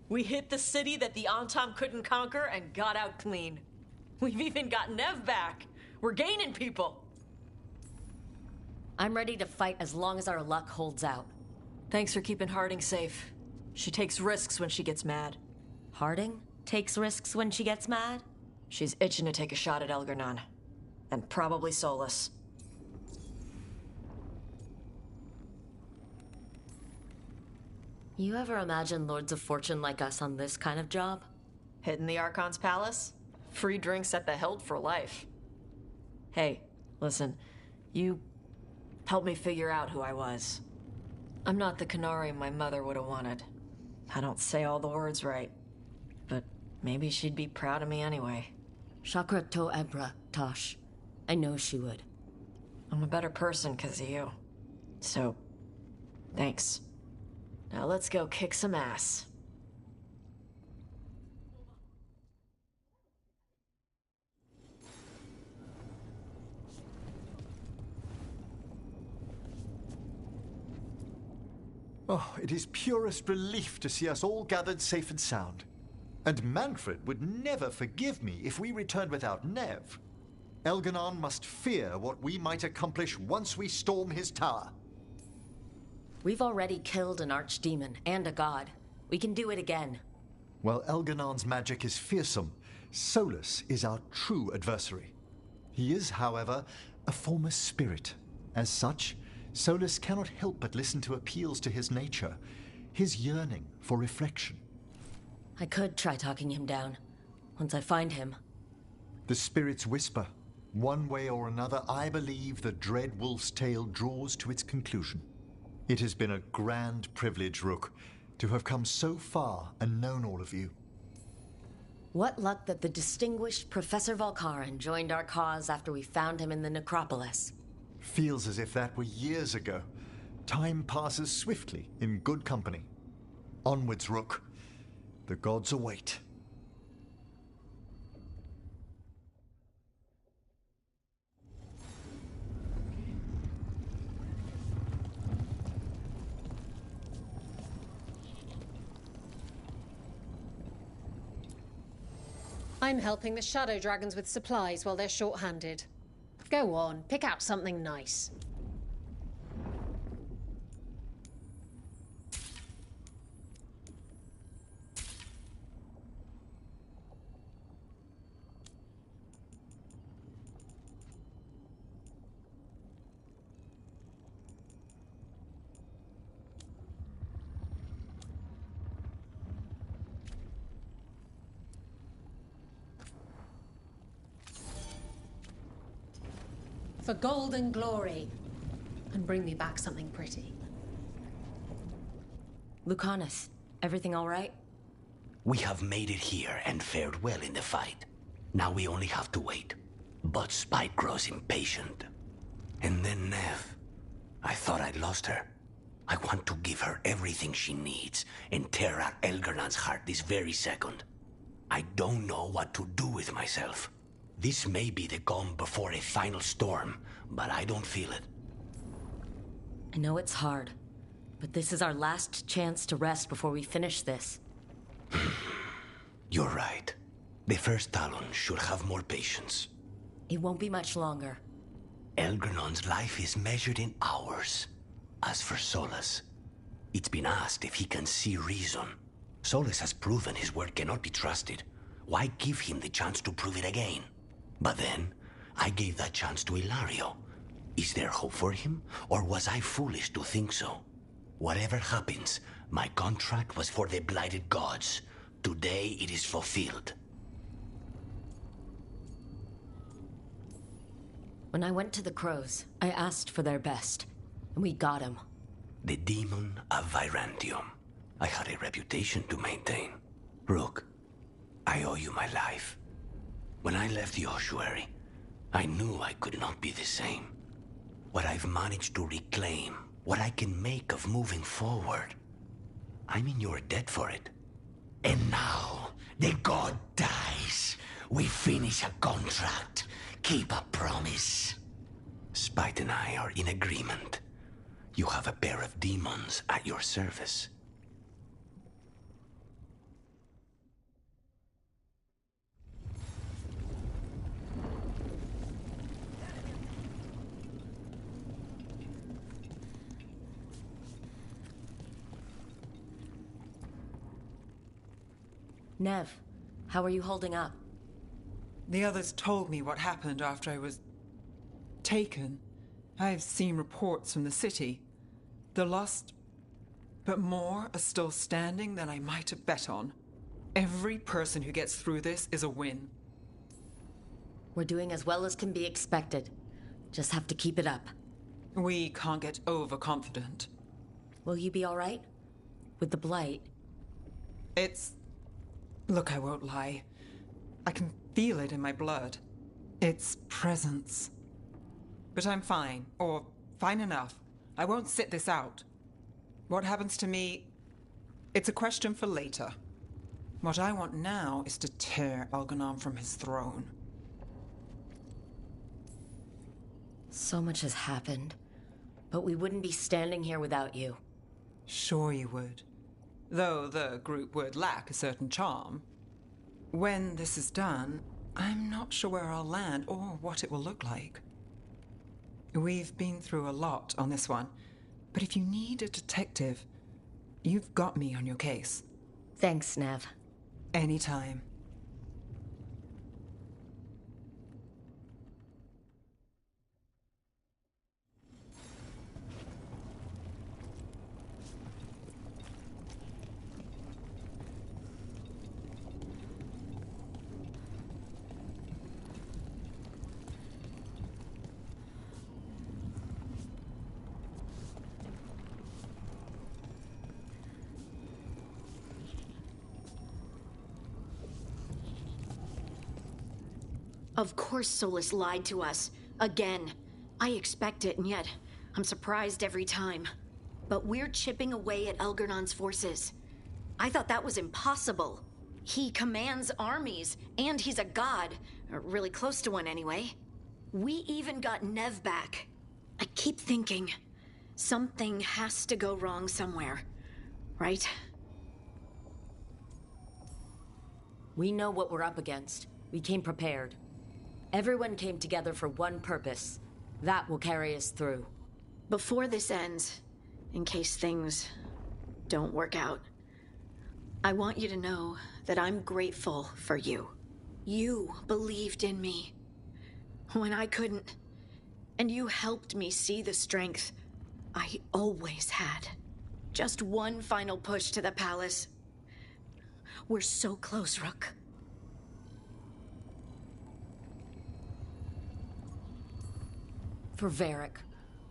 We hit the city that the Antam couldn't conquer and got out clean. We've even got Nev back. We're gaining people. I'm ready to fight as long as our luck holds out. Thanks for keeping Harding safe. She takes risks when she gets mad. Harding takes risks when she gets mad? She's itching to take a shot at Elgar'nan. And probably Solus. You ever imagine Lords of Fortune like us on this kind of job? Hitting the Archon's palace? Free drinks at the Hilt for life. Hey, listen. You helped me figure out who I was. I'm not the Canary my mother would have wanted. I don't say all the words right. But maybe she'd be proud of me anyway. Chakra to Ebra, Tosh. I know she would. I'm a better person because of you. So, thanks. Now let's go kick some ass. Oh, it is purest relief to see us all gathered safe and sound. And Manfred would never forgive me if we returned without Nev. Elgar'nan must fear what we might accomplish once we storm his tower. We've already killed an archdemon and a god. We can do it again. While Elgar'nan's magic is fearsome, Solus is our true adversary. He is, however, a former spirit. As such, Solus cannot help but listen to appeals to his nature, his yearning for reflection. I could try talking him down, once I find him. The spirits whisper. One way or another, I believe the dread wolf's tale draws to its conclusion. It has been a grand privilege, Rook, to have come so far and known all of you. What luck that the distinguished Professor Volkaran joined our cause after we found him in the necropolis. Feels as if that were years ago. Time passes swiftly in good company. Onwards, Rook. The gods await. I'm helping the Shadow Dragons with supplies while they're short-handed. Go on, pick out something nice. For gold and glory. And bring me back something pretty. Lucanus, everything all right? We have made it here and fared well in the fight. Now we only have to wait. But Spike grows impatient. And then Nev. I thought I'd lost her. I want to give her everything she needs and tear out Elgar'nan's heart this very second. I don't know what to do with myself. This may be the calm before a final storm, but I don't feel it. I know it's hard, but this is our last chance to rest before we finish this. You're right. The first Talon should have more patience. It won't be much longer. Elgar'nan's life is measured in hours. As for Solus, it's been asked if he can see reason. Solus has proven his word cannot be trusted. Why give him the chance to prove it again? But then, I gave that chance to Ilario. Is there hope for him, or was I foolish to think so? Whatever happens, my contract was for the blighted gods. Today it is fulfilled. When I went to the Crows, I asked for their best, and we got him. The demon of Virantium. I had a reputation to maintain. Rook, I owe you my life. When I left the ossuary, I knew I could not be the same. What I've managed to reclaim, what I can make of moving forward, I mean you're dead for it. And now, the god dies. We finish a contract, keep a promise. Spite and I are in agreement. You have a pair of demons at your service. Nev, how are you holding up? The others told me what happened after I was taken. I've seen reports from the city. They're lost, but more are still standing than I might have bet on. Every person who gets through this is a win. We're doing as well as can be expected. Just have to keep it up. We can't get overconfident. Will you be all right? With the Blight? Look, I won't lie. I can feel it in my blood. Its presence. But I'm fine, or fine enough. I won't sit this out. What happens to me, it's a question for later. What I want now is to tear Algernon from his throne. So much has happened, but we wouldn't be standing here without you. Sure you would. Though the group would lack a certain charm. When this is done, I'm not sure where I'll land or what it will look like. We've been through a lot on this one, but if you need a detective, you've got me on your case. Thanks, Nev. Anytime. Of course Solus lied to us. Again. I expect it, and yet I'm surprised every time. But we're chipping away at Elgernon's forces. I thought that was impossible. He commands armies, and he's a god. Or really close to one, anyway. We even got Nev back. I keep thinking, something has to go wrong somewhere. Right? We know what we're up against. We came prepared. Everyone came together for one purpose. That will carry us through. Before this ends, in case things don't work out, I want you to know that I'm grateful for you. You believed in me when I couldn't, and you helped me see the strength I always had. Just one final push to the palace. We're so close, Rook. For Varric,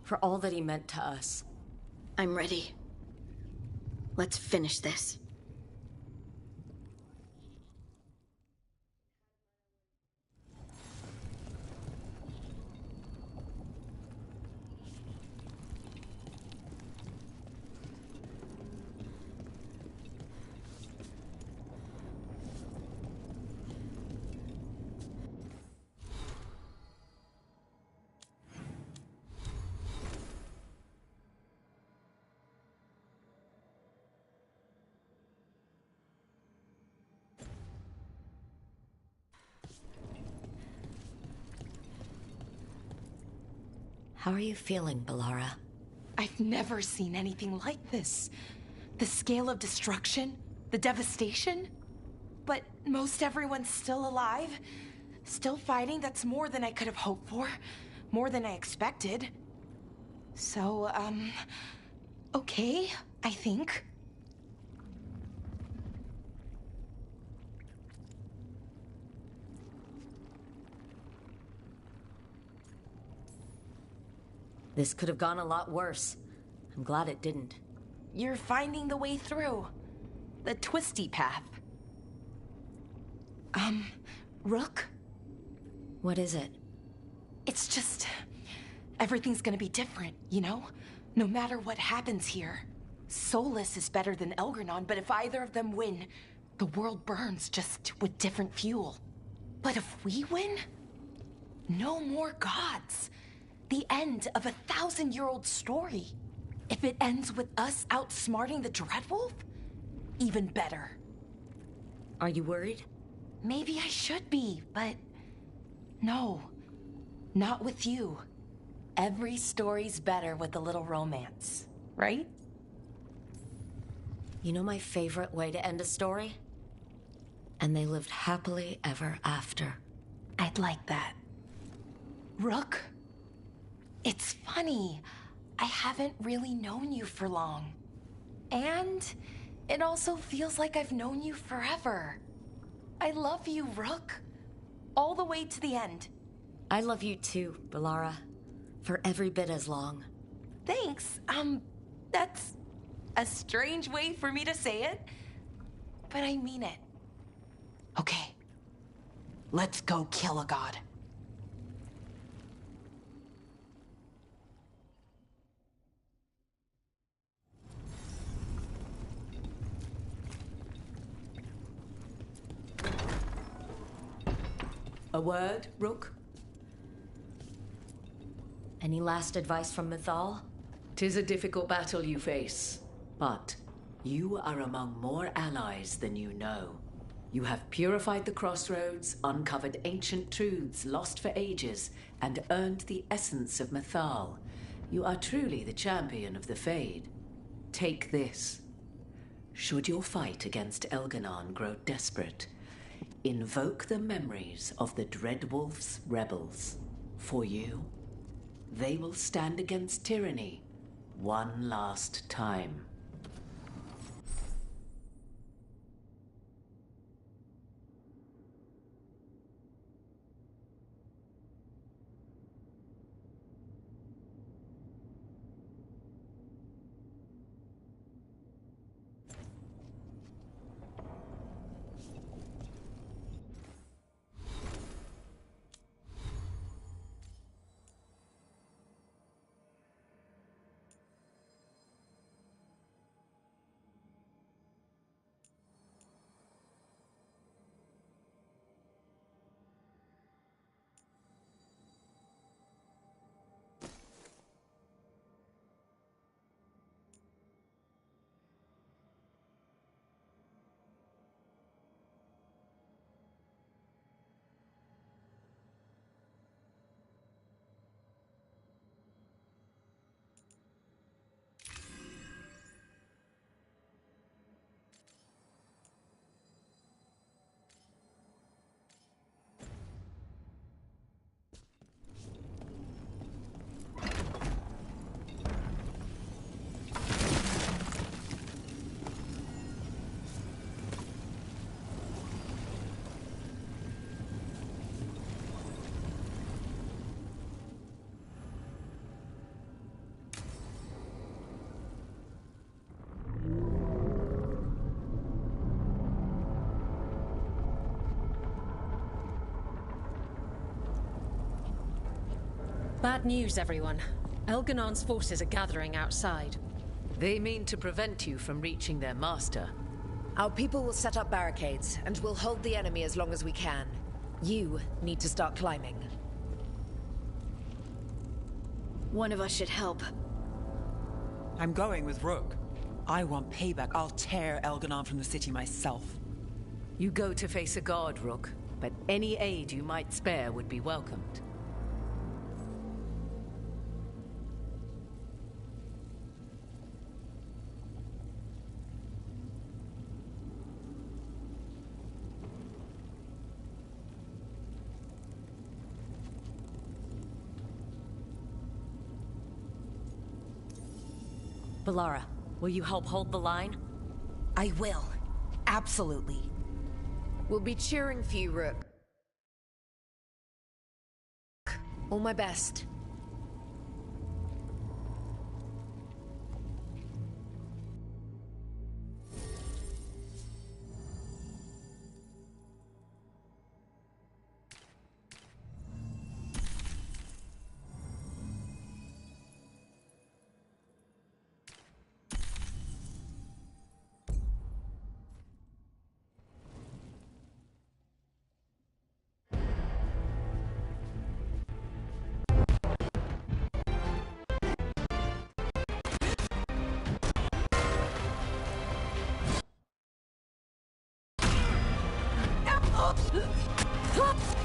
for all that he meant to us. I'm ready. Let's finish this. How are you feeling, Bellara? I've never seen anything like this. The scale of destruction, the devastation. But most everyone's still alive, still fighting. That's more than I could have hoped for, more than I expected. So, okay, I think. This could have gone a lot worse. I'm glad it didn't. You're finding the way through. The twisty path. Rook? What is it? It's just... everything's gonna be different, you know? No matter what happens here. Solus is better than Elgranon, but if either of them win, the world burns, just with different fuel. But if we win, no more gods. The end of a 1,000-year-old story. If it ends with us outsmarting the Dreadwolf, even better. Are you worried? Maybe I should be, but no, not with you. Every story's better with a little romance, right? You know my favorite way to end a story? And they lived happily ever after. I'd like that. Rook, it's funny. I haven't really known you for long. And it also feels like I've known you forever. I love you, Rook. All the way to the end. I love you too, Balara. For every bit as long. Thanks. That's a strange way for me to say it, but I mean it. Okay, let's go kill a god. A word, Rook? Any last advice from Mythal? 'Tis a difficult battle you face, but you are among more allies than you know. You have purified the crossroads, uncovered ancient truths lost for ages, and earned the essence of Mythal. You are truly the champion of the Fade. Take this. Should your fight against Elganon grow desperate, invoke the memories of the Dreadwolf's rebels. For you, they will stand against tyranny one last time. Bad news, everyone. Elganon's forces are gathering outside. They mean to prevent you from reaching their master. Our people will set up barricades, and we'll hold the enemy as long as we can. You need to start climbing. One of us should help. I'm going with Rook. I want payback. I'll tear Elganon from the city myself. You go to face a god, Rook, but any aid you might spare would be welcomed. Balara, will you help hold the line? I will. Absolutely. We'll be cheering for you, Rook. All my best. Ha!